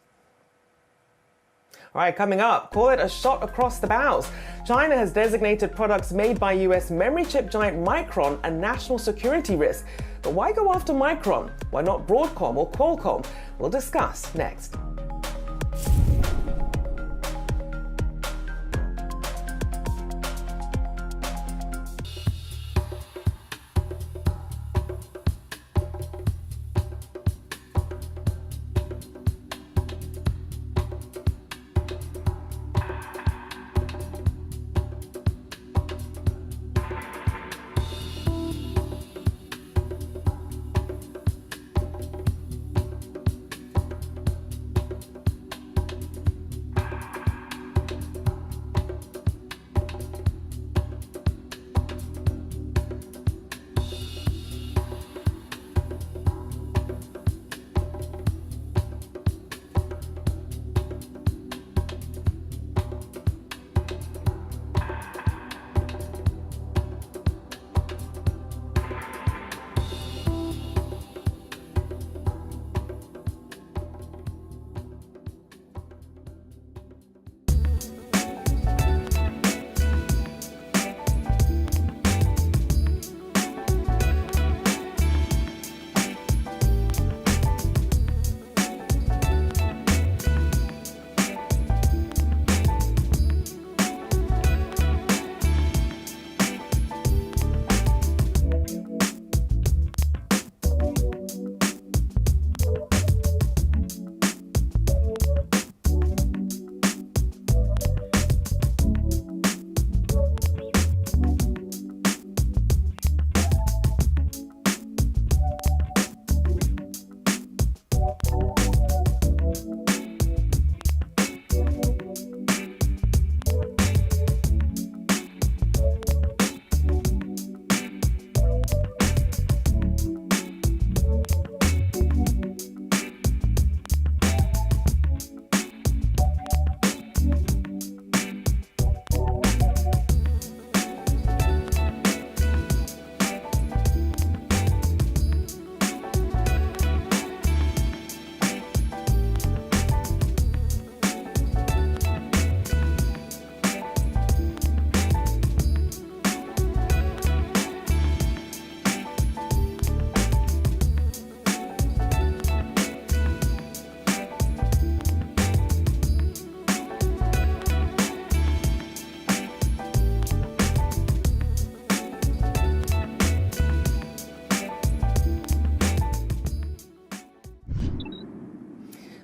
All right, coming up, call it a shot across the bows. China has designated products made by US memory chip giant Micron a national security risk. But why go after Micron? Why not Broadcom or Qualcomm? We'll discuss next.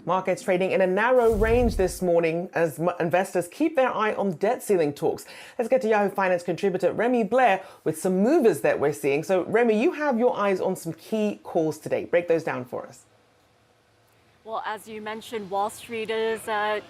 Markets trading in a narrow range this morning as investors keep their eye on debt ceiling talks. Let's get to Yahoo Finance contributor Remy Blair with some movers that we're seeing. So Remy, you have your eyes on some key calls today. Break those down for us. Well, as you mentioned, Wall Street is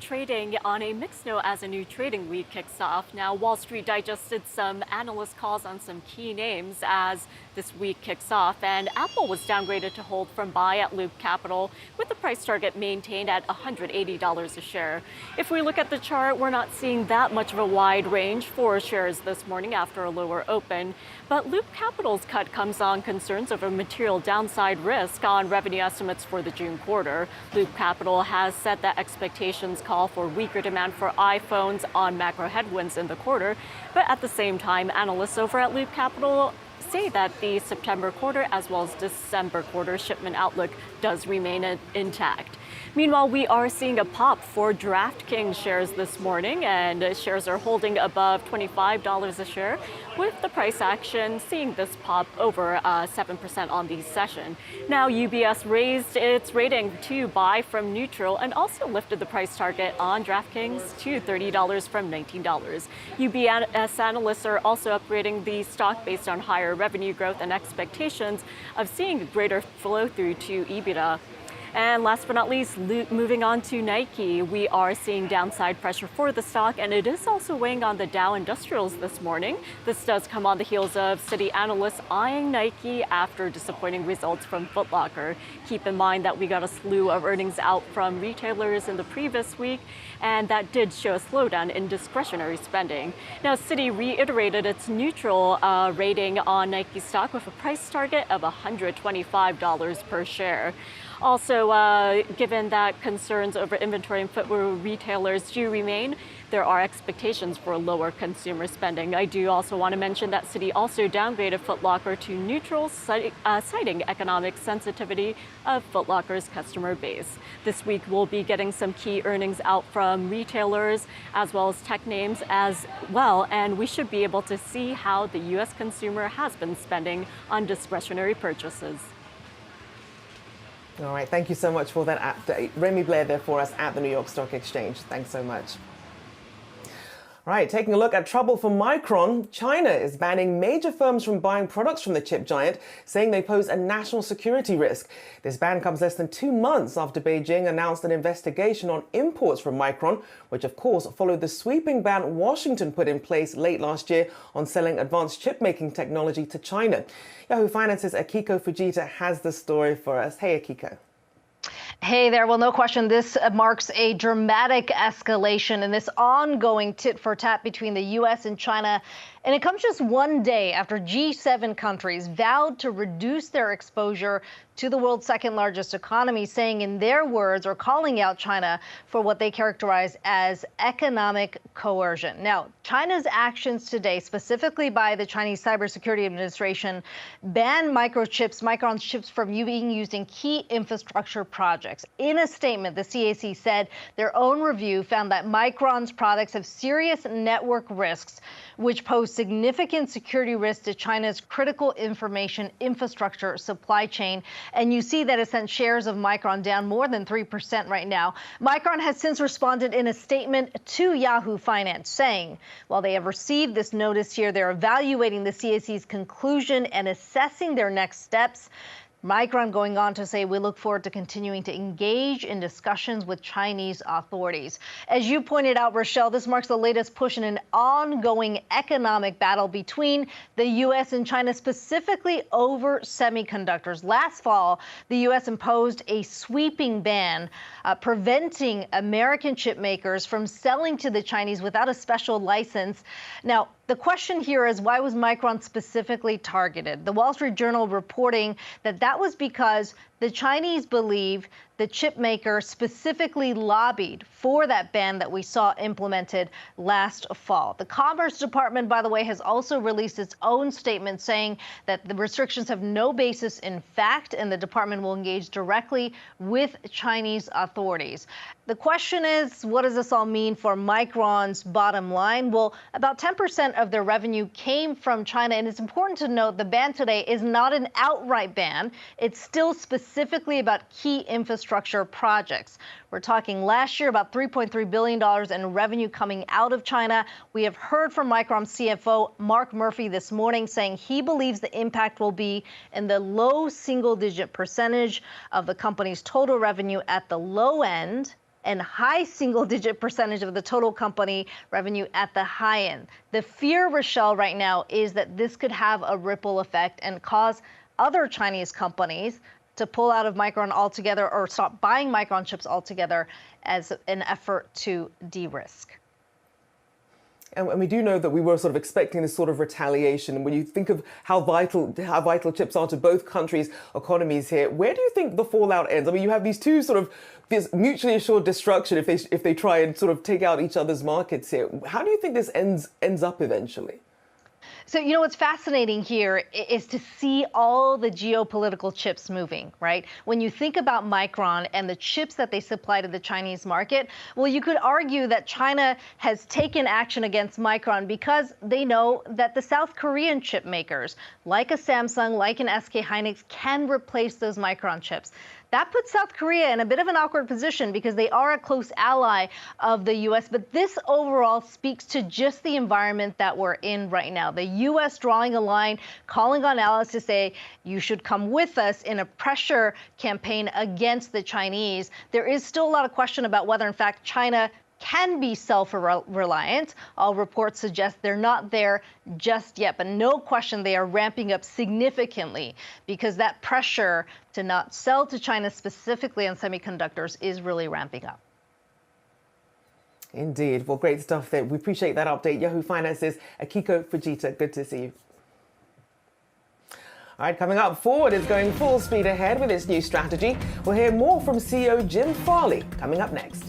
trading on a mixed note as a new trading week kicks off. Now, Wall Street digested some analyst calls on some key names as this week kicks off, and Apple was downgraded to hold from buy at Loop Capital with the price target maintained at $180 a share. If we look at the chart, we're not seeing that much of a wide range for shares this morning after a lower open, but Loop Capital's cut comes on concerns over material downside risk on revenue estimates for the June quarter. Loop Capital has said that expectations call for weaker demand for iPhones on macro headwinds in the quarter, but at the same time, analysts over at Loop Capital say that the September quarter as well as December quarter shipment outlook does remain intact. Meanwhile, we are seeing a pop for DraftKings shares this morning, and shares are holding above $25 a share, with the price action seeing this pop over 7% on the session. Now, UBS raised its rating to buy from neutral and also lifted the price target on DraftKings to $30 from $19. UBS analysts are also upgrading the stock based on higher revenue growth and expectations of seeing greater flow through to EBITDA. And last but not least, moving on to Nike, we are seeing downside pressure for the stock, and it is also weighing on the Dow Industrials this morning. This does come on the heels of Citi analysts eyeing Nike after disappointing results from Foot Locker. Keep in mind that we got a slew of earnings out from retailers in the previous week, and that did show a slowdown in discretionary spending. Now, Citi reiterated its neutral rating on Nike stock with a price target of $125 per share. Also, given that concerns over inventory and footwear retailers do remain, there are expectations for lower consumer spending. I do also want to mention that Citi also downgraded Foot Locker to neutral, citing economic sensitivity of Foot Locker's customer base. This week, we'll be getting some key earnings out from retailers as well as tech names as well, and we should be able to see how the U.S. consumer has been spending on discretionary purchases. All right, thank you so much for that update. Remy Blair there for us at the New York Stock Exchange. Thanks so much. All right, taking a look at trouble for Micron, China is banning major firms from buying products from the chip giant, saying they pose a national security risk. This ban comes less than 2 months after Beijing announced an investigation on imports from Micron, which of course followed the sweeping ban Washington put in place late last year on selling advanced chip-making technology to China. Yahoo Finance's Akiko Fujita has the story for us. Hey, Akiko. Hey there. Well, no question, this marks a dramatic escalation in this ongoing tit for tat between the U.S. and China. And it comes just one day after G7 countries vowed to reduce their exposure to the world's second largest economy, saying in their words, or calling out China for what they characterize as economic coercion. Now, China's actions today, specifically by the Chinese Cybersecurity Administration, ban Micron's chips from being used in key infrastructure projects. In a statement, the CAC said their own review found that Micron's products have serious network risks, which pose significant security risks to China's critical information infrastructure supply chain. And you see that it sent shares of Micron down more than 3% right now. Micron has since responded in a statement to Yahoo Finance, saying, while they have received this notice here, they're evaluating the CAC's conclusion and assessing their next steps. Micron going on to say, we look forward to continuing to engage in discussions with Chinese authorities. As you pointed out, Rochelle, this marks the latest push in an ongoing economic battle between the U.S. and China, specifically over semiconductors. Last fall, the U.S. imposed a sweeping ban preventing American chip makers from selling to the Chinese without a special license. Now, the question here is, why was Micron specifically targeted? The Wall Street Journal reporting that that was because the Chinese believe the chip maker specifically lobbied for that ban that we saw implemented last fall. The Commerce Department, by the way, has also released its own statement saying that the restrictions have no basis in fact, and the department will engage directly with Chinese authorities. The question is, what does this all mean for Micron's bottom line? Well, about 10% of their revenue came from China, and it's important to note the ban today is not an outright ban. It's still specifically about key infrastructure projects. We're talking last year about $3.3 billion in revenue coming out of China. We have heard from Micron CFO Mark Murphy this morning saying he believes the impact will be in the low single-digit percentage of the company's total revenue at the low end, and high single-digit percentage of the total company revenue at the high end. The fear, Rochelle, right now is that this could have a ripple effect and cause other Chinese companies to pull out of Micron altogether or stop buying Micron chips altogether as an effort to de-risk. And we do know that we were sort of expecting this sort of retaliation. And when you think of how vital chips are to both countries' economies here, where do you think the fallout ends? I mean, you have these two sort of this mutually assured destruction if they try and sort of take out each other's markets here. How do you think this ends up eventually? So, what's fascinating here is to see all the geopolitical chips moving, right? When you think about Micron and the chips that they supply to the Chinese market, well, you could argue that China has taken action against Micron because they know that the South Korean chip makers, like a Samsung, like an SK Hynix, can replace those Micron chips. That puts South Korea in a bit of an awkward position because they are a close ally of the U.S. But this overall speaks to just the environment that we're in right now. The U.S. drawing a line, calling on allies to say, you should come with us in a pressure campaign against the Chinese. There is still a lot of question about whether, in fact, China can be self-reliant. All reports suggest they're not there just yet, but no question they are ramping up significantly because that pressure to not sell to China specifically on semiconductors is really ramping up. Indeed. Well, great stuff there. We appreciate that update. Yahoo Finance's Akiko Fujita. Good to see you. All right, coming up, Ford is going full speed ahead with its new strategy. We'll hear more from CEO Jim Farley coming up next.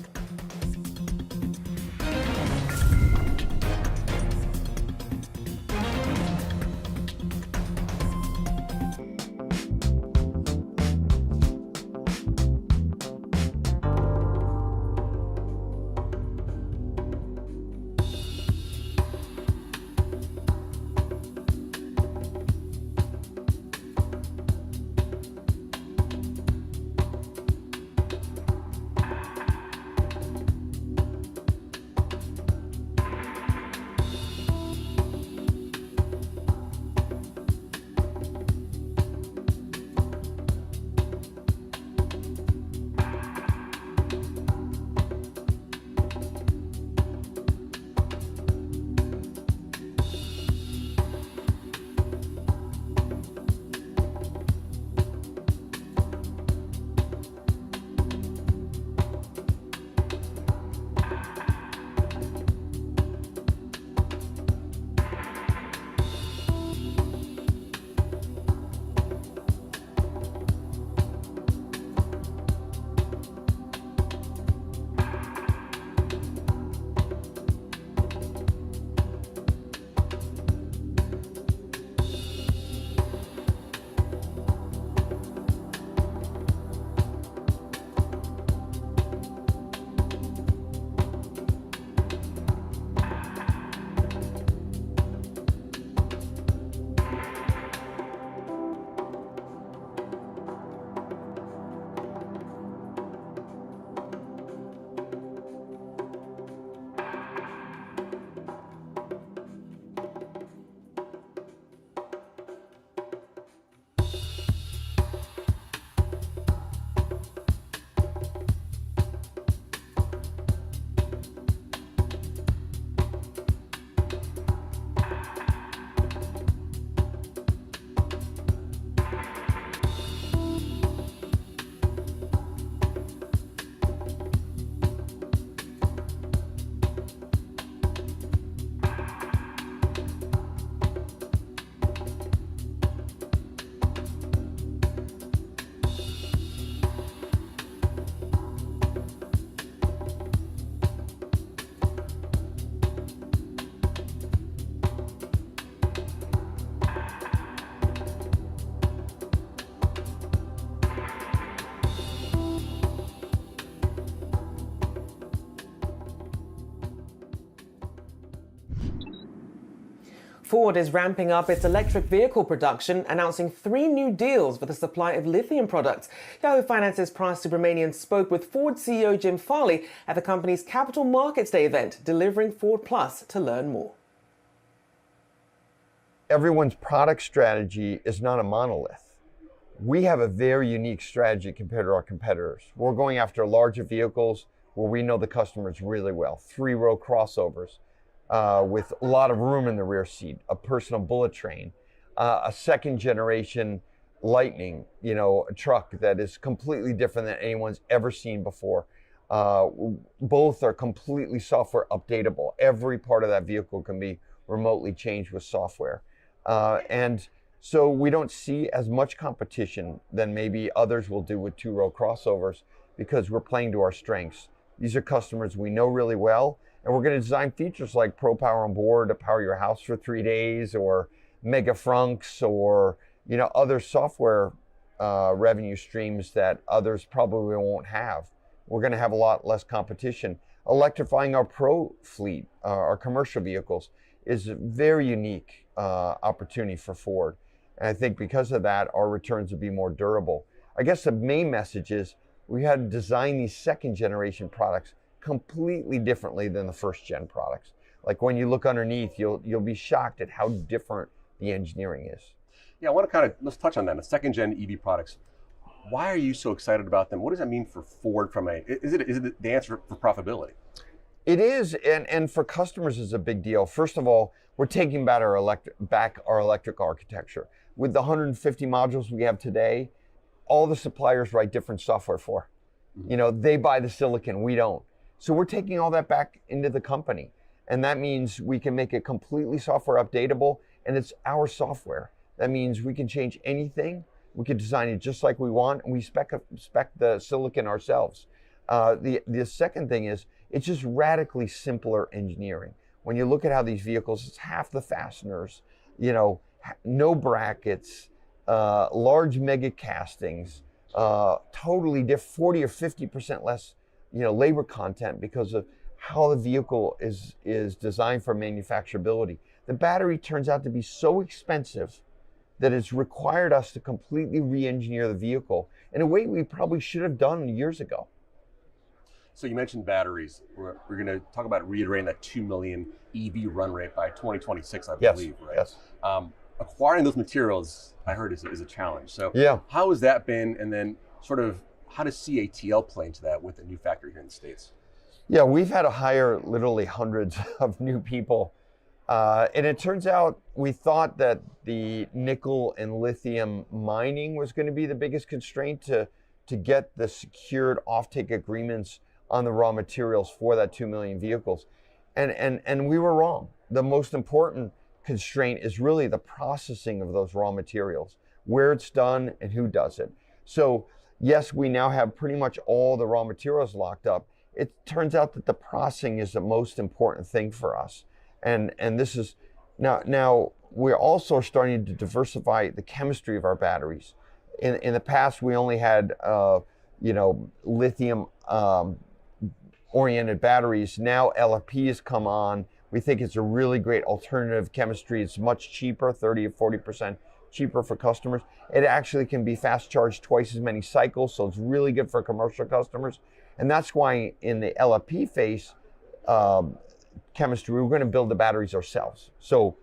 Ford is ramping up its electric vehicle production, announcing 3 new deals for the supply of lithium products. Yahoo Finance's Pras Subramanian spoke with Ford CEO Jim Farley at the company's Capital Markets Day event, Delivering Ford Plus, to learn more. Everyone's product strategy is not a monolith. We have a very unique strategy compared to our competitors. We're going after larger vehicles where we know the customers really well. 3-row crossovers. With a lot of room in the rear seat, a personal bullet train, a second generation Lightning, a truck that is completely different than anyone's ever seen before. Both are completely software updatable. Every part of that vehicle can be remotely changed with software. And so we don't see as much competition than maybe others will do with 2-row crossovers because we're playing to our strengths. These are customers we know really well, And we're going to design features like Pro Power on Board to power your house for 3 days, or Mega Frunks, or other software revenue streams that others probably won't have. We're going to have a lot less competition. Electrifying our pro fleet, our commercial vehicles, is a very unique opportunity for Ford. And I think because of that, our returns will be more durable. I guess the main message is we had to design these second generation products completely differently than the first gen products. Like when you look underneath, you'll be shocked at how different the engineering is. Yeah, I want to let's touch on that, the second gen EV products. Why are you so excited about them? What does that mean for Ford is it the answer for profitability? It is, and for customers is a big deal. First of all, we're taking back our electric architecture. With the 150 modules we have today, all the suppliers write different software for. They buy the silicon, we don't. So we're taking all that back into the company. And that means we can make it completely software updatable, and it's our software. That means we can change anything. We can design it just like we want, and we spec the silicon ourselves. The second thing is, it's just radically simpler engineering. When you look at how these vehicles, it's half the fasteners, no brackets, large mega castings, totally different, 40 or 50% less, labor content because of how the vehicle is designed for manufacturability. The battery turns out to be so expensive that it's required us to completely re-engineer the vehicle in a way we probably should have done years ago. So you mentioned batteries. We're going to talk about reiterating that 2 million EV run rate by 2026, I believe, right? Yes. Acquiring those materials, I heard, is a challenge. So yeah, how has that been? And then sort of how does CATL play into that with the new factory here in the States? Yeah, we've had to hire literally hundreds of new people. And it turns out we thought that the nickel and lithium mining was going to be the biggest constraint to get the secured offtake agreements on the raw materials for that 2 million vehicles. And we were wrong. The most important constraint is really the processing of those raw materials, where it's done and who does it. So yes, we now have pretty much all the raw materials locked up. It turns out that the processing is the most important thing for us. And this is now we're also starting to diversify the chemistry of our batteries. In the past, we only had lithium oriented batteries. Now LFP has come on. We think it's a really great alternative chemistry. It's much cheaper, 30 or 40% cheaper for customers. It actually can be fast charged twice as many cycles, so it's really good for commercial customers. And that's why in the LFP phase chemistry, we're going to build the batteries ourselves. So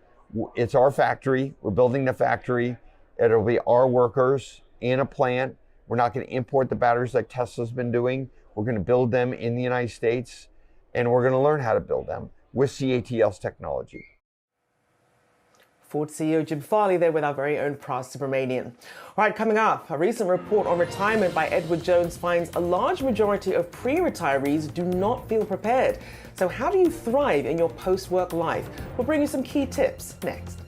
it's our factory. We're building the factory. It'll be our workers in a plant. We're not going to import the batteries like Tesla's been doing. We're going to build them in the United States, and we're going to learn how to build them with CATL's technology. Ford CEO Jim Farley there with our very own Pras Subramanian. All right, coming up, a recent report on retirement by Edward Jones finds a large majority of pre-retirees do not feel prepared. So how do you thrive in your post-work life? We'll bring you some key tips next.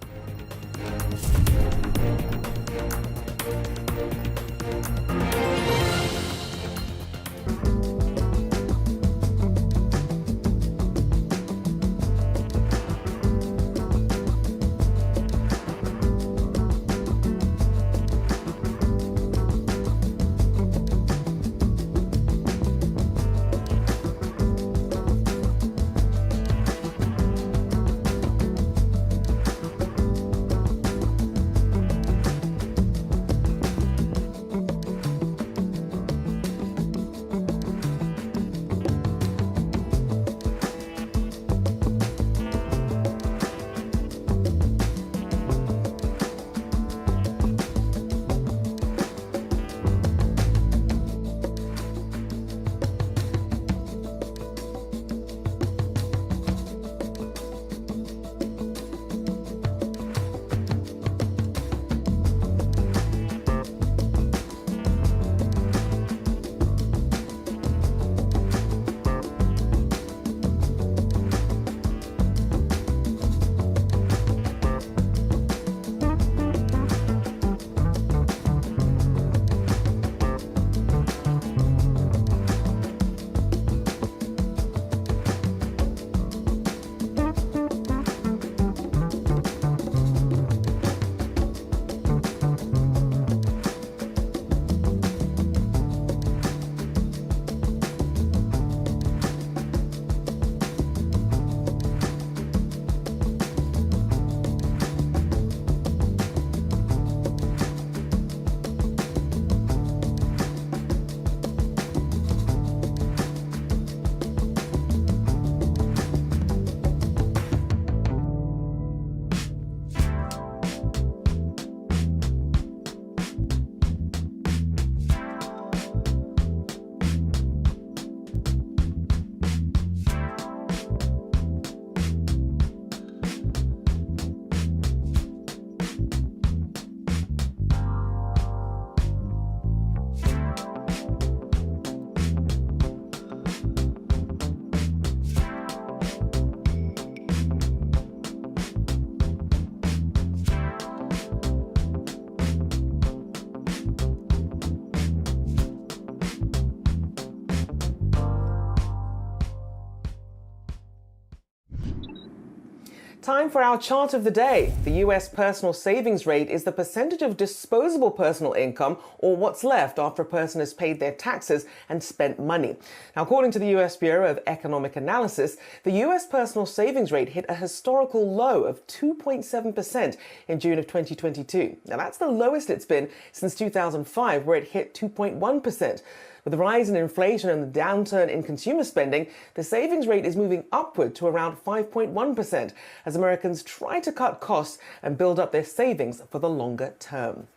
Time for our chart of the day. The US personal savings rate is the percentage of disposable personal income, or what's left after a person has paid their taxes and spent money. Now, according to the US Bureau of Economic Analysis, the US personal savings rate hit a historical low of 2.7% in June of 2022. Now, that's the lowest it's been since 2005, where it hit 2.1%. With the rise in inflation and the downturn in consumer spending, the savings rate is moving upward to around 5.1% as Americans try to cut costs and build up their savings for the longer term.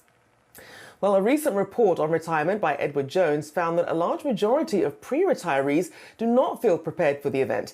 Well, a recent report on retirement by Edward Jones found that a large majority of pre-retirees do not feel prepared for the event.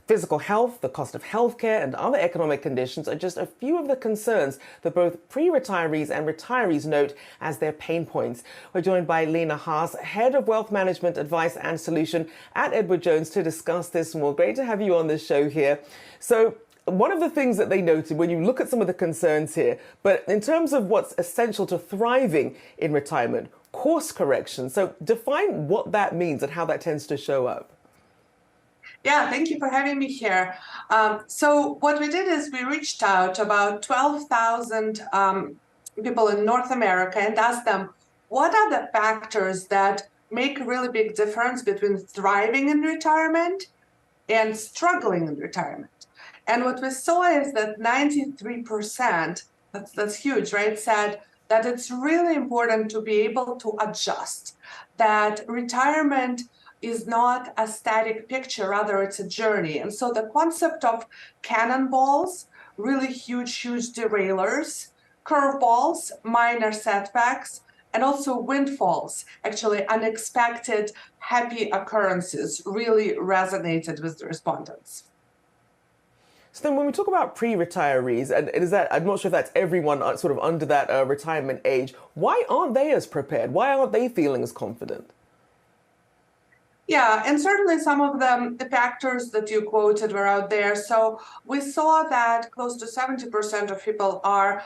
Physical health, the cost of healthcare, and other economic conditions are just a few of the concerns that both pre-retirees and retirees note as their pain points. We're joined by Lena Haas, Head of Wealth Management Advice and Solution at Edward Jones, to discuss this more. Great to have you on the show here. So, one of the things that they noted when you look at some of the concerns here, but in terms of what's essential to thriving in retirement, course correction. So, define what that means and how that tends to show up. Yeah, thank you for having me here. So what we did is we reached out to about 12,000 people in North America and asked them, what are the factors that make a really big difference between thriving in retirement and struggling in retirement? And what we saw is that 93%, that's huge, right, said that it's really important to be able to adjust, that retirement is not a static picture, rather it's a journey. And so the concept of cannonballs, really huge derailers, curveballs, minor setbacks, and also windfalls, actually unexpected happy occurrences, really resonated with the respondents. So then when we talk about pre-retirees, and is that, I'm not sure if that's everyone sort of under that retirement age, why aren't they as prepared? Why aren't they feeling as confident? Yeah, and certainly some of the factors that you quoted were out there. So we saw that close to 70% of people are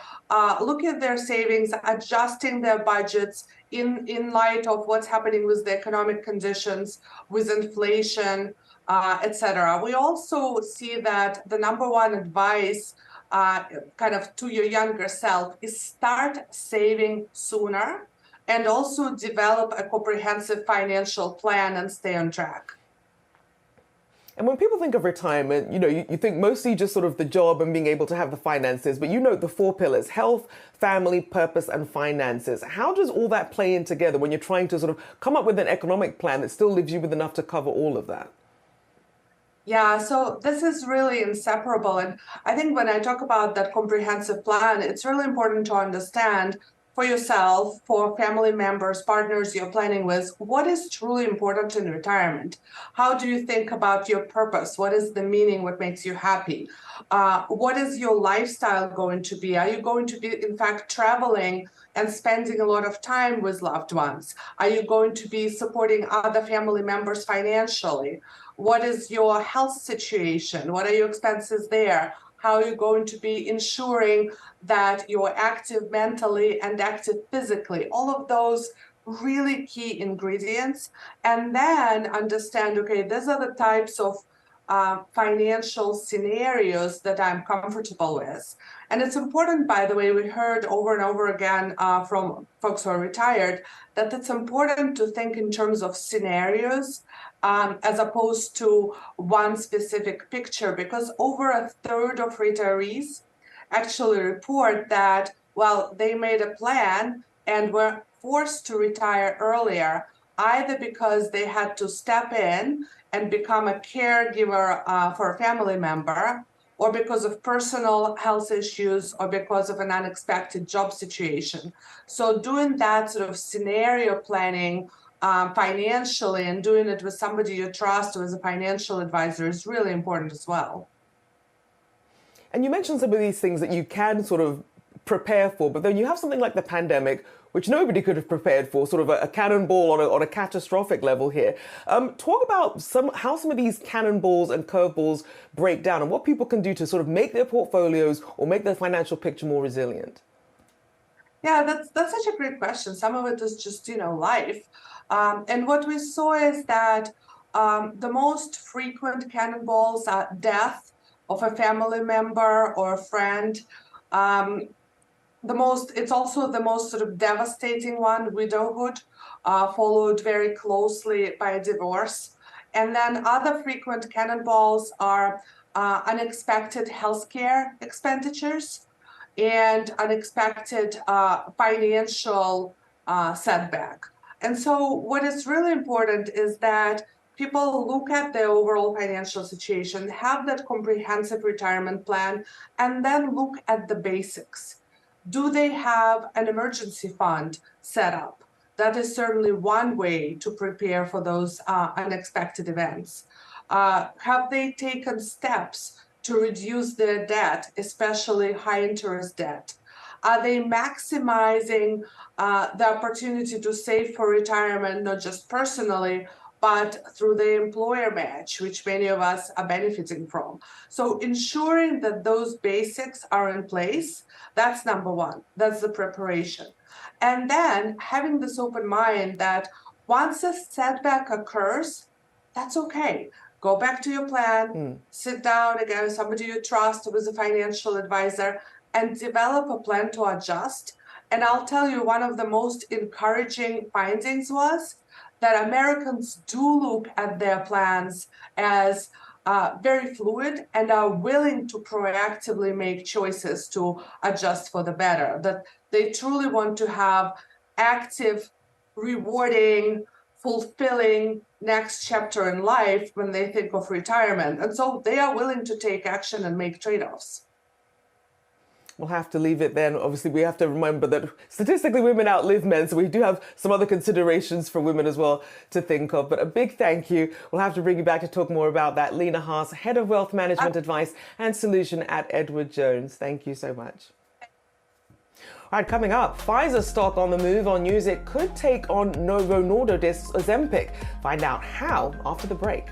looking at their savings, adjusting their budgets in light of what's happening with the economic conditions, with inflation, etc. We also see that the number one advice kind of to your younger self is start saving sooner, and also develop a comprehensive financial plan and stay on track. And when people think of retirement, you know, you think mostly just sort of the job and being able to have the finances, but you note the four pillars: health, family, purpose, and finances. How does all that play in together when you're trying to sort of come up with an economic plan that still leaves you with enough to cover all of that? Yeah, so this is really inseparable. And I think when I talk about that comprehensive plan, it's really important to understand for yourself, for family members, partners you're planning with, what is truly important in retirement? How do you think about your purpose? What is the meaning? What makes you happy? What is your lifestyle going to be? Are you going to be, in fact, traveling and spending a lot of time with loved ones? Are you going to be supporting other family members financially? What is your health situation? What are your expenses there? How are you going to be ensuring that you're active mentally and active physically? All of those really key ingredients. And then understand, okay, these are the types of financial scenarios that I'm comfortable with. And it's important, by the way, we heard over and over again from folks who are retired, that it's important to think in terms of scenarios as opposed to one specific picture, because over a third of retirees actually report that, well, they made a plan and were forced to retire earlier, either because they had to step in and become a caregiver for a family member, or because of personal health issues, or because of an unexpected job situation. So doing that sort of scenario planning financially and doing it with somebody you trust or as a financial advisor is really important as well. And you mentioned some of these things that you can sort of prepare for, but then you have something like the pandemic, which nobody could have prepared for, sort of a cannonball on a catastrophic level here. Talk about how some of these cannonballs and curveballs break down and what people can do to sort of make their portfolios or make their financial picture more resilient. Yeah, that's such a great question. Some of it is just, life. And what we saw is that the most frequent cannonballs are death, of a family member or a friend. It's also the most sort of devastating one, widowhood, followed very closely by divorce. And then other frequent cannonballs are unexpected healthcare expenditures and unexpected financial setback. And so what is really important is that people look at their overall financial situation, have that comprehensive retirement plan, and then look at the basics. Do they have an emergency fund set up? That is certainly one way to prepare for those unexpected events. Have they taken steps to reduce their debt, especially high interest debt? Are they maximizing the opportunity to save for retirement, not just personally, but through the employer match, which many of us are benefiting from? So ensuring that those basics are in place, that's number one. That's the preparation. And then having this open mind that once a setback occurs, that's okay. Go back to your plan, sit down again with somebody you trust, with a financial advisor, and develop a plan to adjust. And I'll tell you, one of the most encouraging findings was that Americans do look at their plans as very fluid and are willing to proactively make choices to adjust for the better, that they truly want to have active, rewarding, fulfilling next chapter in life when they think of retirement. And so they are willing to take action and make trade-offs. We'll have to leave it then. Obviously, we have to remember that statistically women outlive men, so we do have some other considerations for women as well to think of. But a big thank you. We'll have to bring you back to talk more about that. Lena Haas, Head of Wealth Management Advice and Solution at Edward Jones. Thank you so much. All right, coming up, Pfizer stock on the move on news it could take on Novo Nordisk's Ozempic. Find out how after the break.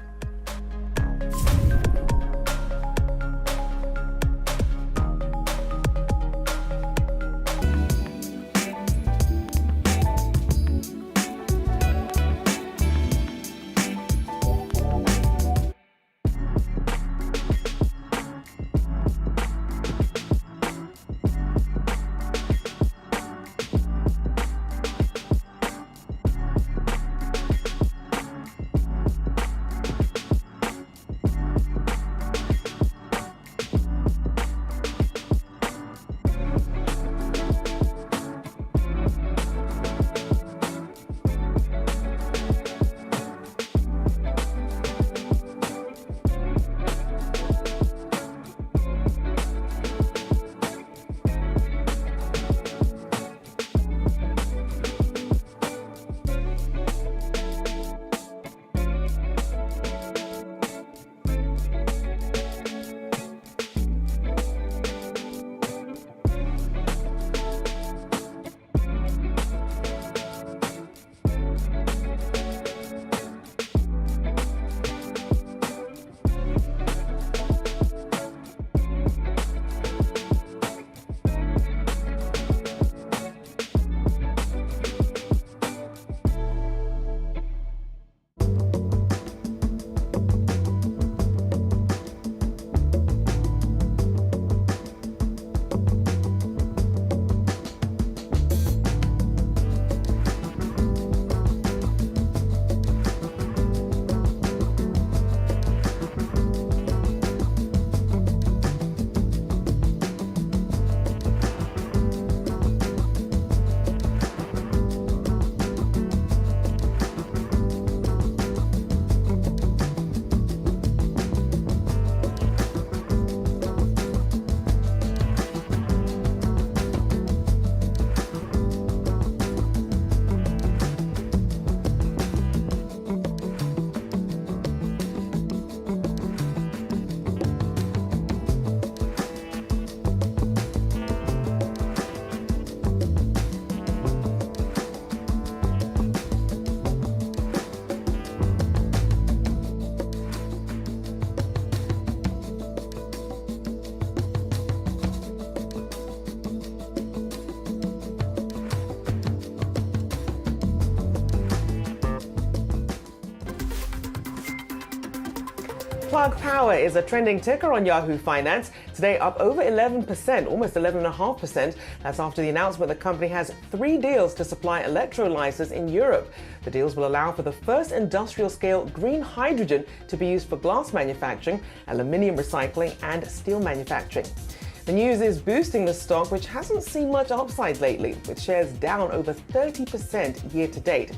Plug Power is a trending ticker on Yahoo Finance. Today up over 11%, almost 11.5%. That's after the announcement the company has 3 deals to supply electrolyzers in Europe. The deals will allow for the first industrial-scale green hydrogen to be used for glass manufacturing, aluminium recycling, and steel manufacturing. The news is boosting the stock, which hasn't seen much upside lately, with shares down over 30% year to date.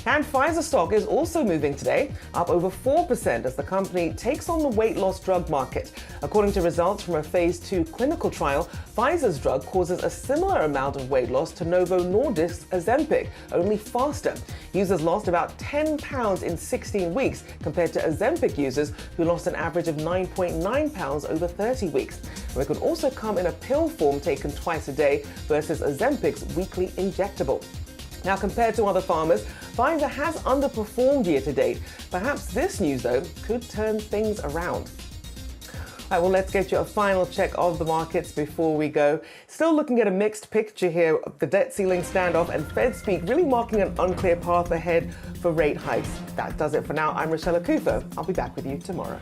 And Pfizer stock is also moving today, up over 4% as the company takes on the weight loss drug market. According to results from a phase 2 clinical trial, Pfizer's drug causes a similar amount of weight loss to Novo Nordisk's Ozempic, only faster. Users lost about 10 pounds in 16 weeks compared to Ozempic users who lost an average of 9.9 pounds over 30 weeks. It could also come in a pill form taken twice a day versus Ozempic's weekly injectable. Now, compared to other pharmas, Pfizer has underperformed year to date. Perhaps this news, though, could turn things around. All right, well, let's get you a final check of the markets before we go. Still looking at a mixed picture here, the debt ceiling standoff and Fed speak really marking an unclear path ahead for rate hikes. That does it for now. I'm Rochelle Akufo. I'll be back with you tomorrow.